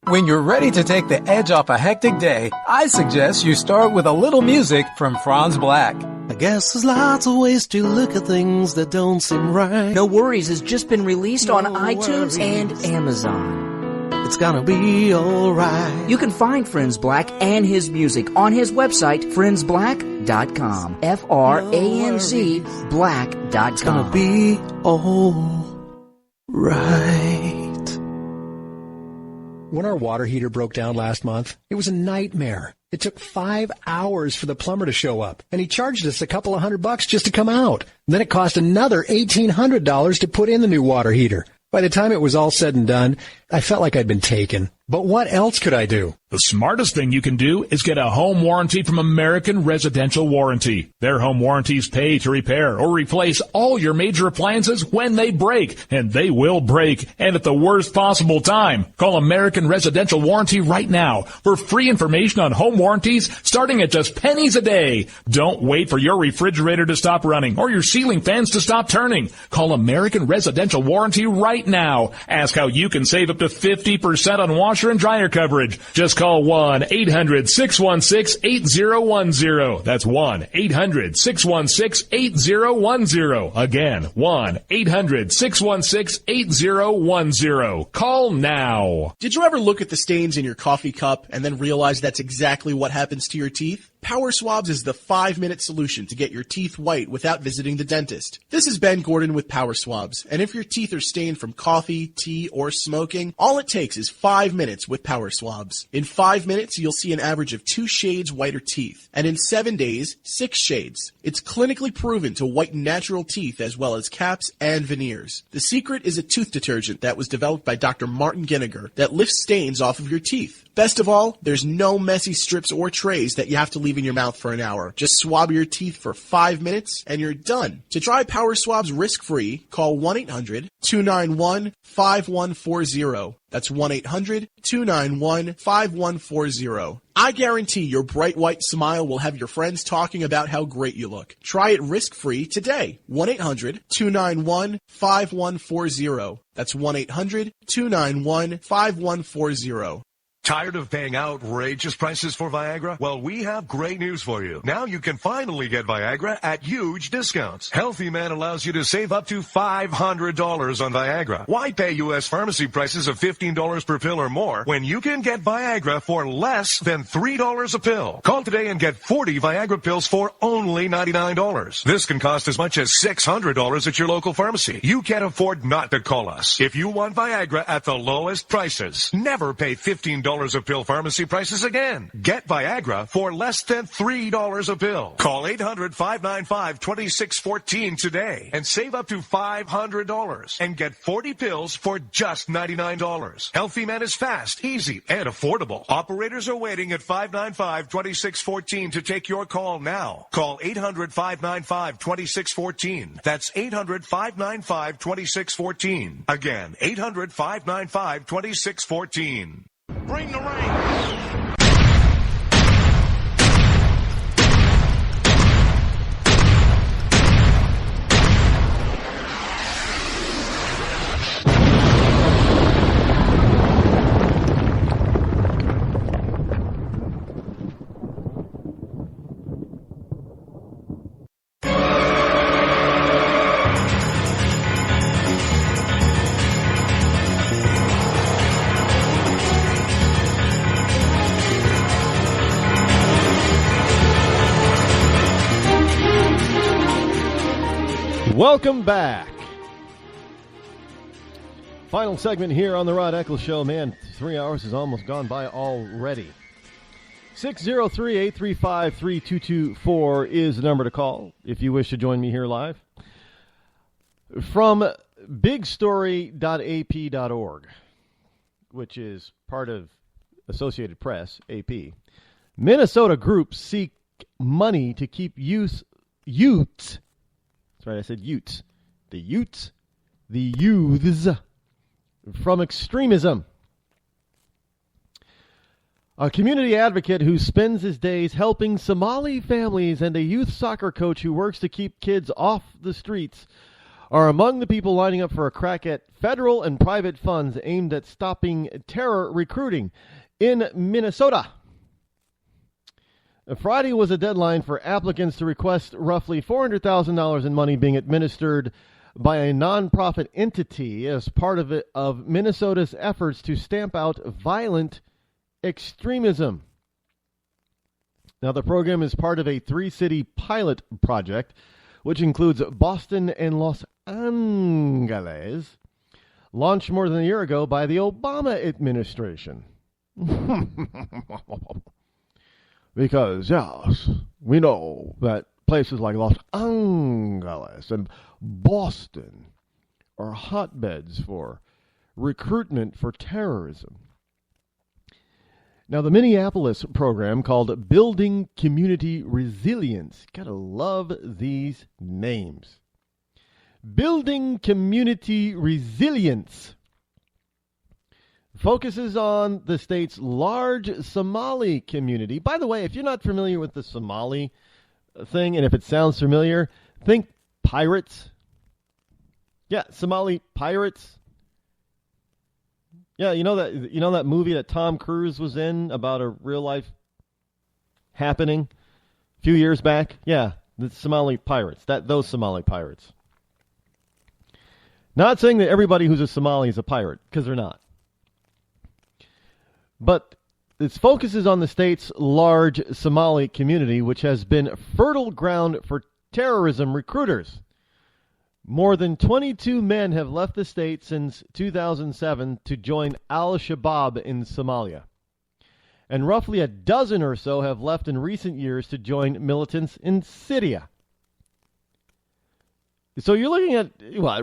When you're ready to take the edge off a hectic day, I suggest you start with a little music from Franz Black. I guess there's lots of ways to look at things that don't seem right. No Worries has just been released on iTunes and Amazon. It's gonna be alright. You can find Friends Black and his music on his website, friendsblack.com. F-R-A-N-Z black.com. It's gonna be alright. When our water heater broke down last month, it was a nightmare. It took 5 hours for the plumber to show up, and he charged us a couple of $100 just to come out. And then it cost another $1,800 to put in the new water heater. By the time it was all said and done, I felt like I'd been taken. But what else could I do? The smartest thing you can do is get a home warranty from American Residential Warranty. Their home warranties pay to repair or replace all your major appliances when they break, and they will break, and at the worst possible time. Call American Residential Warranty right now for free information on home warranties starting at just pennies a day. Don't wait for your refrigerator to stop running or your ceiling fans to stop turning. Call American Residential Warranty right now. Ask how you can save up to 50% on washer and dryer coverage. Just call 1-800-616-8010. That's 1-800-616-8010. Again, 1-800-616-8010. Call now. Did you ever look at the stains in your coffee cup and then realize that's exactly what happens to your teeth? Power Swabs is the 5-minute solution to get your teeth white without visiting the dentist. This is Ben Gordon with Power Swabs, and if your teeth are stained from coffee, tea, or smoking, all it takes is 5 minutes with Power Swabs. In 5 minutes, you'll see an average of 2 shades whiter teeth, and in 7 days, 6 shades. It's clinically proven to whiten natural teeth as well as caps and veneers. The secret is a tooth detergent that was developed by Dr. Martin Ginniger that lifts stains off of your teeth. Best of all, there's no messy strips or trays that you have to leave in your mouth for an hour. Just swab your teeth for 5 minutes and you're done. To try Power Swabs risk-free, call 1-800-291-5140. That's 1-800-291-5140. I guarantee your bright white smile will have your friends talking about how great you look. Try it risk-free today. 1-800-291-5140. That's 1-800-291-5140. Tired of paying outrageous prices for Viagra? Well, we have great news for you. Now you can finally get Viagra at huge discounts. Healthy Man allows you to save up to $500 on Viagra. Why pay U.S. pharmacy prices of $15 per pill or more when you can get Viagra for less than $3 a pill? Call today and get 40 Viagra pills for only $99. This can cost as much as $600 at your local pharmacy. You can't afford not to call us. If you want Viagra at the lowest prices, never pay $15 a pill pharmacy prices again. Get Viagra for less than $3 a pill. Call 800-595-2614 today and save up to $500 and get 40 pills for just $99. Healthy Man is fast, easy, and affordable. Operators are waiting at 595-2614 to take your call now. Call 800-595-2614. That's 800-595-2614. Again, 800-595-2614. Bring the rain. Welcome back. Final segment here on the Rod Eccles Show. Man, 3 hours has almost gone by already. 603-835-3224 is the number to call if you wish to join me here live. From bigstory.ap.org, which is part of Associated Press, AP, Minnesota groups seek money to keep youths. That's right, I said Utes. The youths from extremism. A community advocate who spends his days helping Somali families and a youth soccer coach who works to keep kids off the streets are among the people lining up for a crack at federal and private funds aimed at stopping terror recruiting in Minnesota. Friday was a deadline for applicants to request roughly $400,000 in money being administered by a nonprofit entity as part of Minnesota's efforts to stamp out violent extremism. Now, the program is part of a 3-city pilot project, which includes Boston and Los Angeles, launched more than a year ago by the Obama administration. Because, yes, we know that places like Los Angeles and Boston are hotbeds for recruitment for terrorism. Now, the Minneapolis program called Building Community Resilience. Gotta love these names. Building Community Resilience focuses on the state's large Somali community. By the way, if you're not familiar with the Somali thing, and if it sounds familiar, think pirates. Yeah, Somali pirates. Yeah, you know that movie that Tom Cruise was in about a real life happening a few years back? Yeah, the Somali pirates. Those Somali pirates. Not saying that everybody who's a Somali is a pirate, because they're not. But its focuses on the state's large Somali community, which has been fertile ground for terrorism recruiters. More than 22 men have left the state since 2007 to join al-Shabaab in Somalia. And roughly a dozen or so have left in recent years to join militants in Syria. So you're looking at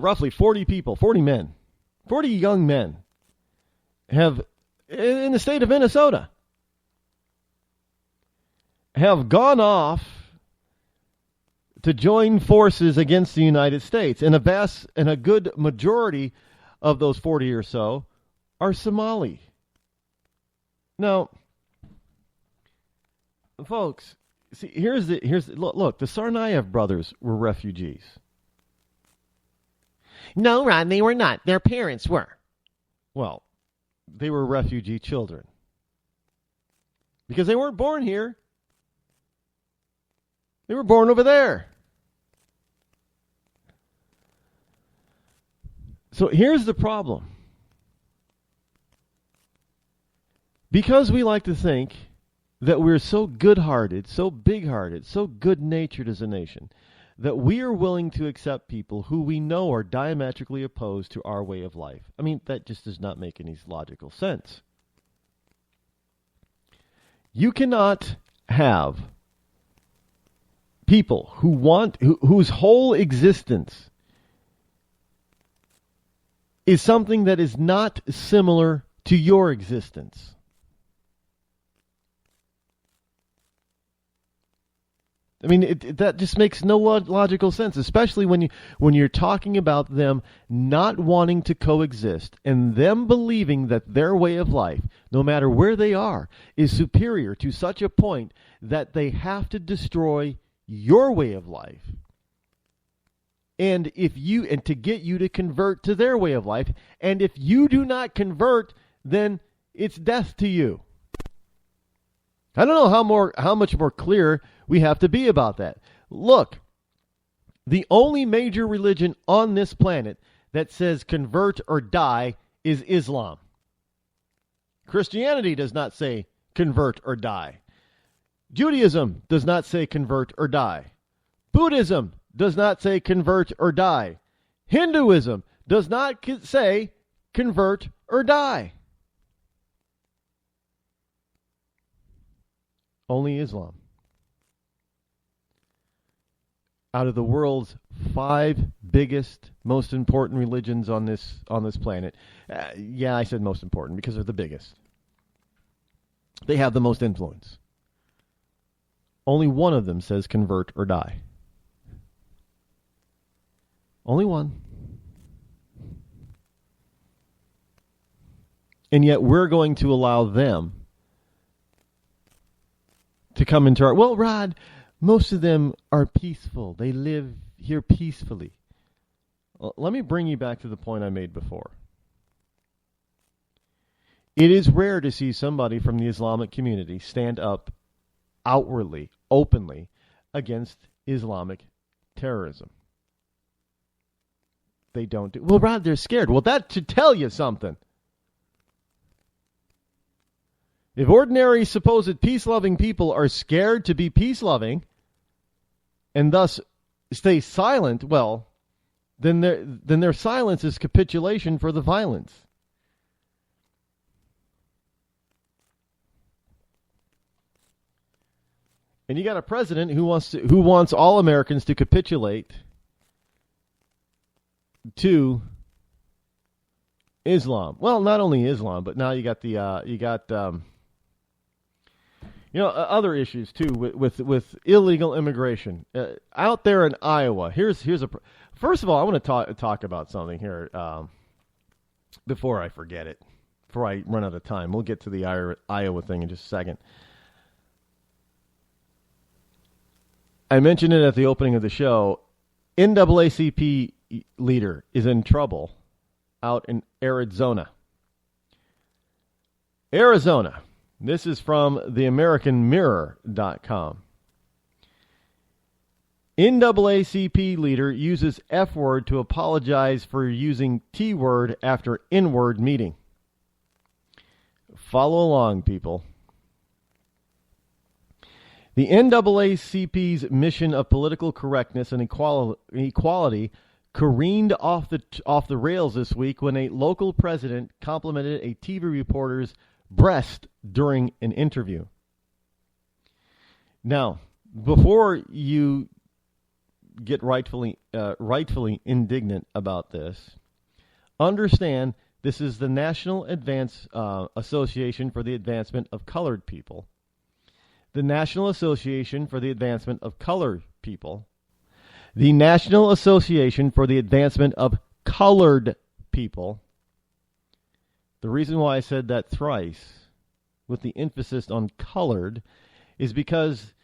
roughly 40 people, 40 men, 40 young men have in the state of Minnesota have gone off to join forces against the United States. And a good majority of those 40 or so are Somali. Now, folks, see, look, the Tsarnaev brothers were refugees. No, Ron, they were not. Their parents were. Well, they were refugee children. Because they weren't born here. They were born over there. So here's the problem. Because we like to think that we're so good-hearted, so big-hearted, so good-natured as a nation, that we are willing to accept people who we know are diametrically opposed to our way of life. I mean, that just does not make any logical sense. You cannot have people whose whole existence is something that is not similar to your existence. I mean, that just makes no logical sense, especially when you're talking about them not wanting to coexist and them believing that their way of life, no matter where they are, is superior to such a point that they have to destroy your way of life. And to get you to convert to their way of life, and if you do not convert, then it's death to you. I don't know how much more clear we have to be about that. Look, the only major religion on this planet that says convert or die is Islam. Christianity does not say convert or die. Judaism does not say convert or die. Buddhism does not say convert or die. Hinduism does not say convert or die. Only Islam. Out of the world's 5 biggest, most important religions on this planet, yeah, I said most important because they're the biggest. They have the most influence. Only one of them says convert or die. Only one. And yet we're going to allow them to come into our... Well, Rod, most of them are peaceful. They live here peacefully. Well, let me bring you back to the point I made before. It is rare to see somebody from the Islamic community stand up outwardly, openly, against Islamic terrorism. They don't do... Well, Rod, they're scared. Well, that should tell you something. If ordinary supposed peace-loving people are scared to be peace-loving and thus stay silent, well, then their silence is capitulation for the violence. And you got a president who wants all Americans to capitulate to Islam. Well, not only Islam, but now you got other issues too with illegal immigration out there in Iowa. First of all, I want to talk about something here before I forget it. Before I run out of time, we'll get to the Iowa thing in just a second. I mentioned it at the opening of the show. NAACP leader is in trouble out in Arizona. Arizona. This is from theamericanmirror.com. NAACP leader uses F word to apologize for using T word after N word meeting. Follow along, people. The NAACP's mission of political correctness and equality careened off the rails this week when a local president complimented a TV reporter's breast during an interview. Now, before you get rightfully indignant about this, understand This is the National Association for the Advancement of Colored People. The National Association for the Advancement of Colored People. The National Association for the Advancement of Colored People. The reason why I said that thrice, with the emphasis on colored, is because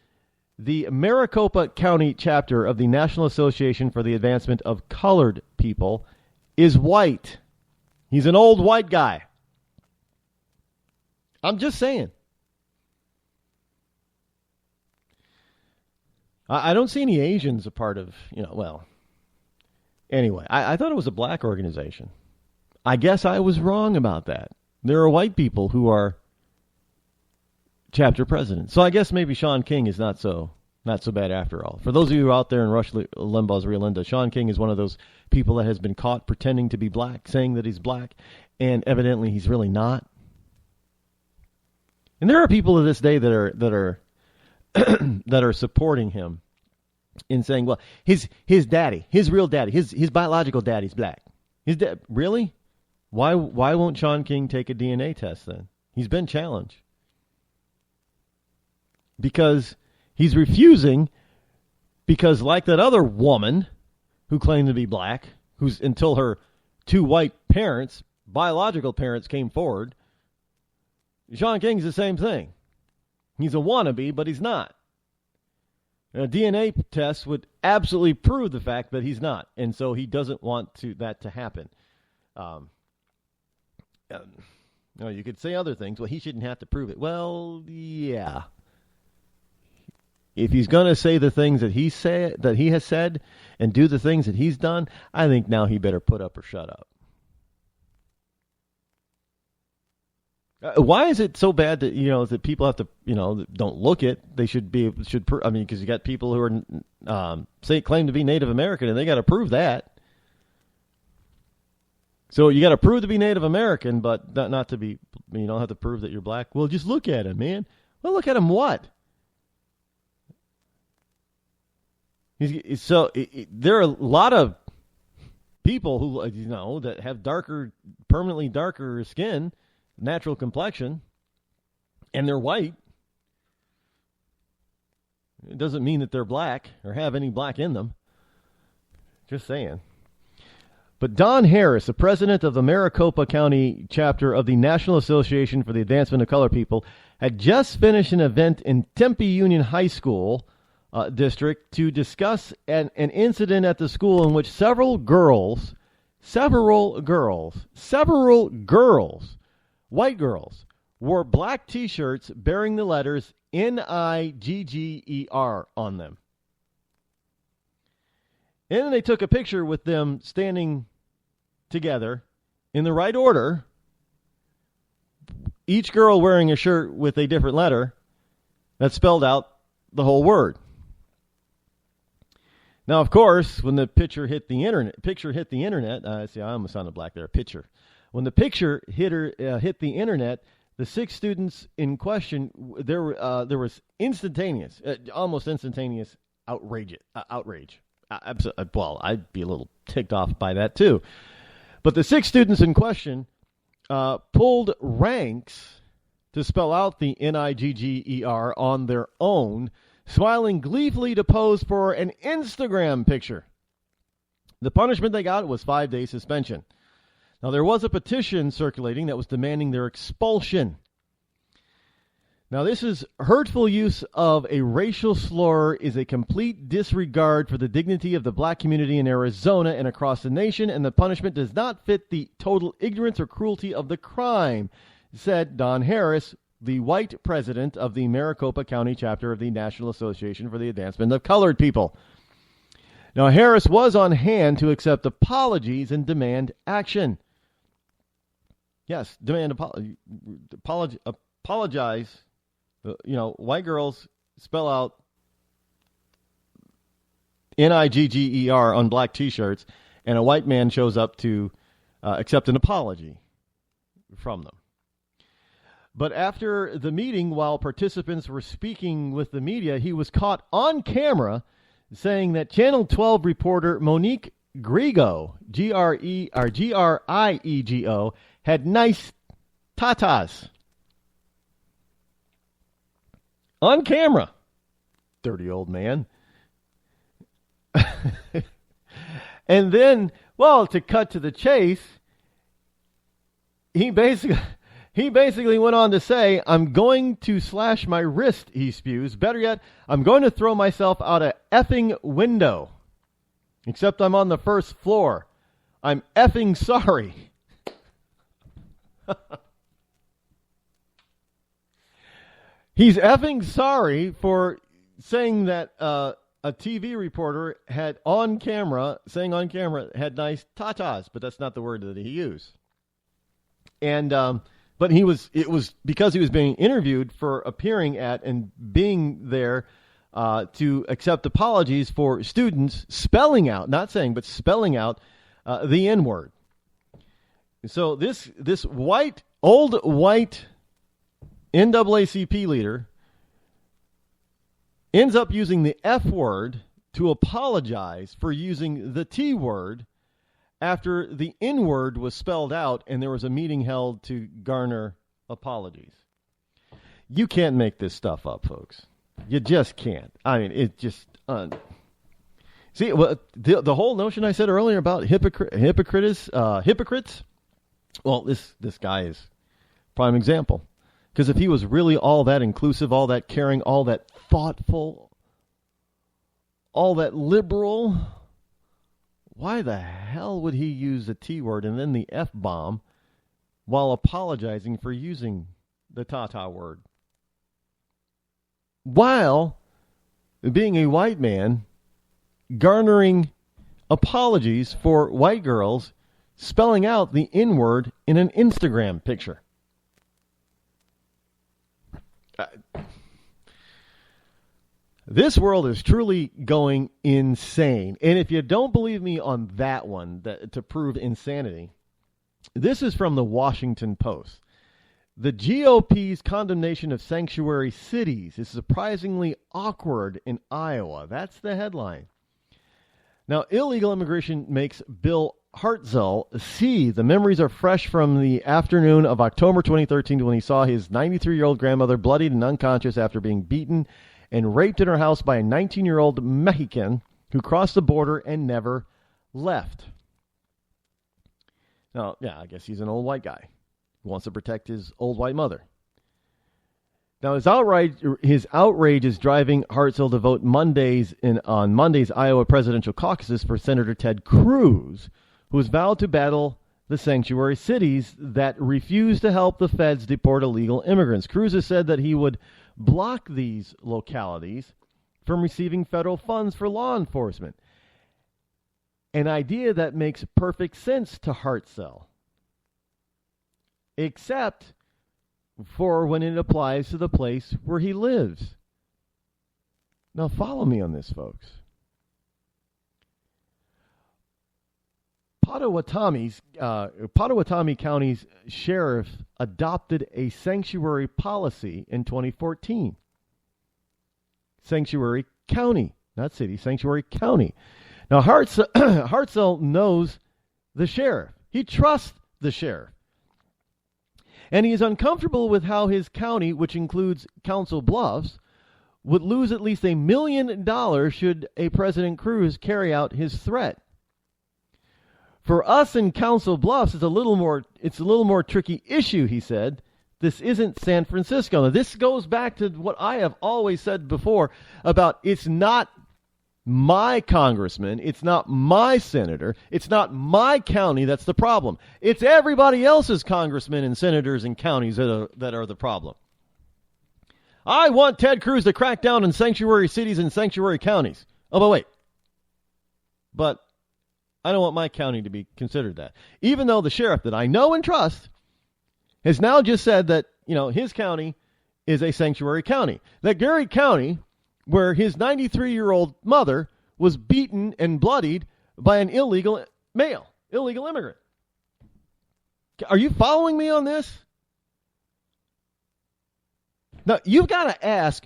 the Maricopa County chapter of the National Association for the Advancement of Colored People is white. He's an old white guy. I'm just saying. I don't see any Asians a part of, anyway, I thought it was a black organization. I guess I was wrong about that. There are white people who are chapter presidents. So I guess maybe Sean King is not so bad after all. For those of you out there in Rush Limbaugh's Real Linda, Sean King is one of those people that has been caught pretending to be black, saying that he's black, and evidently he's really not. And there are people to this day that are that are supporting him in saying, well, his daddy, his real daddy, his biological daddy's black. His dad, really? Why won't Sean King take a DNA test then? He's been challenged. Because he's refusing, because like that other woman who claimed to be black, who's until her two white parents, biological parents, came forward, Sean King's the same thing. He's a wannabe, but he's not. A DNA test would absolutely prove the fact that he's not, and so he doesn't want that to happen. You could say other things. Well, he shouldn't have to prove it. Well, yeah. If he's going to say the things that he has said and do the things that he's done, I think now he better put up or shut up. Why is it so bad that that people have to don't look it? They should because you got people who are claim to be Native American and they got to prove that. So you got to prove to be Native American, but not to be. You don't have to prove that you're black. Well, just look at him, man. Well, look at him. What? There are a lot of people who that have permanently darker skin, natural complexion, and they're white. It doesn't mean that they're black or have any black in them. Just saying. But Don Harris, the president of the Maricopa County chapter of the National Association for the Advancement of Colored People, had just finished an event in Tempe Union High School district to discuss an incident at the school in which several girls, white girls, wore black T-shirts bearing the letters NIGGER on them. And then they took a picture with them standing together in the right order, each girl wearing a shirt with a different letter that spelled out the whole word. Now, of course, when the picture hit the internet, see, I almost sounded black there, picture. When the picture hit the internet, the 6 students in question, there was almost instantaneous outrage. Well, I'd be a little ticked off by that too. But the 6 students in question pulled ranks to spell out the NIGGER on their own, smiling gleefully to pose for an Instagram picture. The punishment they got was 5-day suspension. Now, there was a petition circulating that was demanding their expulsion. Now, this is hurtful use of a racial slur is a complete disregard for the dignity of the black community in Arizona and across the nation, and the punishment does not fit the total ignorance or cruelty of the crime, said Don Harris, the white president of the Maricopa County chapter of the National Association for the Advancement of Colored People. Now, Harris was on hand to accept apologies and demand action. Yes, demand apologize. White girls spell out NIGGER on black T-shirts, and a white man shows up to accept an apology from them. But after the meeting, while participants were speaking with the media, he was caught on camera saying that Channel 12 reporter Monique Griego, Griego, had nice tatas. On camera. Dirty old man. And then, well, to cut to the chase, he basically went on to say, I'm going to slash my wrist, he spews. Better yet, I'm going to throw myself out a effing window. Except I'm on the first floor. I'm effing sorry. He's effing sorry for saying that a TV reporter had on camera had nice tatas, but that's not the word that he used. And but it was because he was being interviewed for appearing at and being there to accept apologies for students spelling out, not saying, but spelling out the N-word. So this old white NAACP leader ends up using the F word to apologize for using the T word after the N word was spelled out and there was a meeting held to garner apologies. You can't make this stuff up, folks. You just can't. I mean, it just... See, well, the whole notion I said earlier about hypocrites, well, this guy is prime example. Because if he was really all that inclusive, all that caring, all that thoughtful, all that liberal, why the hell would he use the T word and then the F-bomb while apologizing for using the Tata word? While being a white man, garnering apologies for white girls spelling out the N-word in an Instagram picture. This world is truly going insane. And if you don't believe me on that one, to prove insanity, this is from the Washington Post. The GOP's condemnation of sanctuary cities is surprisingly awkward in Iowa. That's the headline. Now, illegal immigration makes Bill Hartzell seethe. The memories are fresh from the afternoon of October 2013 when he saw his 93-year-old grandmother bloodied and unconscious after being beaten and raped in her house by a 19-year-old Mexican who crossed the border and never left. Now, yeah, I guess he's an old white guy who wants to protect his old white mother. Now, his outrage is driving Hartzell to vote on Monday's Iowa presidential caucuses for Senator Ted Cruz, who has vowed to battle the sanctuary cities that refuse to help the feds deport illegal immigrants. Cruz has said that he would block these localities from receiving federal funds for law enforcement, an idea that makes perfect sense to Hartzell, except for when it applies to the place where he lives. Now follow me on this, folks. Pottawatomie County's sheriff adopted a sanctuary policy in 2014. Sanctuary county, not city, sanctuary county. Now, Hartzell knows the sheriff. He trusts the sheriff. And he is uncomfortable with how his county, which includes Council Bluffs, would lose at least $1 million should a President Cruz carry out his threat. For us in Council Bluffs, it's a little more tricky issue, he said. This isn't San Francisco. Now, this goes back to what I have always said before about it's not my congressman, it's not my senator, it's not my county that's the problem. It's everybody else's congressmen and senators and counties that are the problem. I want Ted Cruz to crack down on sanctuary cities and sanctuary counties. Oh, but wait. But I don't want my county to be considered that. Even though the sheriff that I know and trust has now just said that, his county is a sanctuary county. That Gary County, where his 93-year-old mother was beaten and bloodied by an illegal immigrant. Are you following me on this? Now, you've got to ask,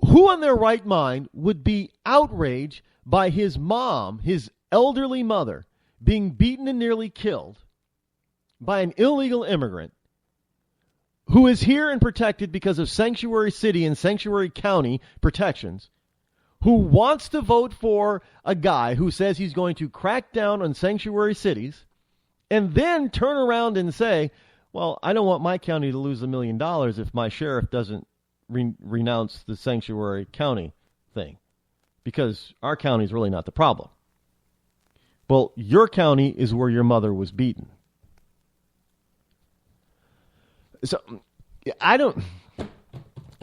who in their right mind would be outraged by his mom, his elderly mother being beaten and nearly killed by an illegal immigrant who is here and protected because of sanctuary city and sanctuary county protections, who wants to vote for a guy who says he's going to crack down on sanctuary cities, and then turn around and say, well, I don't want my county to lose $1 million if my sheriff doesn't renounce the sanctuary county thing, because our county is really not the problem. Well, your county is where your mother was beaten. So, I don't...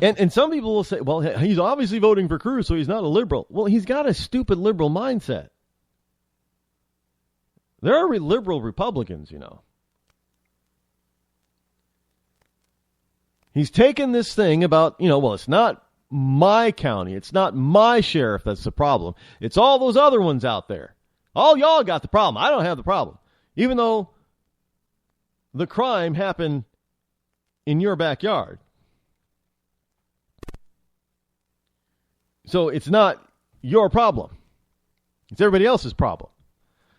And some people will say, well, he's obviously voting for Cruz, so he's not a liberal. Well, he's got a stupid liberal mindset. There are liberal Republicans, you know. He's taken this thing about, well, it's not my county. It's not my sheriff that's the problem. It's all those other ones out there. All y'all got the problem. I don't have the problem. Even though the crime happened in your backyard. So it's not your problem. It's everybody else's problem.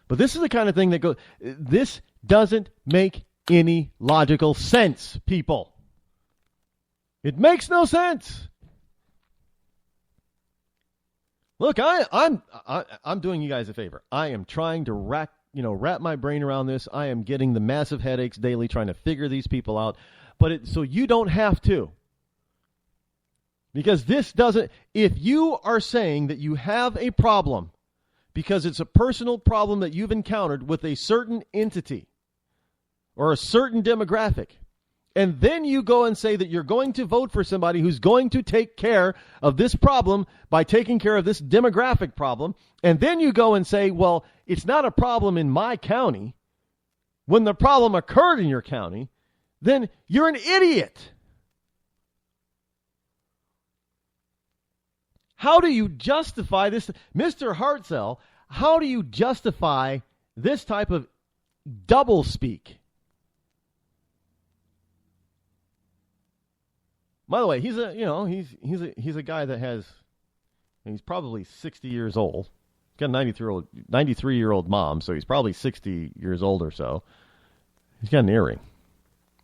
But this is the kind of thing that goes, this doesn't make any logical sense, people. It makes no sense. Look, I'm doing you guys a favor. I am trying to wrap my brain around this. I am getting the massive headaches daily trying to figure these people out. But so you don't have to. Because this doesn't, if you are saying that you have a problem because it's a personal problem that you've encountered with a certain entity or a certain demographic, and then you go and say that you're going to vote for somebody who's going to take care of this problem by taking care of this demographic problem, and then you go and say, well, it's not a problem in my county, when the problem occurred in your county, then you're an idiot. How do you justify this? Mr. Hartzell, how do you justify this type of doublespeak? By the way, he's a guy that he's probably 60 years old. He's got a 93-year-old mom, so he's probably 60 years old or so. He's got an earring.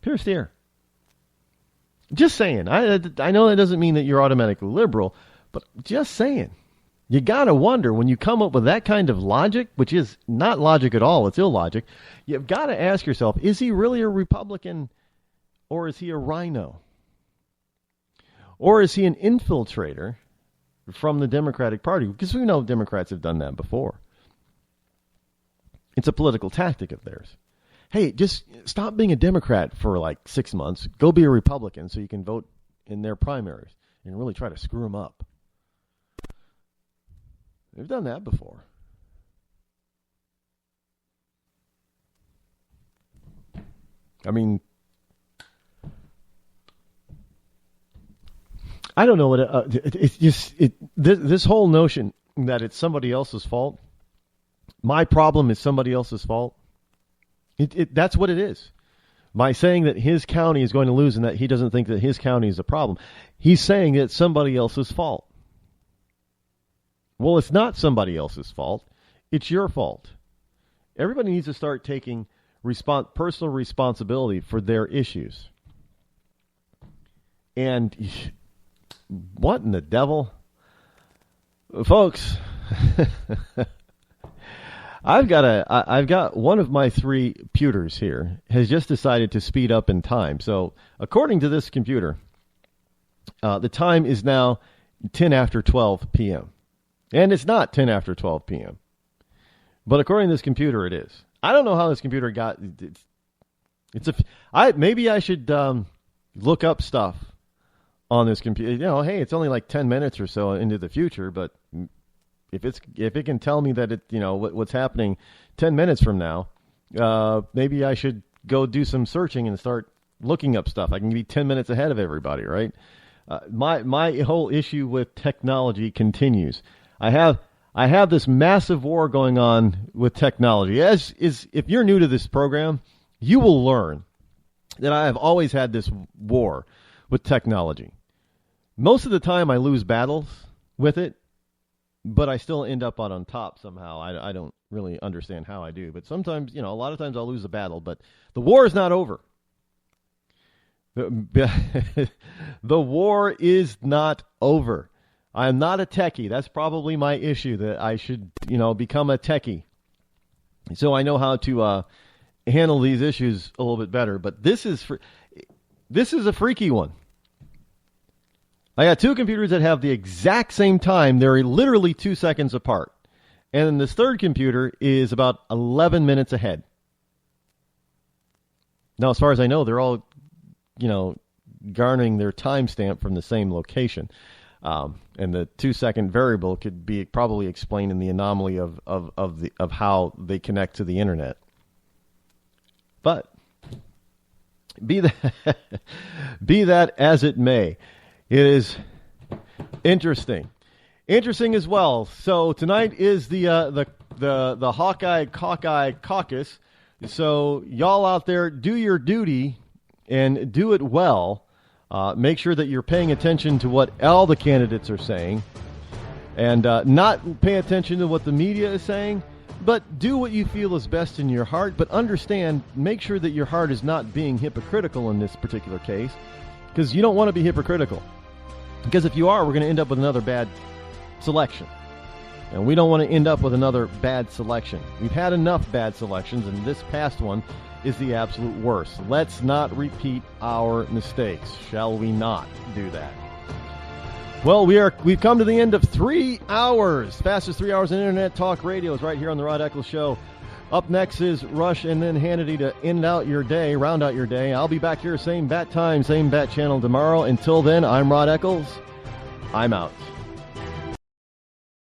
Pierced ear. Just saying. I know that doesn't mean that you're automatically liberal, but just saying. You got to wonder, when you come up with that kind of logic, which is not logic at all, it's illogic, you've got to ask yourself, is he really a Republican or is he a rhino? Or is he an infiltrator from the Democratic Party? Because we know Democrats have done that before. It's a political tactic of theirs. Hey, just stop being a Democrat for like 6 months. Go be a Republican so you can vote in their primaries and really try to screw them up. They've done that before. I mean, I don't know what it's just this whole notion that it's somebody else's fault. My problem is somebody else's fault. That's what it is. By saying that his county is going to lose and that he doesn't think that his county is a problem, he's saying it's somebody else's fault. Well, it's not somebody else's fault. It's your fault. Everybody needs to start taking personal responsibility for their issues. And what in the devil? Folks, I've got one of my 3 computers here has just decided to speed up in time. So according to this computer, the time is now 10 after 12 p.m. And it's not 10 after 12 p.m. But according to this computer, it is. I don't know how this computer got... Maybe I should look up stuff on this computer. Hey, it's only like 10 minutes or so into the future, but if it can tell me that what's happening 10 minutes from now, maybe I should go do some searching and start looking up stuff. I can be 10 minutes ahead of everybody, right? My whole issue with technology continues. I have this massive war going on with technology. If you're new to this program, you will learn that I have always had this war with technology. Most of the time I lose battles with it but I still end up on top somehow. I don't really understand how I do, but sometimes, a lot of times I'll lose a battle, but the war is not over. The war is not over. I am not a techie. That's probably my issue, that I should, become a techie. So I know how to handle these issues a little bit better. But this is a freaky one. I got two computers that have the exact same time. They're literally 2 seconds apart. And then this third computer is about 11 minutes ahead. Now, as far as I know, they're all, garnering their timestamp from the same location. And the 2 second variable could be probably explained in the anomaly of how they connect to the internet. But be that as it may, it is interesting as well. So tonight is the Hawkeye Caucus. So y'all out there, do your duty and do it well. Make sure that you're paying attention to what all the candidates are saying, and not pay attention to what the media is saying, but do what you feel is best in your heart. But understand, make sure that your heart is not being hypocritical in this particular case, because you don't want to be hypocritical. Because if you are, we're going to end up with another bad selection. And we don't want to end up with another bad selection. We've had enough bad selections, and this past one is the absolute worst. Let's not repeat our mistakes. Shall we not do that? Well, we've come to the end of 3 hours. Fastest 3 hours in Internet Talk Radio is right here on the Rod Eccles Show. Up next is Rush and then Hannity to round out your day. I'll be back here, same bat time, same bat channel tomorrow. Until then, I'm Rod Eccles. I'm out.